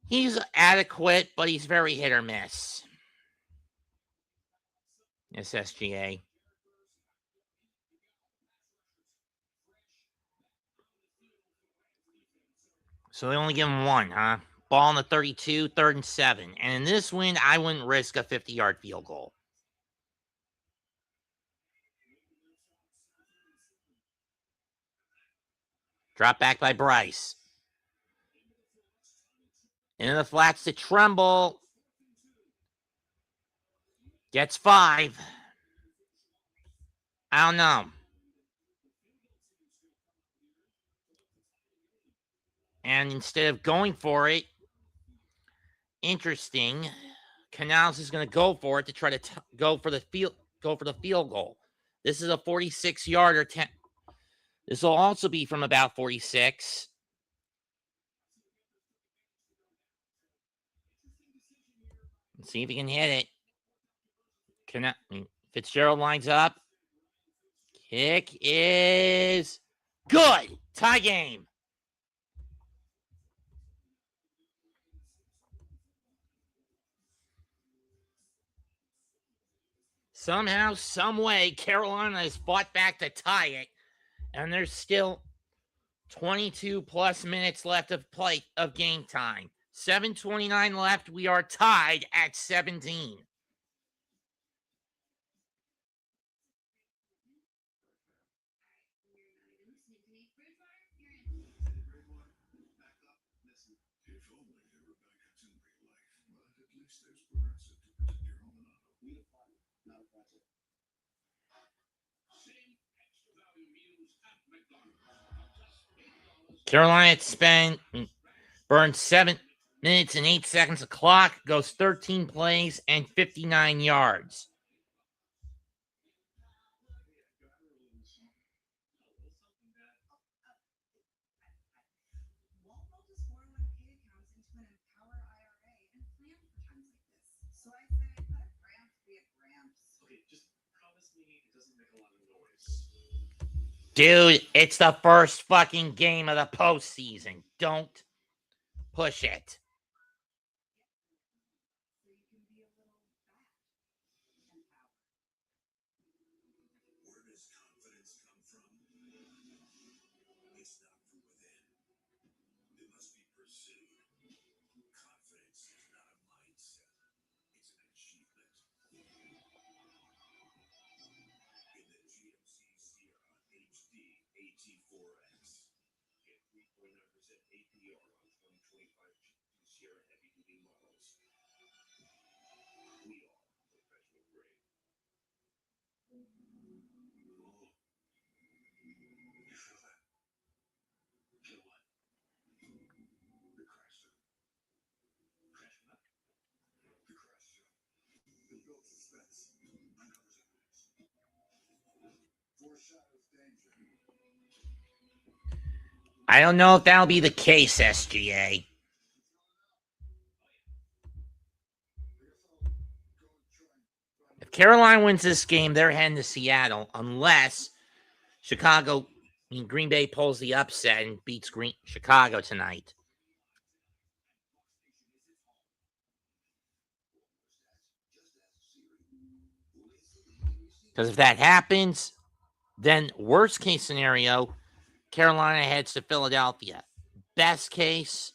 He's adequate, but he's very hit or miss. Yes, SGA. So they only give him 1, huh? Ball on the 32, 3rd and 7. And in this win, I wouldn't risk a 50-yard field goal. Drop back by Bryce. Into the flats to Tremble. Gets 5. I don't know. And instead of going for it, interesting, Canals is going to go for it to try to go for the field goal. This is a 46-yarder. This will also be from about 46. Let's see if he can hit it. Fitzgerald lines up. Kick is good. Tie game. Somehow, some way, Carolina has fought back to tie it, and there's still 22 plus minutes left of game time. 7:29 left. We are tied at 17. Carolina burned 7 minutes and 8 seconds of clock, goes 13 plays and 59 yards. Dude, it's the first fucking game of the postseason. Don't push it. Where does confidence come from? It's not from within. It must be pursued. Confidence is not a mindset. It's an achievement. In the GMC Sierra HD AT4X, get 3.9% APR on 2025 Sierra heavy-duty models. We are professional grade. You feel that? Feel what? The crash zone. Crash what? The crash zone. It builds suspense. Uncovers evidence. Foreshadows danger. I don't know if that'll be the case, SGA. If Carolina wins this game, they're heading to Seattle, unless Green Bay pulls the upset and beats Chicago tonight. Because if that happens, then worst case scenario, Carolina heads to Philadelphia. Best case,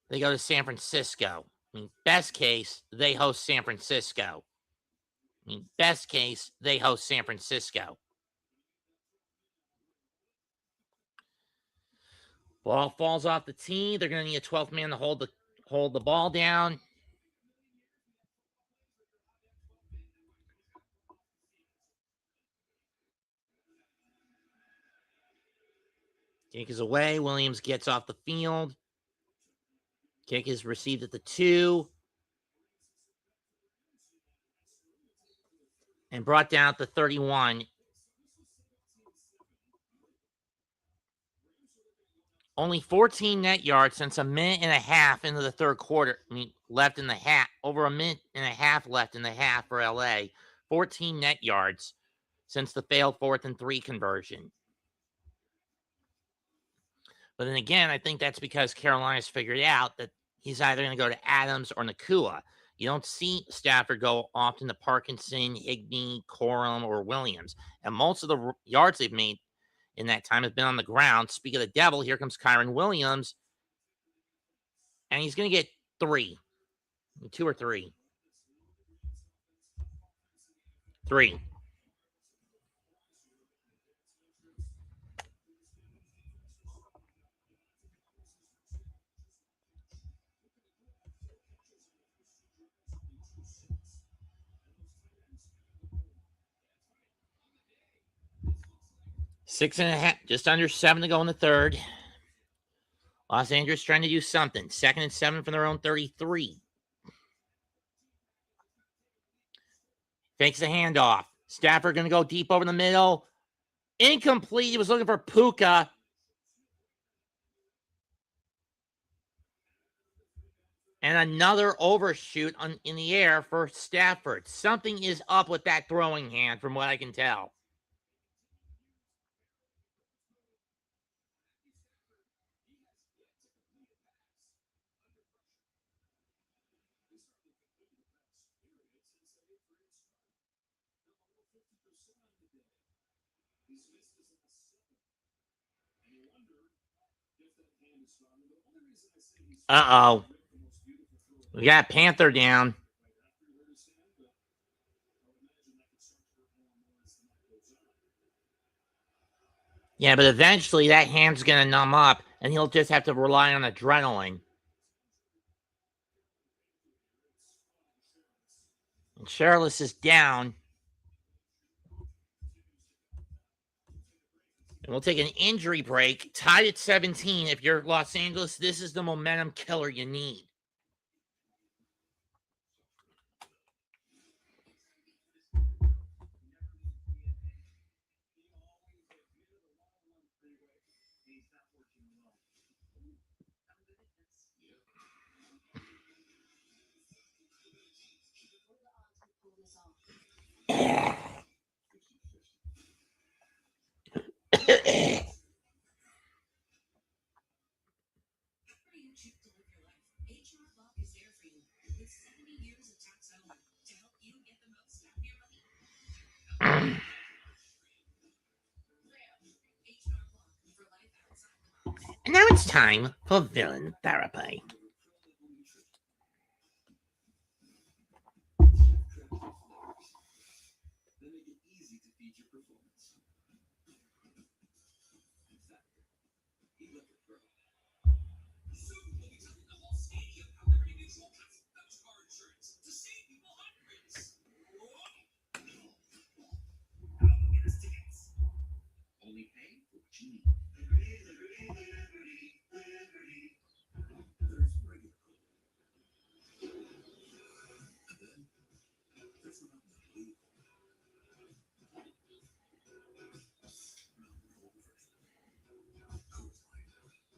they go to San Francisco. Best case, they host San Francisco. Best case, they host San Francisco. Ball falls off the tee. They're going to need a 12th man to hold the ball down. Kick is away. Williams gets off the field. Kick is received at the 2. And brought down at the 31. Only 14 net yards since a minute and a half into the third quarter. Left in the half. Over a minute and a half left in the half for LA. 14 net yards since the failed 4th and 3 conversion. But then again, I think that's because Carolina's figured out that he's either going to go to Adams or Nakua. You don't see Stafford go often to Parkinson, Higbee, Corum, or Williams. And most of the yards they've made in that time has been on the ground. Speak of the devil, here comes Kyron Williams. And he's going to get 3. 2 or 3. 3. Six and a half, just under 7 to go in the third. Los Angeles trying to do something. 2nd and 7 from their own 33. Fakes the handoff. Stafford going to go deep over the middle. Incomplete. He was looking for Puka. And another overshoot in the air for Stafford. Something is up with that throwing hand from what I can tell. Uh-oh. We got Panther down. Yeah, but eventually that hand's going to numb up, and he'll just have to rely on adrenaline. And Sherlis is down. And we'll take an injury break. Tied at 17. If you're Los Angeles, this is the momentum killer you need. And now it's time for villain therapy.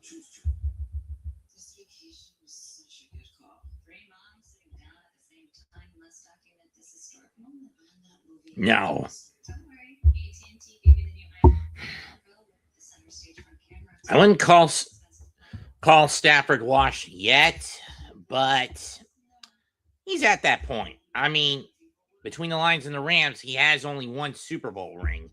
This vacation was such a good call. Great mom sitting down at the same time. Let's document this historic moment on that movie. No. Don't worry, AT&T gave you the new iPhone Pro with the center stage front camera. I wouldn't call Stafford washed yet, but he's at that point. I mean, between the Lions and the Rams, he has only 1 Super Bowl ring.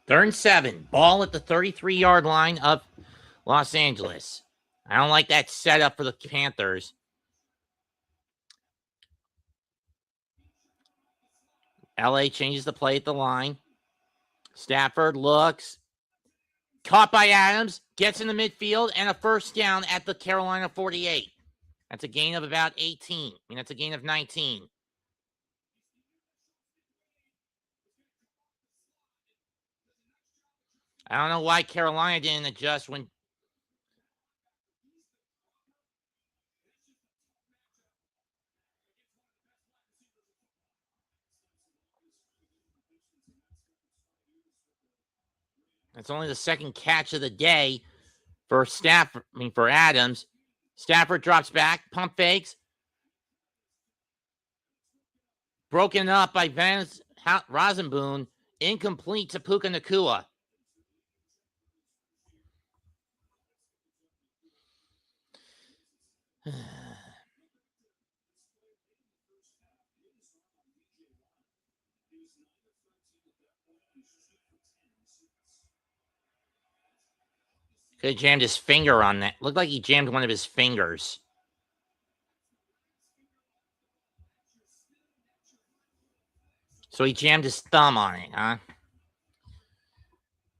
3rd and 7. Ball at the 33-yard line of Los Angeles. I don't like that setup for the Panthers. LA changes the play at the line. Stafford looks. Caught by Adams. Gets in the midfield. And a first down at the Carolina 48. That's a gain of about 18. That's a gain of 19. I don't know why Carolina didn't adjust when. It's only the second catch of the day for Stafford. For Adams. Stafford drops back, pump fakes. Broken up by Vance Rosenboom. Incomplete to Puka Nacua. Could have jammed his finger on that. Looked like he jammed one of his fingers. So he jammed his thumb on it, huh?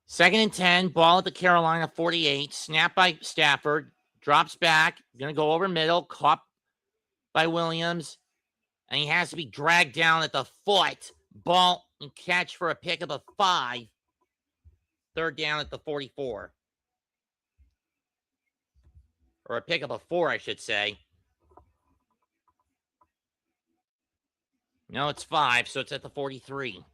2nd and 10. Ball at the Carolina 48. Snap by Stafford. Drops back. Going to go over middle. Caught by Williams. And he has to be dragged down at the foot. Ball and catch for a pickup of 5. 3rd down at the 44. Or a pickup of 4, I should say. No, it's 5, so it's at the 43.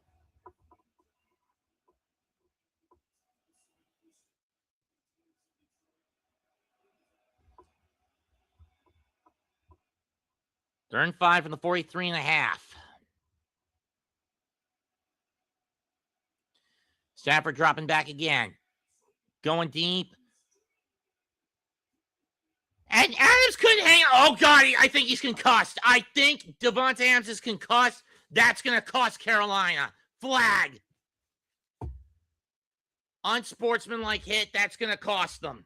Third and 5 from the 43.5. Stafford dropping back again. Going deep. And Adams couldn't hang on. Oh, God, I think he's concussed. I think Davante Adams is concussed. That's going to cost Carolina. Flag. Unsportsmanlike hit. That's going to cost them.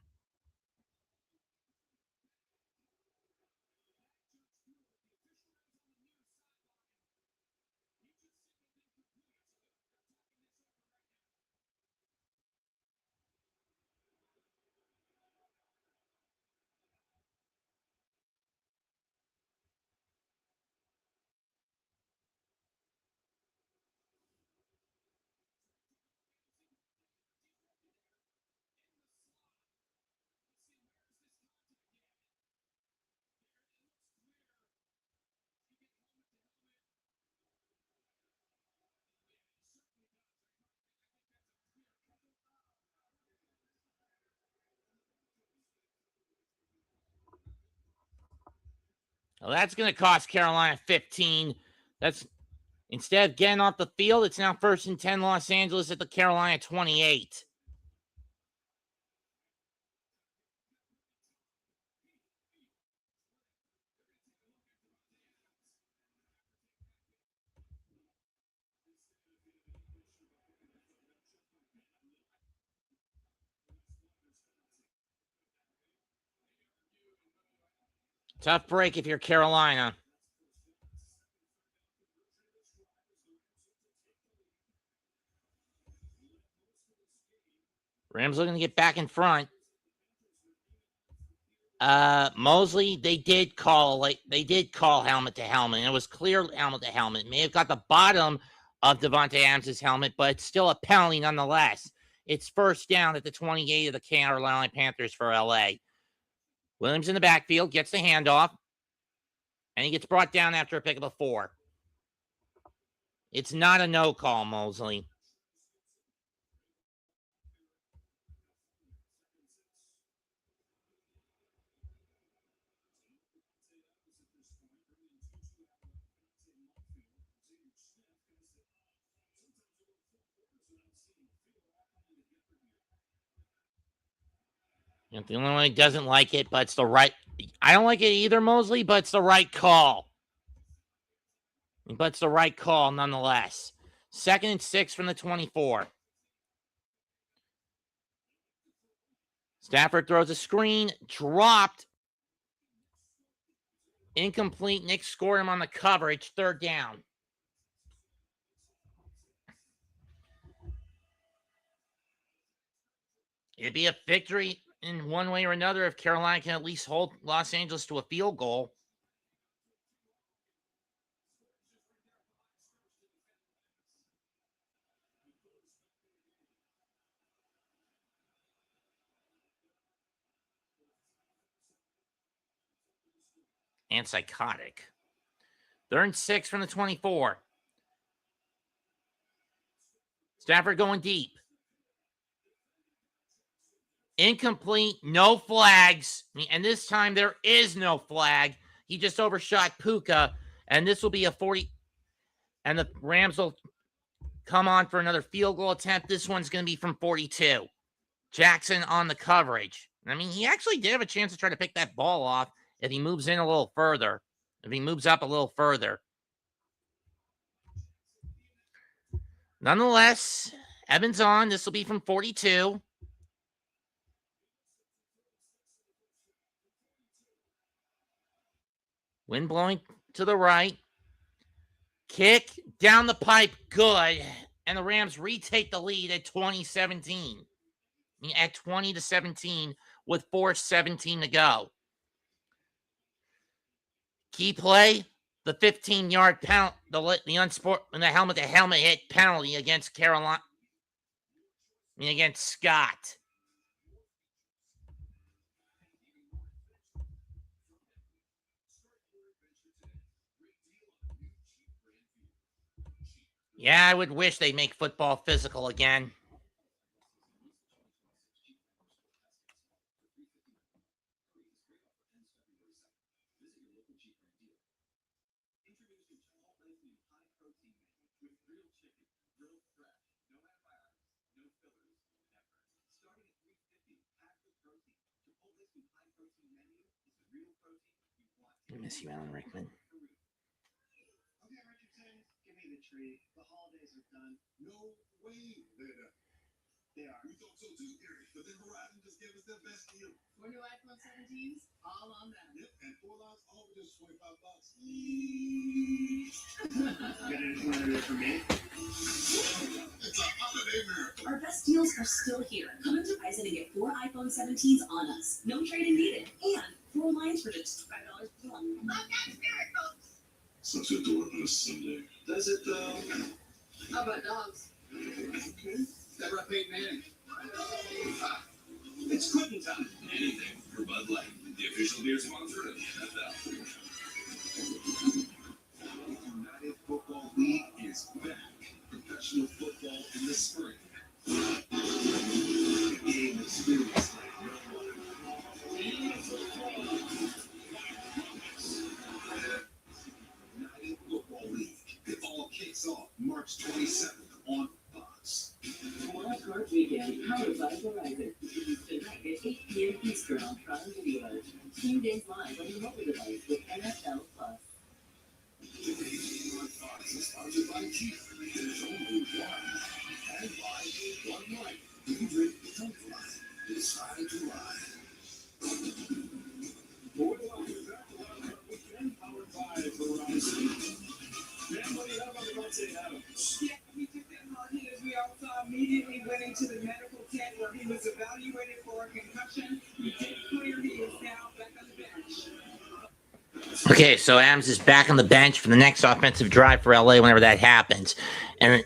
Well, that's going to cost Carolina 15. That's instead of getting off the field, it's now 1st and 10 Los Angeles at the Carolina 28. Tough break if you're Carolina. Rams looking to get back in front. Mosley, they did call helmet to helmet. And it was clear helmet to helmet. It may have got the bottom of Davante Adams' helmet, but it's still a penalty nonetheless. It's 1st down at the 28 of the Carolina Panthers for LA. Williams in the backfield, gets the handoff, and he gets brought down after a pickup of 4. It's not a no call, Mosley. And the only one who doesn't like it, but it's the right. I don't like it either, Mosley, but it's the right call. But it's the right call nonetheless. 2nd and 6 from the 24. Stafford throws a screen, dropped. Incomplete. Nick scored him on the coverage. Third down. It'd be a victory in one way or another if Carolina can at least hold Los Angeles to a field goal. And psychotic. 3rd and 6 from the 24. Stafford going deep. Incomplete, no flags. And this time there is no flag. He just overshot Puka. And this will be a 40. And the Rams will come on for another field goal attempt. This one's going to be from 42. Jackson on the coverage. I mean, he actually did have a chance to try to pick that ball off if he moves in a little further. If he moves up a little further. Nonetheless, Evans on. This will be from 42. Wind blowing to the right. Kick down the pipe. Good. And the Rams retake the lead at 20-17. At 20-17 with 4:17 to go. Key play, the 15-yard penalty, the helmet hit penalty against Carolina. Against Scott. Yeah, I would wish they make football physical again. I miss you, Alan Rickman. Okay, Richardson, give me the tree. The holidays are done. No way they're done. They are. We thought so too, Gary. But then Verizon just gave us their best deal. 4 new iPhone 17s, all on them. Yep, and 4 lines, all for just $25. Got anything under there for me? It's a holiday miracle. Our best deals are still here. Come into Verizon and get 4 iPhone 17s on us. No trading needed. And 4 lines for just $5 per month. Such a door on a Sunday. Does it though? How about dogs? Okay. That right, Peyton Manning. It's quitting time. Anything for Bud Light, the official beer sponsor of the NFL. The United Football League is back. Professional football in the spring. The game experience like no other. United Football League. It all kicks off March 27th on Fox. Wild Card Weekend, powered by Verizon. Tonight at 8 p.m. Eastern on Prime Video. 2 days live on your mobile device with NFL Plus. The game on Fox is sponsored by Chief. There's only one. And by one life. You drink, don't fly. Decide to ride. Boy, welcome back to Wild Card Weekend, powered by Verizon. Man, what do you have on the Monday, Adam? Yeah, he took that hard hit as we all saw, immediately went into the medical tent where he was evaluated for a concussion. He did clear. He is now back on the bench. Okay, so Adams is back on the bench for the next offensive drive for LA whenever that happens. And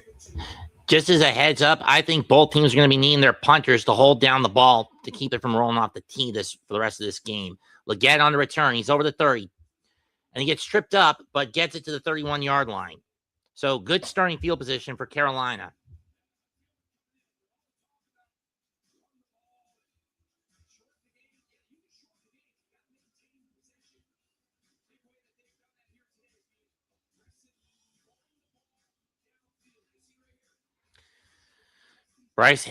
just as a heads up, I think both teams are going to be needing their punters to hold down the ball to keep it from rolling off the tee for the rest of this game. Leggett on the return. He's over the 30. And he gets tripped up, but gets it to the 31-yard line. So good starting field position for Carolina. Bryce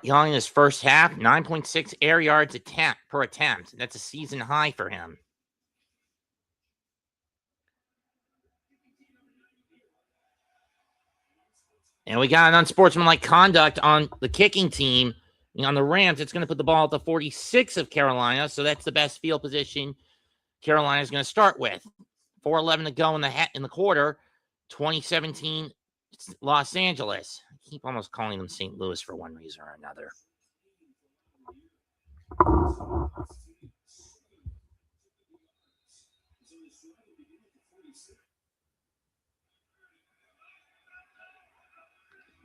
Young in his first half, 9.6 air yards per attempt. That's a season high for him. And we got an unsportsmanlike conduct on the kicking team On the Rams, it's going to put the ball at the 46 of Carolina, so that's the best field position Carolina is going to start with. 4:11 to go in the quarter. 2017 Los Angeles. I keep almost calling them St. Louis for one reason or another.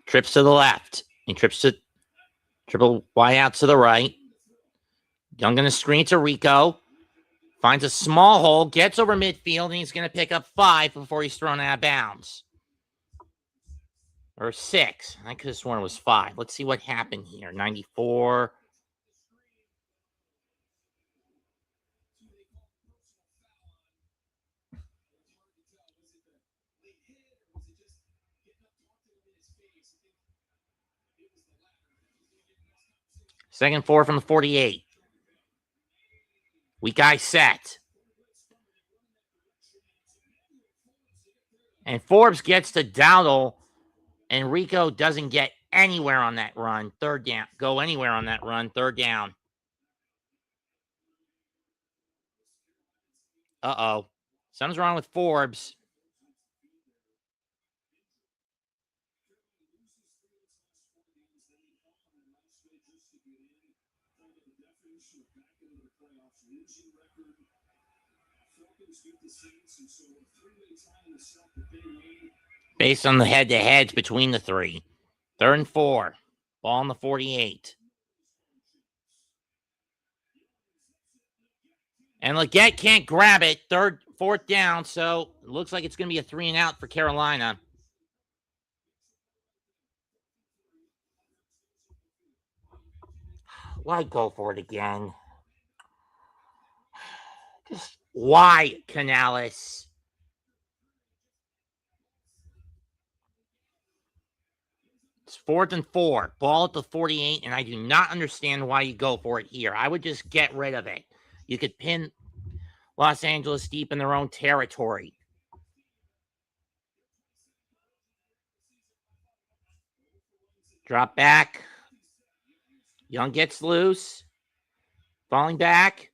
Trips to the left and triple Y out to the right. Young going to screen to Rico. Finds a small hole, gets over midfield, and he's going to pick up 5 before he's thrown out of bounds. Or 6. I could have sworn it was 5. Let's see what happened here. 94. Second 4 from the 48. Weak eye set. And Forbes gets to Dowdle, and Rico doesn't get anywhere on that run. Third down. Go anywhere on that run. Third down. Uh-oh. Something's wrong with Forbes. Based on the head-to-heads between the three. 3rd and 4. Ball on the 48. And Leggett can't grab it. 4th down, so it looks like it's going to be a 3 and out for Carolina. Why go for it again? Just why, Canales? It's 4th and 4. Ball at the 48, and I do not understand why you go for it here. I would just get rid of it. You could pin Los Angeles deep in their own territory. Drop back. Young gets loose. Falling back.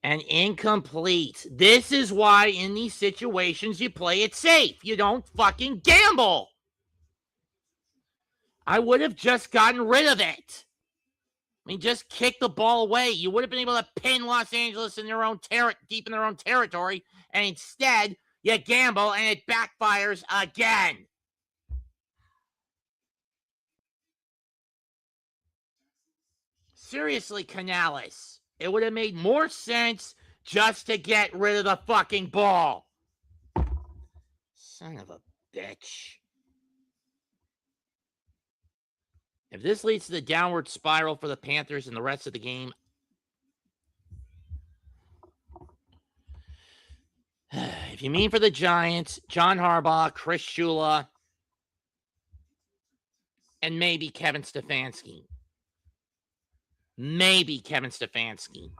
And incomplete. This is why in these situations you play it safe. You don't fucking gamble. I would have just gotten rid of it. I mean, just kick the ball away. You would have been able to pin Los Angeles in their own deep in their own territory, and instead you gamble and it backfires again. Seriously, Canales, it would have made more sense just to get rid of the fucking ball. Son of a bitch. If this leads to the downward spiral for the Panthers in the rest of the game, if you mean for the Giants, John Harbaugh, Chris Shula, and maybe Kevin Stefanski. Maybe Kevin Stefanski.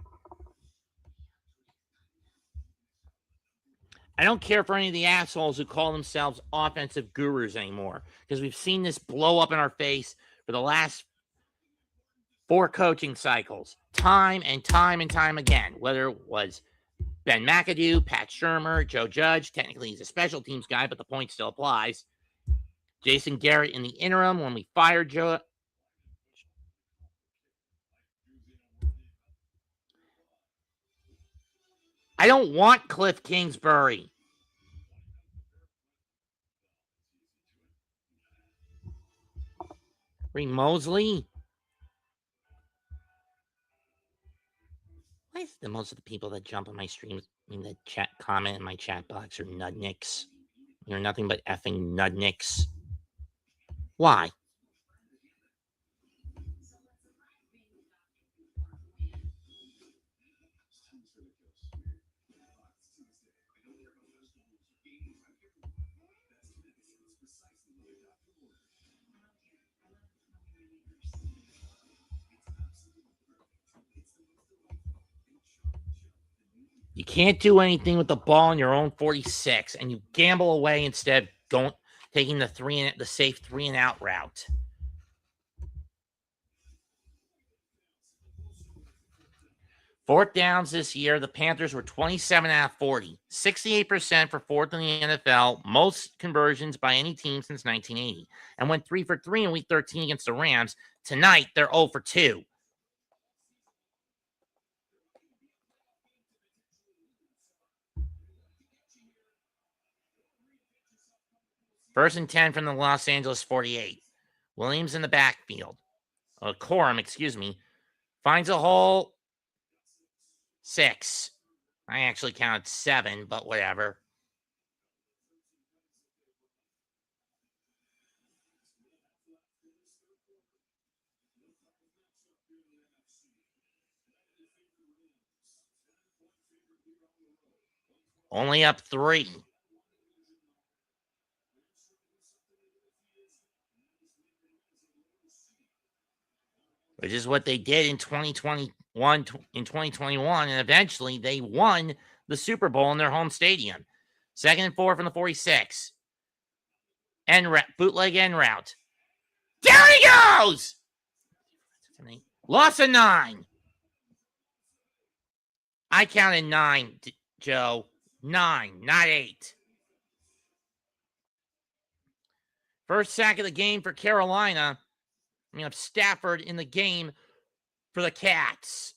I don't care for any of the assholes who call themselves offensive gurus anymore, because we've seen this blow up in our face for the last 4 coaching cycles, time and time and time again, whether it was Ben McAdoo, Pat Shurmur, Joe Judge. Technically, he's a special teams guy, but the point still applies. Jason Garrett in the interim when we fired Joe. I don't want Cliff Kingsbury. Reed Mosley. Why is it that most of the people that jump on my streams in the chat comment in my chat box are nudnicks? You're nothing but effing nudnicks. Why? You can't do anything with the ball in your own 46, and you gamble away instead of taking the safe 3 and out route. Fourth downs this year, the Panthers were 27 out of 40, 68% for fourth in the NFL, most conversions by any team since 1980, and went 3 for 3 in Week 13 against the Rams. Tonight, they're 0 for 2. First and 10 from the Los Angeles 48. Williams in the backfield. Corum, finds a hole. 6. I actually counted 7, but whatever. Only up 3. Which is what they did in 2021, and eventually they won the Super Bowl in their home stadium. 2nd and 4 from the 46. Bootleg end route. There he goes! Loss of 9. I counted 9, Joe. 9, not 8. First sack of the game for Carolina. Stafford in the game for the Cats.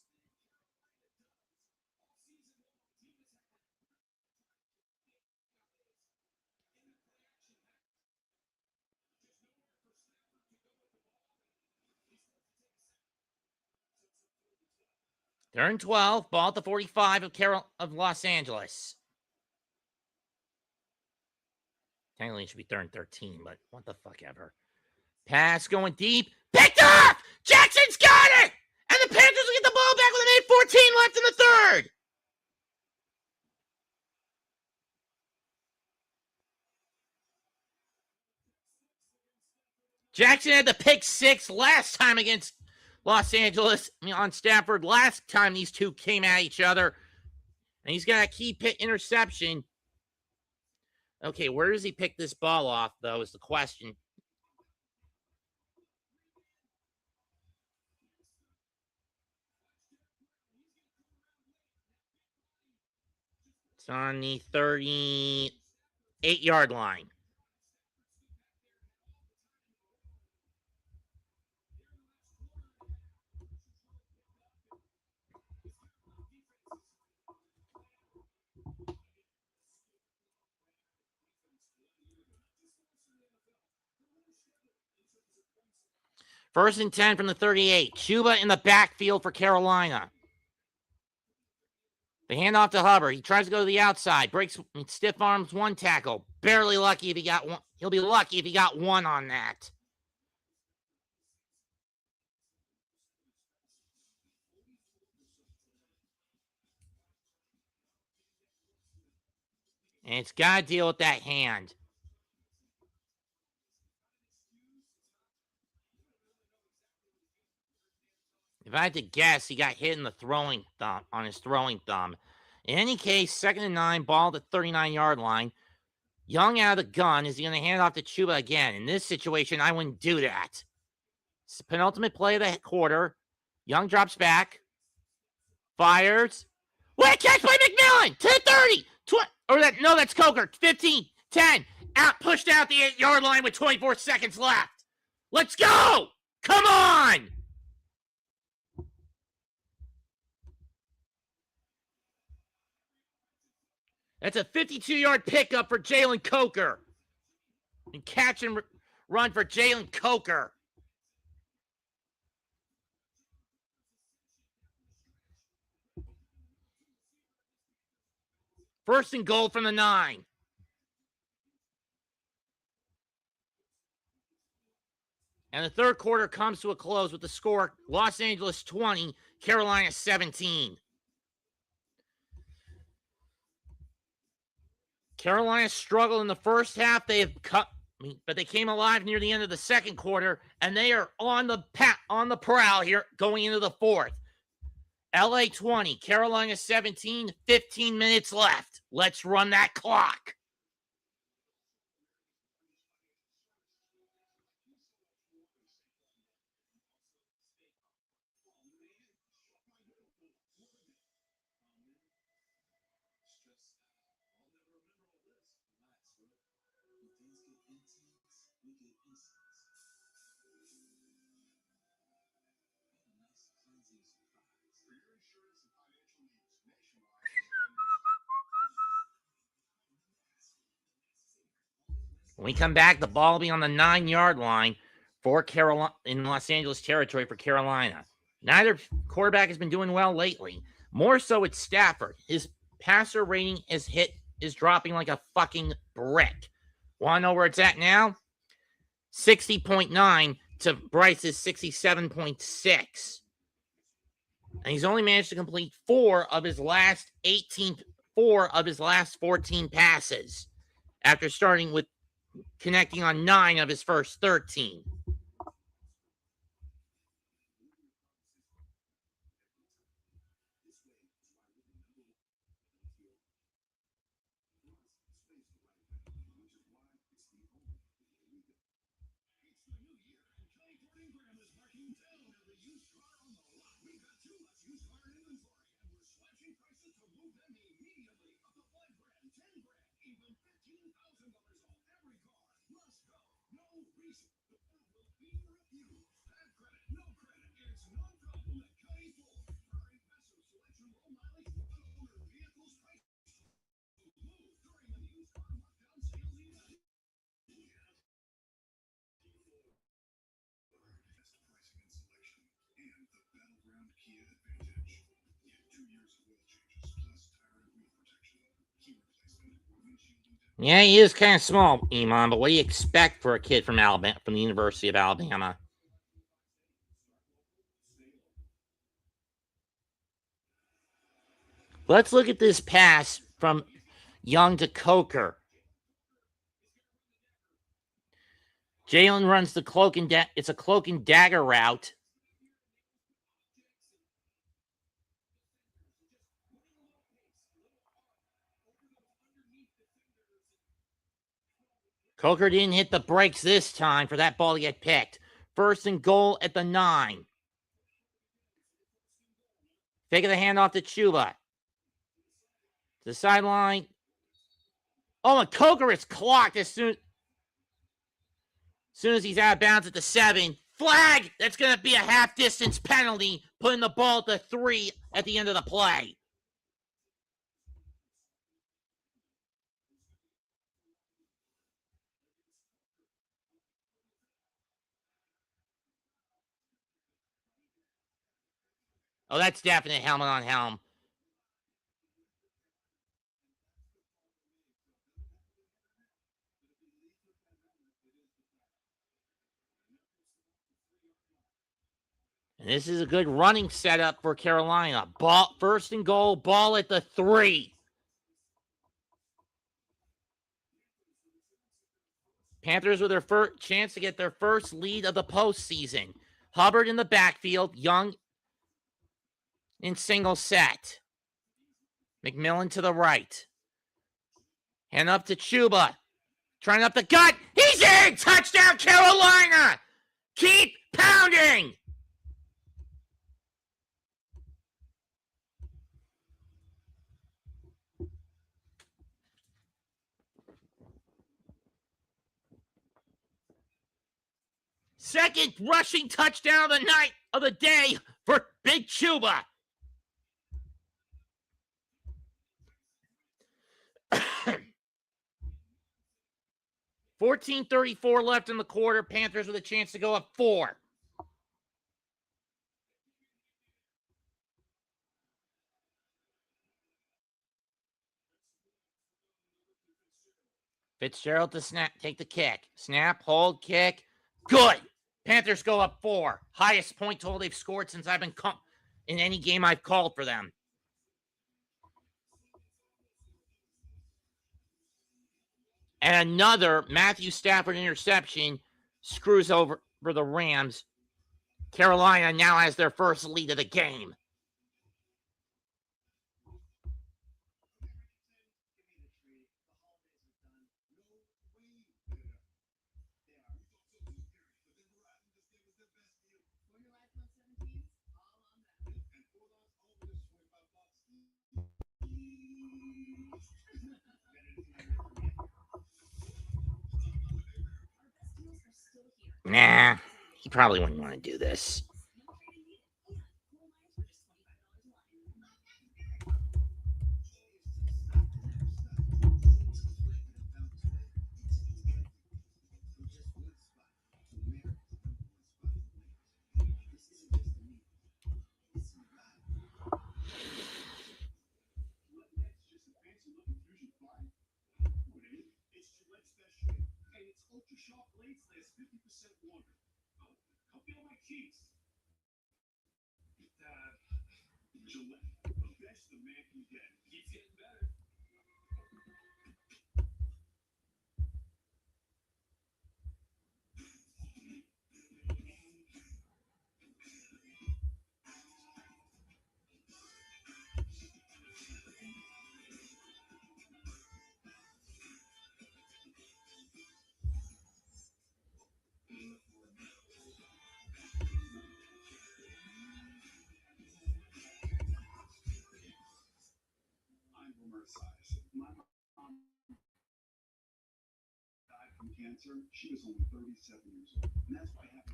Third and 12, ball at the 45 of Los Angeles. Technically, it should be third and 13, but what the fuck ever. Pass going deep. Picked off! Jackson's got it! And the Panthers will get the ball back with an 8:14 left in the third. Jackson had the pick 6 last time against Los Angeles on Stafford. Last time these two came at each other. And he's got a key pick interception. Okay, where does he pick this ball off, though, is the question. It's on the 38-yard line. First and 10 from the 38. Chuba in the backfield for Carolina. The handoff to Hubbard. He tries to go to the outside. Breaks, stiff arms one tackle. Barely lucky if he got one. He'll be lucky if he got one on that. And it's got to deal with that hand. If I had to guess, he got hit in the throwing thumb, on his throwing thumb. In any case, 2nd and 9, ball at the 39-yard line. Young out of the gun. Is he going to hand off to Chuba again? In this situation, I wouldn't do that. It's the penultimate play of the quarter. Young drops back. Fires. What a catch by McMillan! To the 30! 20, that's Coker. 15, 10. Out, pushed out the 8-yard line with 24 seconds left. Let's go! Come on! That's a 52-yard pickup for Jalen Coker. And catch and run for Jalen Coker. First and goal from the 9. And the third quarter comes to a close with the score Los Angeles 20, Carolina 17. Carolina struggled in the first half. But they came alive near the end of the second quarter, and they are on the prowl here going into the fourth. LA 20, Carolina 17, 15 minutes left. Let's run that clock. When we come back, the ball will be on the 9-yard line for Carolina in Los Angeles territory for Carolina. Neither quarterback has been doing well lately. More so it's Stafford. His passer rating is dropping like a fucking brick. Want to know where it's at now? 60.9 to Bryce's 67.6. And he's only managed to complete 4 of his last 14 passes after starting with connecting on 9 of his first 13. Yeah, he is kind of small, Iman, but what do you expect for a kid from Alabama, from the University of Alabama? Let's look at this pass from Young to Coker. Jalen runs the it's a cloak and dagger route. Coker didn't hit the brakes this time for that ball to get picked. 1st and goal at the 9. Fake of the handoff to Chuba. The sideline. Oh, and Coker is clocked as soon as he's out of bounds at the 7. Flag! That's going to be a half-distance penalty, putting the ball at the 3 at the end of the play. Oh, that's definite helmet on helm. And this is a good running setup for Carolina. Ball, 1st and goal, ball at the 3. Panthers with their first chance to get their first lead of the postseason. Hubbard in the backfield, Young in single set. McMillan to the right. Hand up to Chuba. Trying up the gut. He's in! Touchdown, Carolina! Keep pounding! Second rushing touchdown of the night of the day for Big Chuba. $14:34 left in the quarter. Panthers with a chance to go up 4. Fitzgerald to snap, take the kick. Snap, hold, kick. Good. Panthers go up 4. Highest point total they've scored since I've been in any game I've called for them. And another Matthew Stafford interception screws over for the Rams. Carolina now has their first lead of the game. Nah, he probably wouldn't want to do this.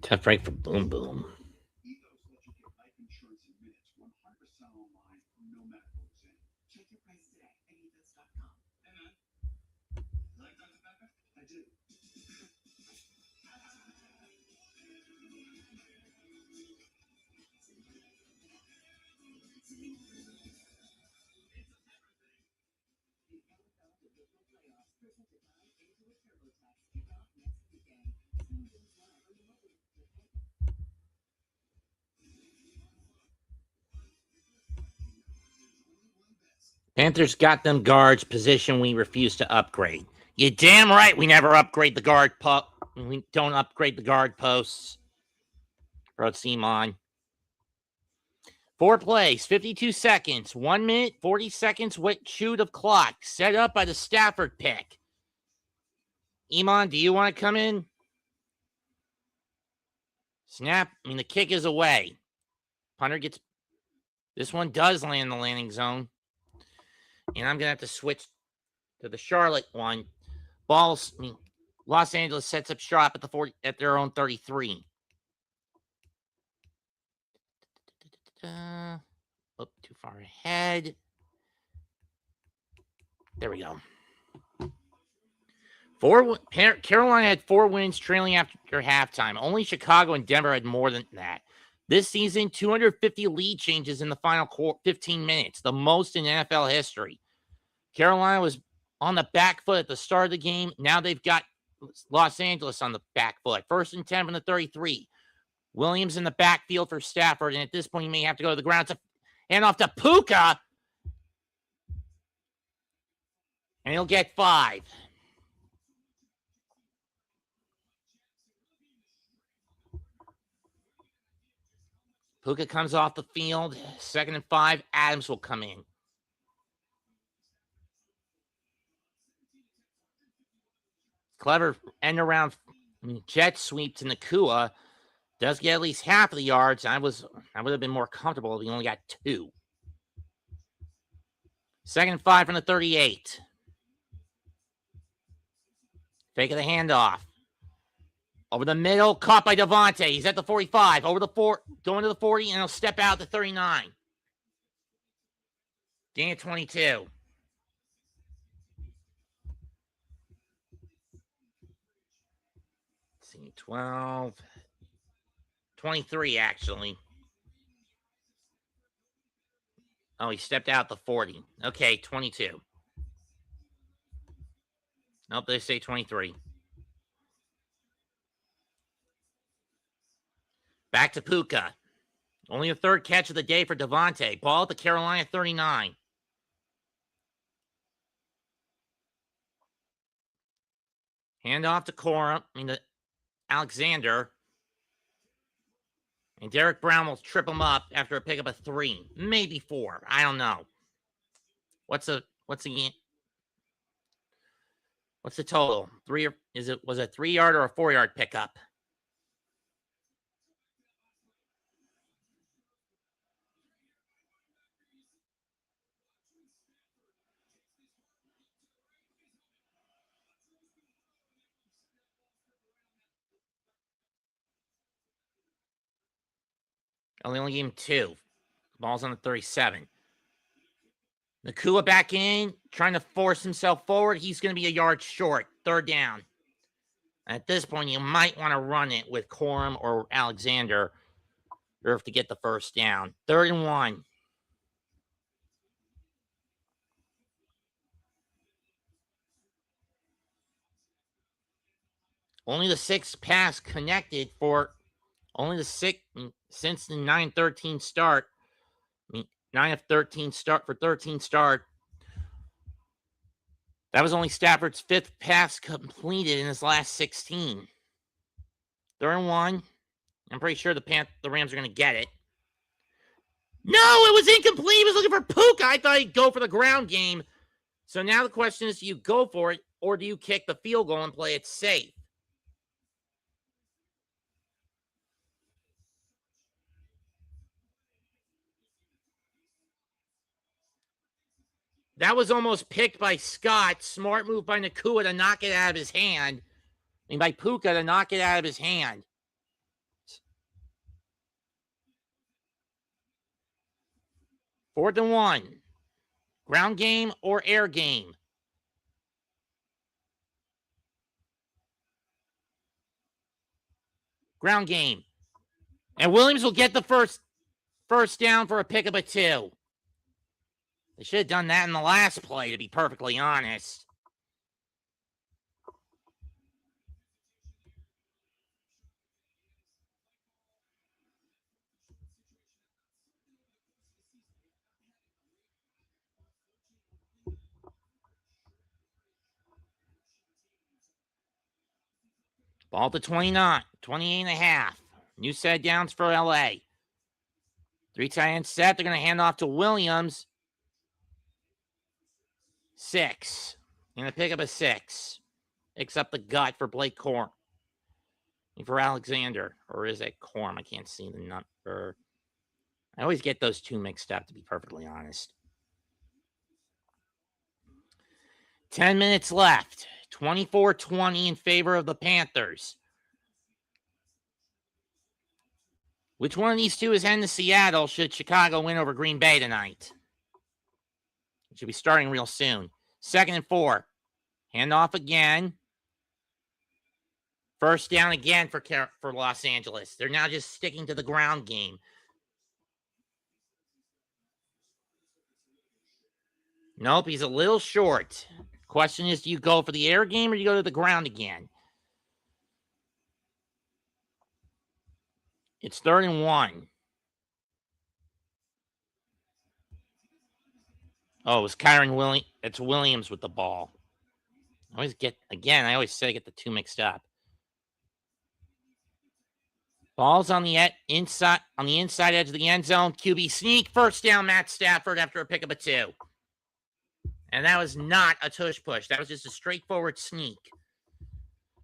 Tough break for Boom Boom. Check your price today at ethos.com. Panthers got them guards, position we refuse to upgrade. You damn right we never upgrade the guard we don't upgrade the guard posts. Wrote Simon. 4 plays, 52 seconds, 1 minute, 40 seconds shoot of clock, set up by the Stafford pick. Iman, do you want to come in? Snap. The kick is away. Punter gets... This one does land in the landing zone. And I'm going to have to switch to the Charlotte one. Los Angeles sets up shop at their own 33. Too far ahead. There we go. Carolina had 4 wins trailing after halftime. Only Chicago and Denver had more than that. This season, 250 lead changes in the final 15 minutes, the most in NFL history. Carolina was on the back foot at the start of the game. Now they've got Los Angeles on the back foot. 1st and 10 from the 33. Williams in the backfield for Stafford, and at this point, he may have to go to the ground. It's a hand off to Puka, and he'll get 5. Puka comes off the field. 2nd and 5. Adams will come in. Clever end around jet sweep to Nakua. Does get at least half of the yards. I would have been more comfortable if he only got 2. 2nd and 5 from the 38. Fake of the handoff. Over the middle, caught by Devontae. He's at the 45. Over the 4, going to the 40, and he'll step out to 39. Gain of 22. Let's see, 12. 23, actually. Oh, he stepped out the 40. Okay, 22. Nope, they say 23. Back to Puka. Only a 3rd catch of the day for Devontae. Ball at the Carolina 39. Hand off to Alexander. And Derek Brown will trip him up after a pickup of 3. Maybe 4. I don't know. What's the total? 3 or was it a 3-yard or a 4-yard pickup? They only gave him 2. Ball's on the 37. Nakua back in, trying to force himself forward. He's going to be a yard short. 3rd down. At this point, you might want to run it with Corum or Alexander to get the 1st down. 3rd and 1. Only the 6th pass connected for only the 6th since the 9-13 start. 9 of 13 start for 13 start. That was only Stafford's 5th pass completed in his last 16. 3rd and 1. I'm pretty sure the Rams are going to get it. No, it was incomplete. He was looking for Puka. I thought he'd go for the ground game. So now the question is, do you go for it or do you kick the field goal and play it safe? That was almost picked by Scott. Smart move by Nakua to knock it out of his hand. By Puka to knock it out of his hand. Fourth and 1. Ground game or air game? Ground game. And Williams will get the first down for a pickup of 2. They should have done that in the last play, to be perfectly honest. Ball to 29, 28 and a half. New set of downs for LA. 3 tight end set. They're going to hand off to Williams. 6. Going to pick up a 6. Picks up the gut for Blake Corum. For Alexander. Or is it Corum? I can't see the number. I always get those 2 mixed up, to be perfectly honest. 10 minutes left. 24-20 in favor of the Panthers. Which one of these 2 is heading to Seattle should Chicago win over Green Bay tonight? It should be starting real soon. 2nd and 4. Hand off again. First down again for Los Angeles. They're now just sticking to the ground game. Nope, he's a little short. Question is, do you go for the air game or do you go to the ground again? It's 3rd and 1. Oh, it was Kyron Williams. It's Williams with the ball. I always say I get the 2 mixed up. Ball's on the inside edge of the end zone. QB sneak. First down, Matt Stafford after a pickup of 2. And that was not a tush push. That was just a straightforward sneak.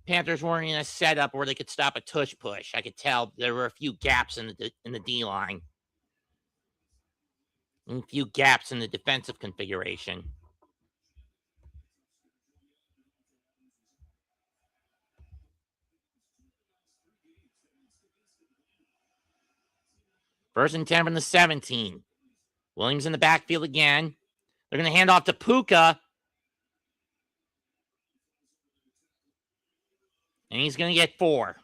Panthers weren't in a setup where they could stop a tush push. I could tell there were a few gaps in the D line. And a few gaps in the defensive configuration. First and 10 from the 17. Williams in the backfield again. They're going to hand off to Puka. And he's going to get 4.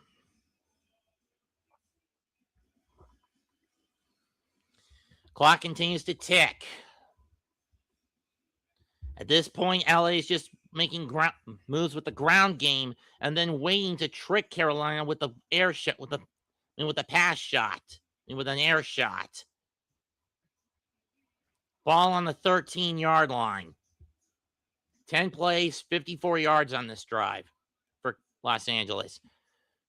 Clock continues to tick. At this point, LA is just making moves with the ground game and then waiting to trick Carolina with the air shot, with a pass shot, and with an air shot. Ball on the 13-yard line. 10 plays, 54 yards on this drive for Los Angeles.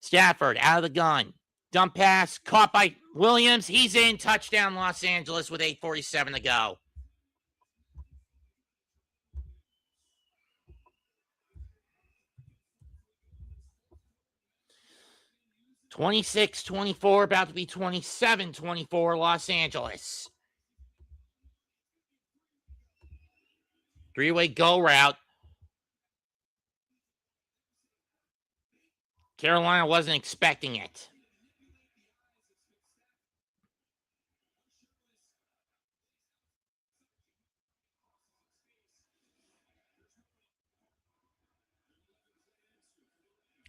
Stafford out of the gun. Dump pass, caught by Williams. He's in. Touchdown, Los Angeles with 8:47 to go. (26-24), about to be 27-24, Los Angeles. 3-way go route. Carolina wasn't expecting it.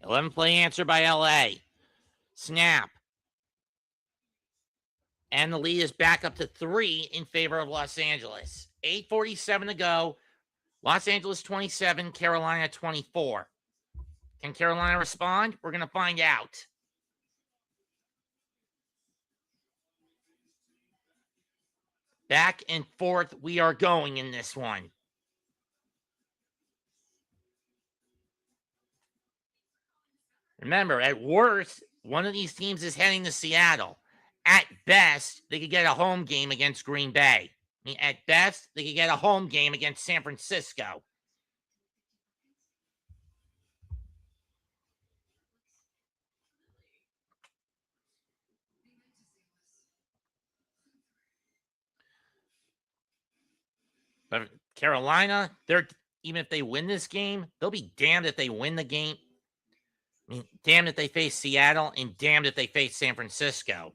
11 play answer by LA. Snap. And the lead is back up to 3 in favor of Los Angeles. 8:47 to go. Los Angeles 27, Carolina 24. Can Carolina respond? We're going to find out. Back and forth we are going in this one. Remember, at worst, one of these teams is heading to Seattle. At best, they could get a home game against Green Bay. I mean, at best, they could get a home game against San Francisco. But Carolina, even if they win this game, they'll be damned if they win the game. I mean, damned if they face Seattle and damned if they face San Francisco.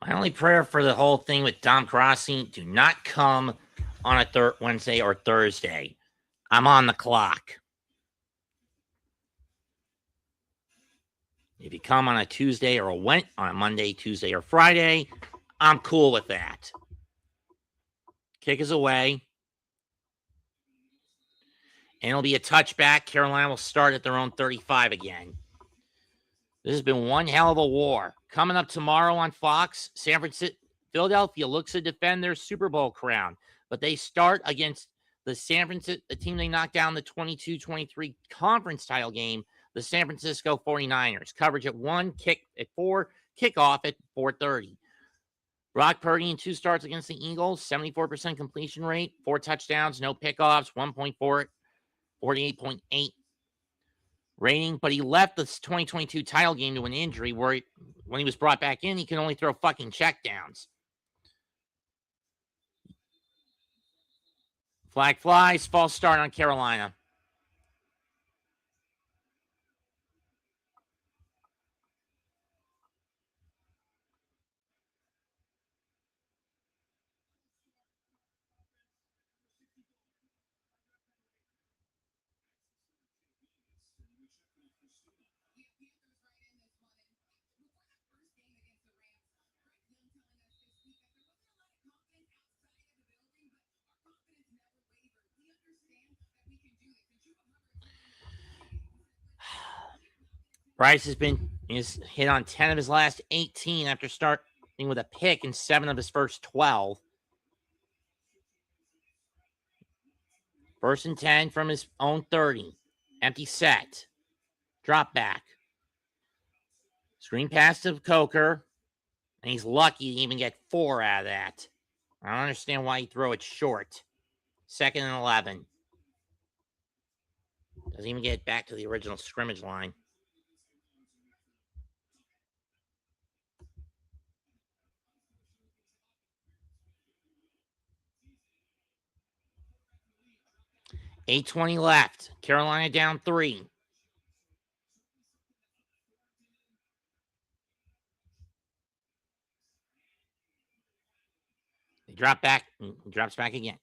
My only prayer for the whole thing with Dom Crossing, do not come on a Wednesday or Thursday. I'm on the clock. If you come on a Tuesday or on a Monday, Tuesday, or Friday, I'm cool with that. Kick is away. And it'll be a touchback. Carolina will start at their own 35 again. This has been one hell of a war. Coming up tomorrow on Fox, Philadelphia looks to defend their Super Bowl crown, but they start against the team they knocked down the 22-23 conference title game, the San Francisco 49ers. Coverage at 1, kick at 4, kickoff at 4:30. Brock Purdy in 2 starts against the Eagles, 74% completion rate, 4 touchdowns, no pickoffs, 1.4, 48.8 rating, but he left the 2022 title game to an injury where when he was brought back in, he can only throw fucking checkdowns. Flag flies, false start on Carolina. Bryce is hit on 10 of his last 18 after starting with a pick in 7 of his first 12. 1st and 10 from his own 30. Empty set. Drop back. Screen pass to Coker. And he's lucky to even get 4 out of that. I don't understand why he threw it short. 2nd and 11. Doesn't even get back to the original scrimmage line. 8:20 left. Carolina down 3. They drop back. Drops back again.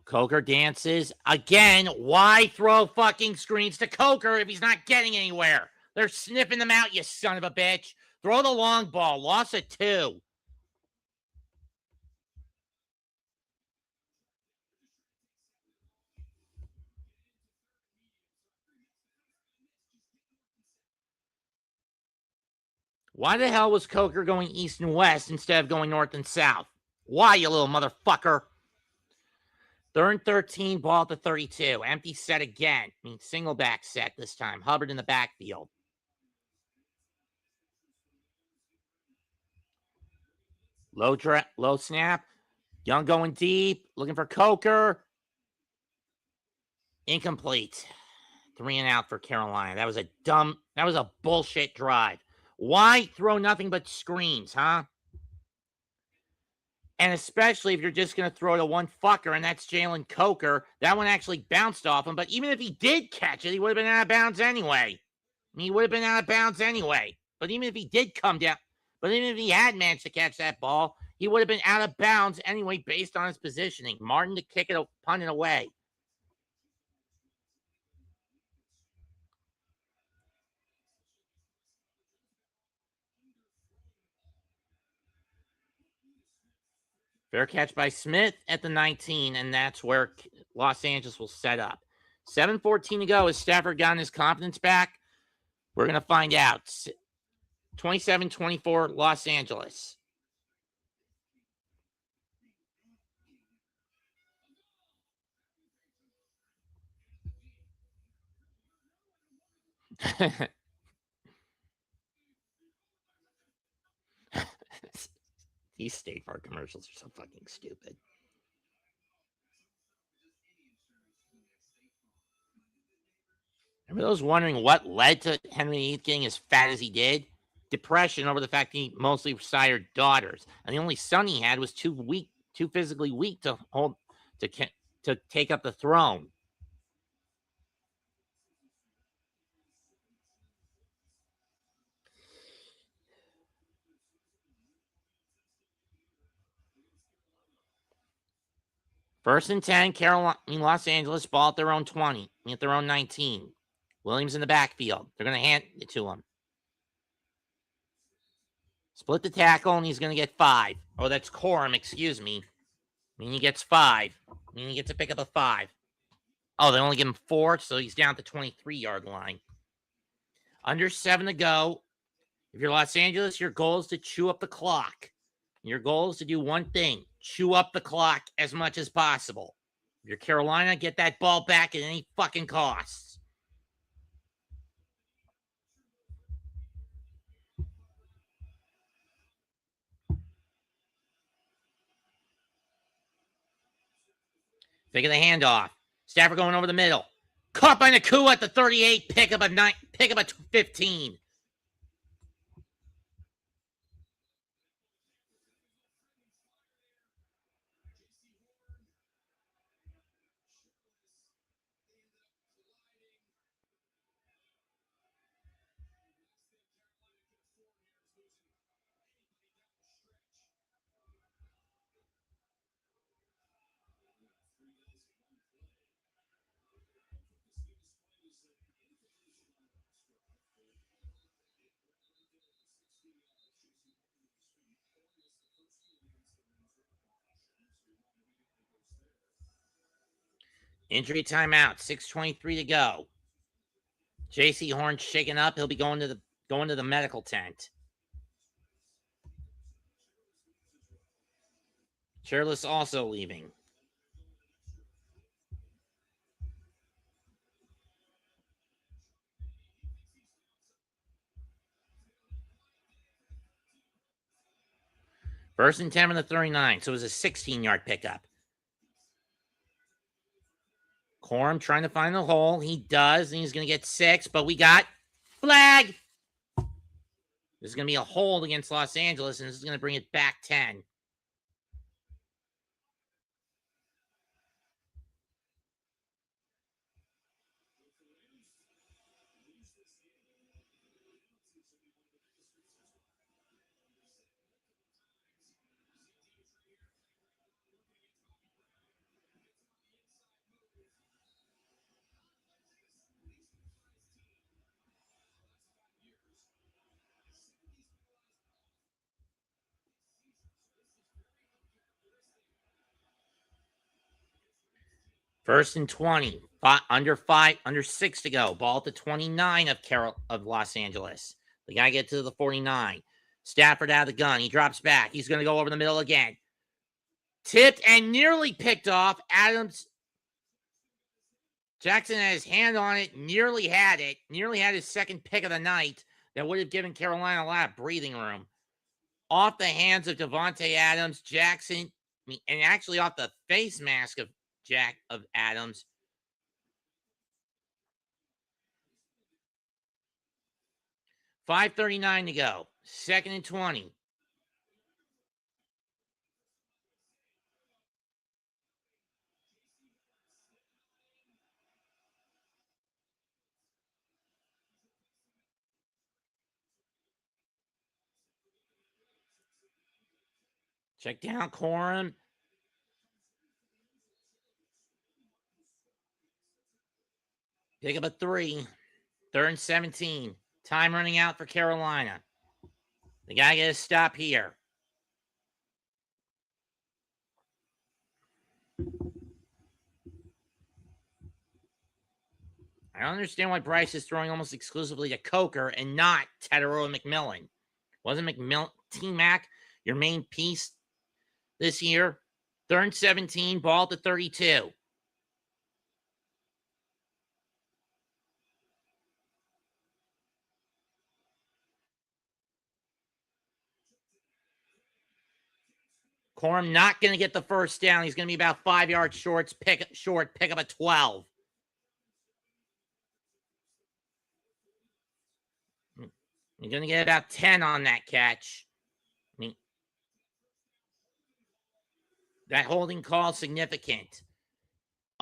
Coker dances again. Why throw fucking screens to Coker if he's not getting anywhere? They're sniffing them out, you son of a bitch. Throw the long ball. Loss of 2. Why the hell was Coker going east and west instead of going north and south? Why, you little motherfucker? 3rd and 13, ball at the 32. Empty set again. Single back set this time. Hubbard in the backfield. Low snap. Young going deep. Looking for Coker. Incomplete. 3 and out for Carolina. That was a bullshit drive. Why throw nothing but screens, huh? And especially if you're just going to throw to one fucker, and that's Jalen Coker. That one actually bounced off him, but even if he did catch it, he would have been out of bounds anyway. But even if he did come down, but even if he had managed to catch that ball, he would have been out of bounds anyway based on his positioning. Martin to kick it, punt it away. Fair catch by Smith at the 19, and that's where Los Angeles will set up. 7:14 to go. Has Stafford gotten his confidence back? We're going to find out. 27-24, Los Angeles. These State Farm commercials are so fucking stupid. Remember those wondering what led to Henry VIII getting as fat as he did? Depression over the fact that he mostly sired daughters, and the only son he had was too physically weak to take up the throne. First and 10, Los Angeles, ball at their own 20, at their own 19. Williams in the backfield. They're going to hand it to him. Split the tackle, and he's going to get 5. Oh, that's Corum, excuse me. He gets 5. He gets to pick up a 5. Oh, they only give him 4, so he's down at the 23-yard line. Under 7 to go. If you're Los Angeles, your goal is to chew up the clock. Your goal is to do one thing. Chew up the clock as much as possible. If you're Carolina, get that ball back at any fucking cost. Fake of the handoff. Stafford going over the middle. Caught by Nakua at the 38. Pick up a 15. Injury timeout. 6:23 to go. J.C. Horn shaken up. He'll be going to the medical tent. Chairless also leaving. First and 10 on the 39. So it was a 16-yard pickup. Corum trying to find the hole. He does, and he's going to get 6, but we got flag. This is going to be a hold against Los Angeles, and this is going to bring it back 10. First and 20. Under 6 to go. Ball at the 29 of Los Angeles. The guy gets to the 49. Stafford out of the gun. He drops back. He's going to go over the middle again. Tipped and nearly picked off. Adams. Jackson had his hand on it. Nearly had it. Nearly had his second pick of the night. That would have given Carolina a lot of breathing room. Off the hands of Devontae Adams. Jackson. And actually off the face mask of Adams. .539 to go. Second and 20. Check down Corum. Pick up a 3. Third and 17. Time running out for Carolina. The guy gets a stop here. I don't understand why Bryce is throwing almost exclusively to Coker and not Tetero and McMillan. Wasn't T-Mac your main piece this year? Third and 17, ball to 32. Corum not going to get the first down. He's going to be about 5 yards short. Pick up a 12. You're going to get about 10 on that catch. That holding call is significant.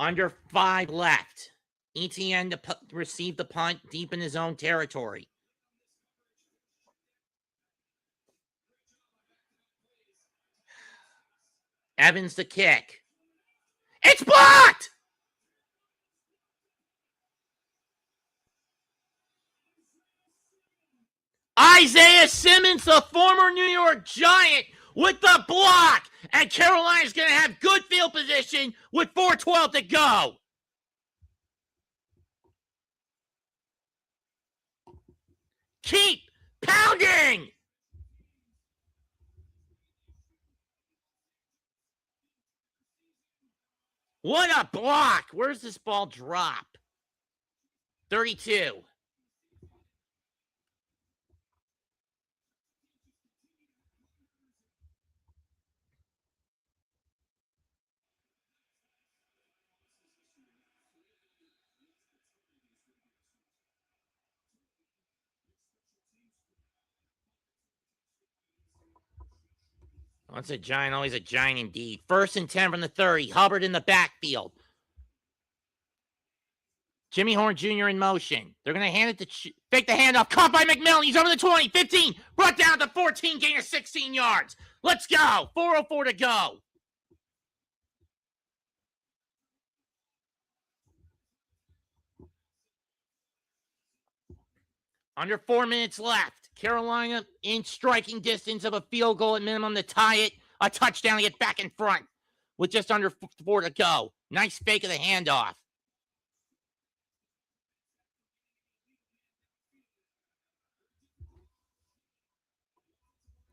Under 5 left. ETN to receive the punt deep in his own territory. Evans the kick. It's blocked! Isaiah Simmons, the former New York Giant, with the block. And Carolina's going to have good field position with 4:12 to go. Keep pounding. What a block. Where's this ball drop? 32. Once a giant, always a giant indeed. First and 10 from the 30. Hubbard in the backfield. Jimmy Horn Jr. in motion. They're going to hand it to fake the handoff. Caught by McMillan. He's over the 20, 15. Brought down to 14, gain of 16 yards. Let's go. 4:04 to go. Under 4 minutes left. Carolina in striking distance of a field goal at minimum to tie it. A touchdown to get back in front with just under 4 to go. Nice fake of the handoff.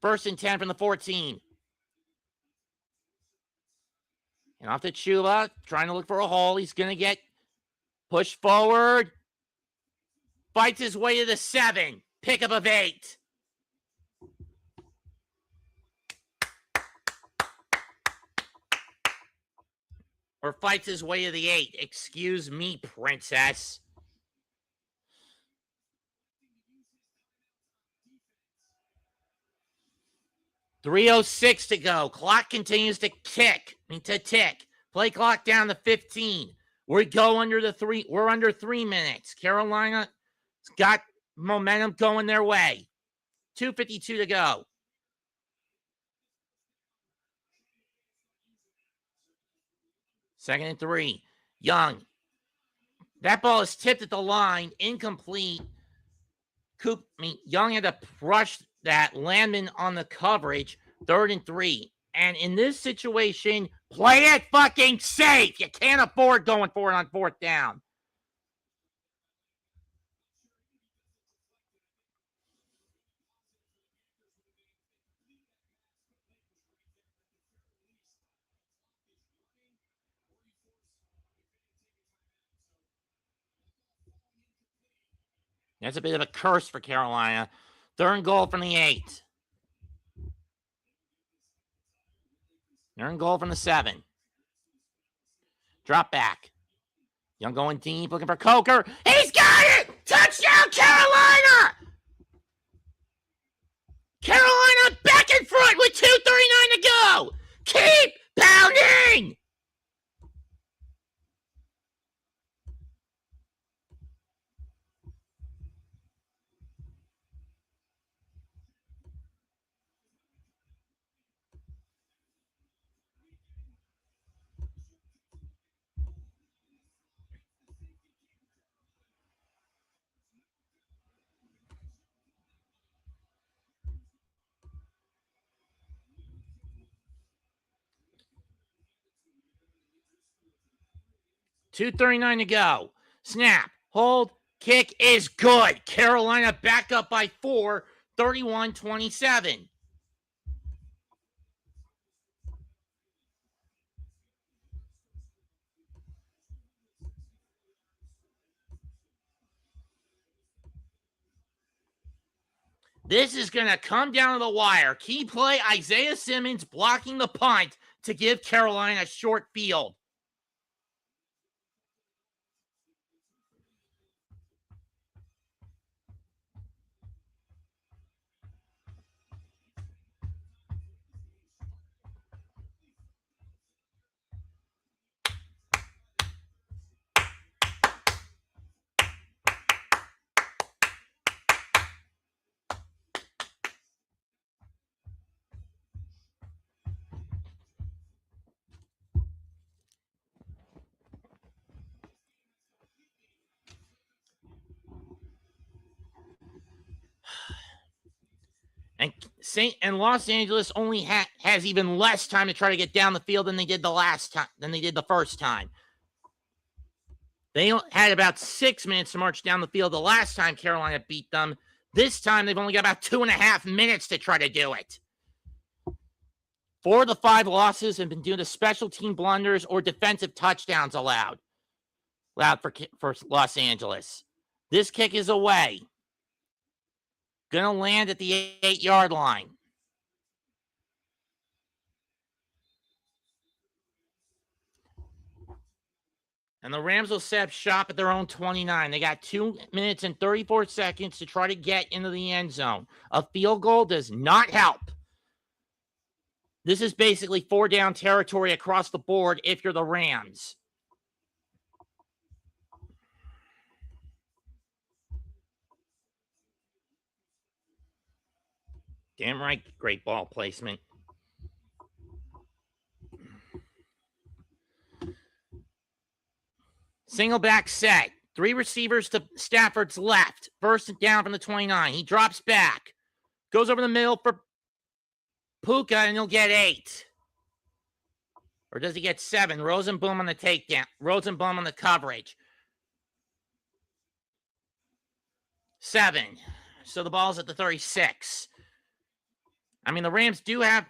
First and 10 from the 14. And off to Chuba, trying to look for a hole. He's going to get pushed forward. Fights his way to the 7. Pickup of 8. Or fights his way to the 8. Excuse me, princess. .306 to go. Clock continues to tick. Play clock down to 15. We're under 3 minutes. Carolina's got momentum going their way. 2:52 to go. Second and 3. Young. That ball is tipped at the line. Incomplete. Young had to rush that. Landman on the coverage. 3rd and 3. And in this situation, Play it fucking safe. You can't afford going for it on 4th down. That's a bit of a curse for Carolina. 3rd and goal from the 8. 3rd and goal from the 7. Drop back. Young going deep, looking for Coker. He's got it! Touchdown, Carolina! Carolina back in front with 2:39 to go. Keep pounding! $2:39 to go. Snap. Hold. Kick is good. Carolina back up by 4, 31-27. This is going to come down to the wire. Key play, Isaiah Simmons blocking the punt to give Carolina a short field. And Los Angeles only has even less time to try to get down the field than they did the first time. They had about 6 minutes to march down the field the last time Carolina beat them. This time they've only got about 2.5 minutes to try to do it. 4 of the 5 losses have been due to special team blunders or defensive touchdowns allowed for Los Angeles. This kick is away. Gonna land at the 8-yard line. And the Rams will set up shop at their own 29. They got 2 minutes and 34 seconds to try to get into the end zone. A field goal does not help. This is basically 4-down territory across the board if you're the Rams. Damn right, great ball placement. Single back set. 3 receivers to Stafford's left. 1st and down from the 29. He drops back. Goes over the middle for Puka, and he'll get 8. Or does he get 7? Rosenblum on the takedown. Rosenblum on the coverage. 7. So the ball's at the 36. I mean, the Rams do have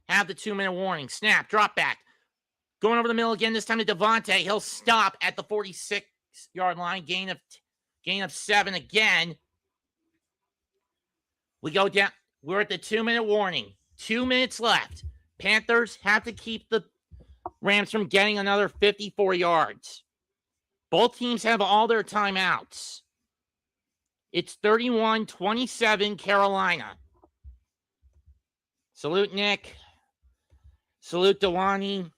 the 2-minute warning. Snap, drop back. Going over the middle again, this time to Devontae. He'll stop at the 46-yard line. Gain of 7 again. We go down. We're at the 2-minute warning. 2 minutes left. Panthers have to keep the Rams from getting another 54 yards. Both teams have all their timeouts. It's 31-27 Carolina. Salute Nick. Salute Dewani.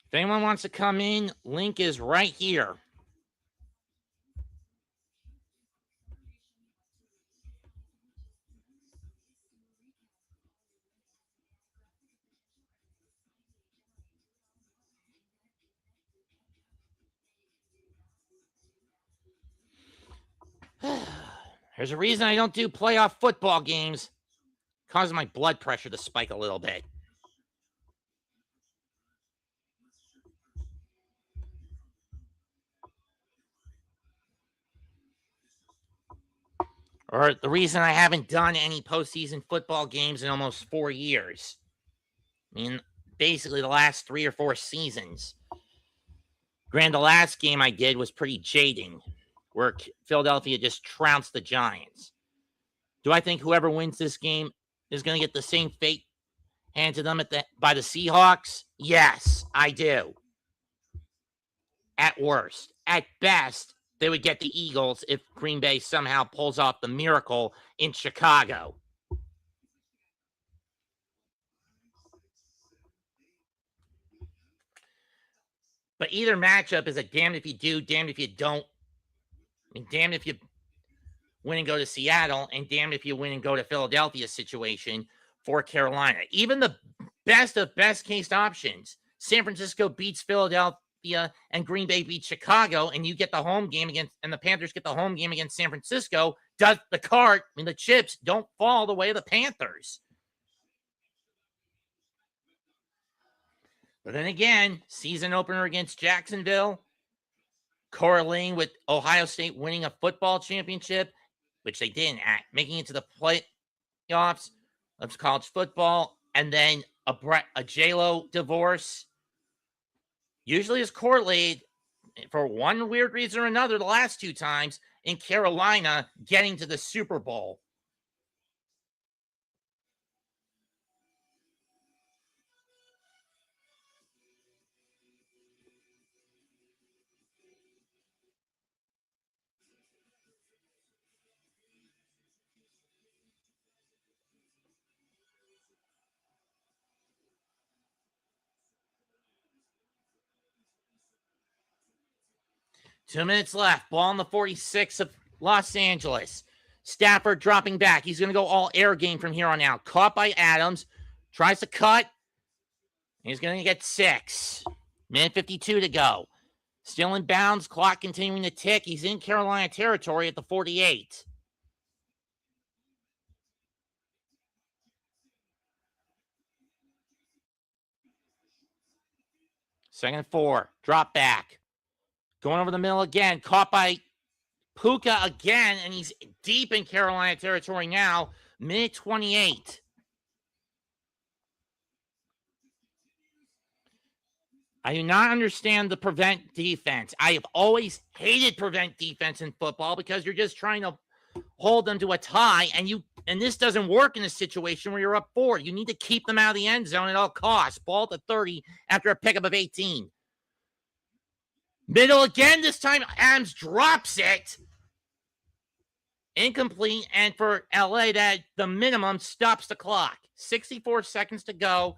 If anyone wants to come in, link is right here. There's a reason I don't do playoff football games. Causes my blood pressure to spike a little bit. Or the reason I haven't done any postseason football games in almost 4 years. I mean, basically the last 3 or 4 seasons. Granted, the last game I did was pretty jading, where Philadelphia just trounced the Giants. Do I think whoever wins this game is going to get the same fate handed to them by the Seahawks? Yes, I do. At worst. At best, they would get the Eagles if Green Bay somehow pulls off the miracle in Chicago. But either matchup is a damned if you do, damned if you don't. I mean, damned if you win and go to Seattle, and damned if you win and go to Philadelphia situation for Carolina. Even the best of best case options. San Francisco beats Philadelphia and Green Bay beats Chicago, and you get the home game against, and the Panthers get the home game against San Francisco. Does the chips don't fall the way of the Panthers. But then again, season opener against Jacksonville, correlating with Ohio State winning a football championship, which they didn't, making it to the playoffs of college football, and then a J-Lo divorce usually is correlated for one weird reason or another the last 2 times in Carolina getting to the Super Bowl. Two minutes left. Ball on the 46 of Los Angeles. Stafford dropping back. He's going to go all air game from here on out. Caught by Adams. Tries to cut. He's going to get 6. Minute 52 to go. Still in bounds. Clock continuing to tick. He's in Carolina territory at the 48. Second and 4. Drop back. Going over the middle again. Caught by Puka again, and he's deep in Carolina territory now. Minute 28. I do not understand the prevent defense. I have always hated prevent defense in football because you're just trying to hold them to a tie, and this doesn't work in a situation where you're up 4. You need to keep them out of the end zone at all costs. Ball to 30 after a pickup of 18. Middle again. This time Adams drops it. Incomplete, and for LA, that the minimum stops the clock. 64 seconds to go.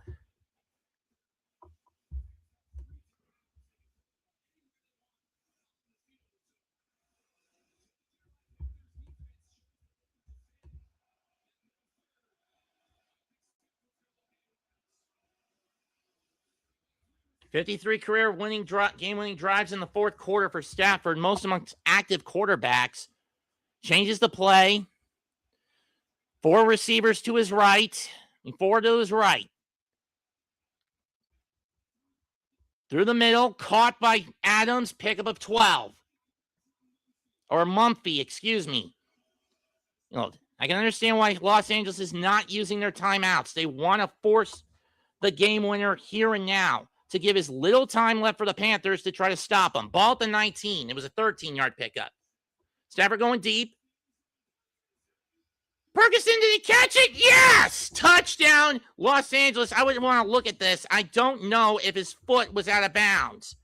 $53 career game-winning drives in the fourth quarter for Stafford, most amongst active quarterbacks. Changes the play. 4 receivers to his right, and 4 to his right. Through the middle, caught by Adams, pickup of 12. Or Mumphy, excuse me. I can understand why Los Angeles is not using their timeouts. They want to force the game winner here and now to give as little time left for the Panthers to try to stop them. Ball at the 19. It was a 13-yard pickup. Stafford going deep. Ferguson, did he catch it? Yes! Touchdown, Los Angeles. I wouldn't want to look at this. I don't know if his foot was out of bounds.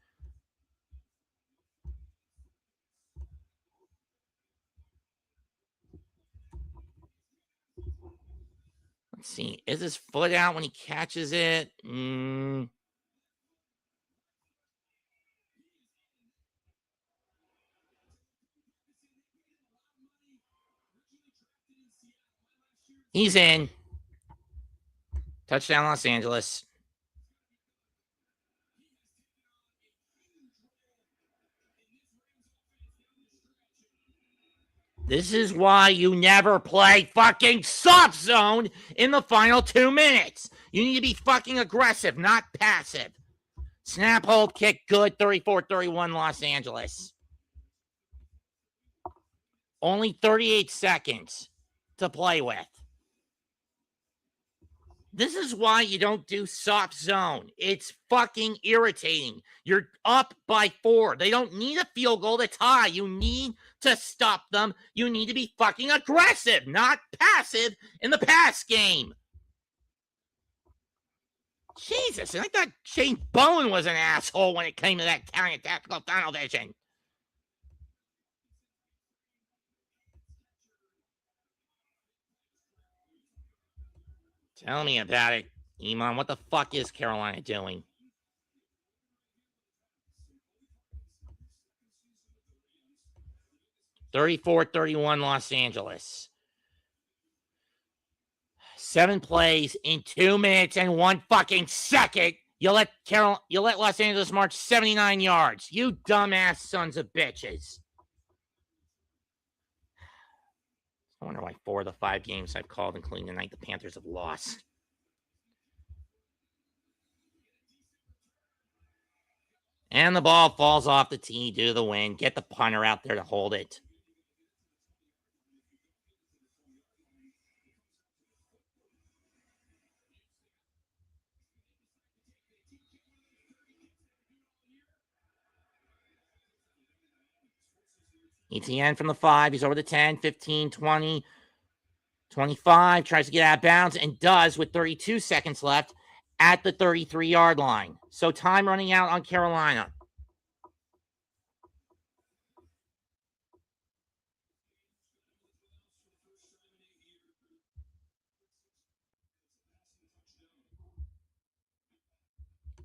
Let's see. Is his foot out when he catches it? He's in. Touchdown, Los Angeles. This is why you never play fucking soft zone in the final 2 minutes. You need to be fucking aggressive, not passive. Snap, hold, kick, good. 34-31 Los Angeles. Only 38 seconds to play with. This is why you don't do soft zone. It's fucking irritating. You're up by 4. They don't need a field goal to tie. You need to stop them. You need to be fucking aggressive, not passive in the pass game. Jesus, and I thought Shane Bowen was an asshole when it came to that county tactical tunnel vision. Tell me about it, Iman. What the fuck is Carolina doing? (34-31) Los Angeles. 7 plays in 2 minutes and 1 fucking second. You let Los Angeles march 79 yards. You dumbass sons of bitches. I wonder why 4 of the 5 games I've called, including tonight, the Panthers have lost. And the ball falls off the tee due to the wind. Get the punter out there to hold it. ETN from the 5. He's over the 10, 15, 20, 25. Tries to get out of bounds and does with 32 seconds left at the 33-yard line. So time running out on Carolina.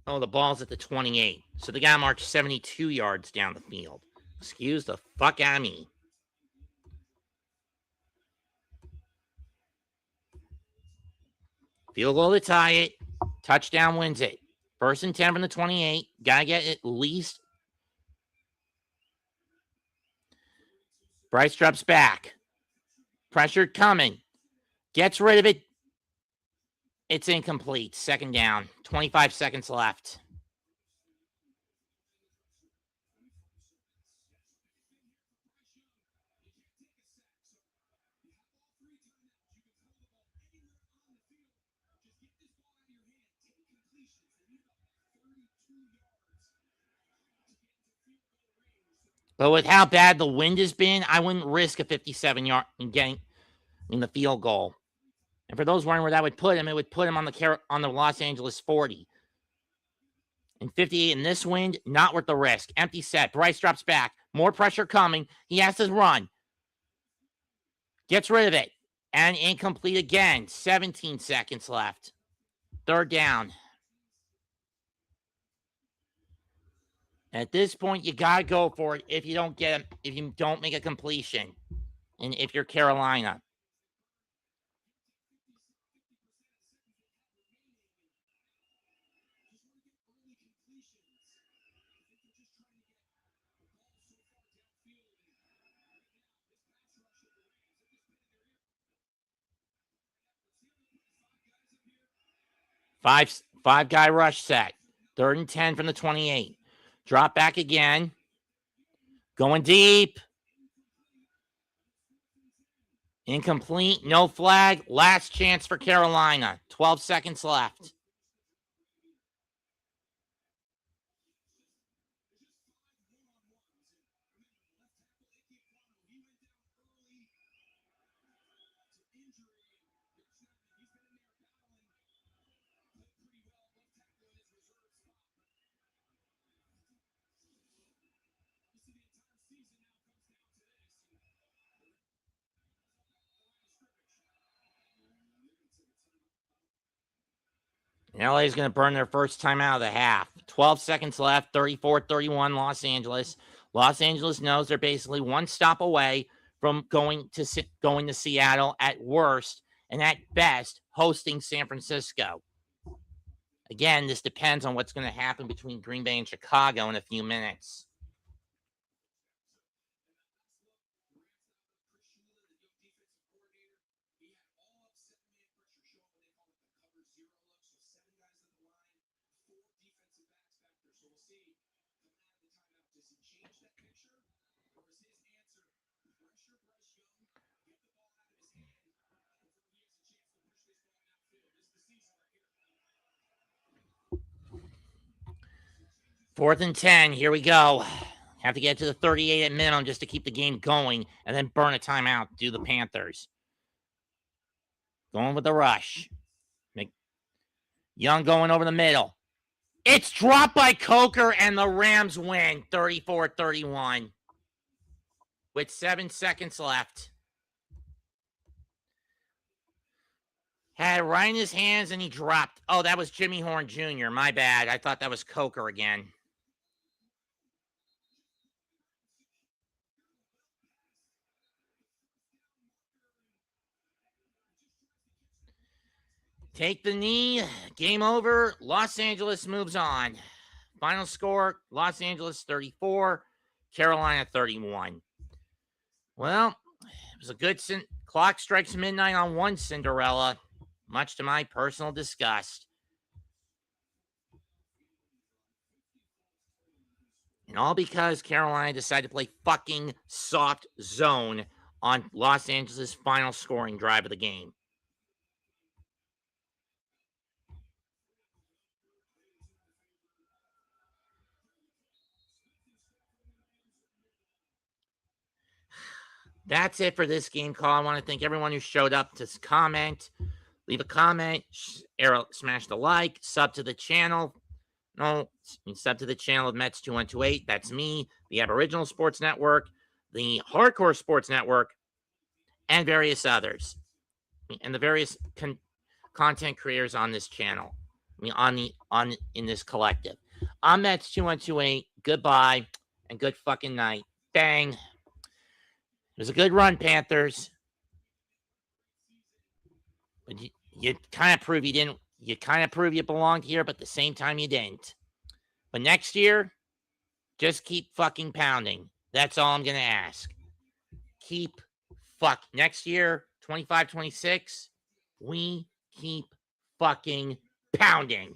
Oh, the ball's at the 28. So the guy marched 72 yards down the field. Excuse the fuck out of me. Field goal to tie it. Touchdown wins it. 1st and 10 from the 28. Gotta get at least. Bryce drops back. Pressure coming. Gets rid of it. It's incomplete. 2nd down. 25 seconds left. But with how bad the wind has been, I wouldn't risk a 57-yard in getting in the field goal. And for those wondering where that would put him, it would put him on the Los Angeles 40. And 58 in this wind, not worth the risk. Empty set. Bryce drops back. More pressure coming. He has to run. Gets rid of it. And incomplete again. 17 seconds left. 3rd down. At this point, you got to go for it if you don't get him, if you don't make a completion. And if you're Carolina. Five guy rush set. 3rd and 10 from the 28. Drop back again. Going deep. Incomplete. No flag. Last chance for Carolina. 12 seconds left. And LA is going to burn their first time out of the half. 12 seconds left, 34-31 Los Angeles. Los Angeles knows they're basically one stop away from going to Seattle at worst, and at best, hosting San Francisco. Again, this depends on what's going to happen between Green Bay and Chicago in a few minutes. So we'll see. Coming out of the timeout, does he change that picture? Or is his answer pressure Bryce Young, get the ball out of his hand before he has a chance to push this ball downfield? This is the season right here. 4th and 10. Here we go. Have to get to the 38 at minimum just to keep the game going and then burn a timeout. Do the Panthers. Going with the rush. Young going over the middle. It's dropped by Coker, and the Rams win 34-31 with 7 seconds left. Had it right in his hands, and he dropped. Oh, that was Jimmy Horn Jr. My bad. I thought that was Coker again. Take the knee. Game over. Los Angeles moves on. Final score, Los Angeles 34, Carolina 31. Well, it was a good clock strikes midnight on one Cinderella, much to my personal disgust. And all because Carolina decided to play fucking soft zone on Los Angeles' final scoring drive of the game. That's it for this game call. I want to thank everyone who showed up to comment. Leave a comment, smash the like, sub to the channel. No, sub to the channel of Mets 2128. That's me, the Aboriginal Sports Network, the Hardcore Sports Network, and various others. And the various content creators on this channel. In this collective. I'm Mets 2128. Goodbye and good fucking night. Bang. It was a good run, Panthers. But you kind of prove you didn't. You kind of prove you belonged here, but at the same time you didn't. But next year, just keep fucking pounding. That's all I'm going to ask. Next year, 25-26, we keep fucking pounding.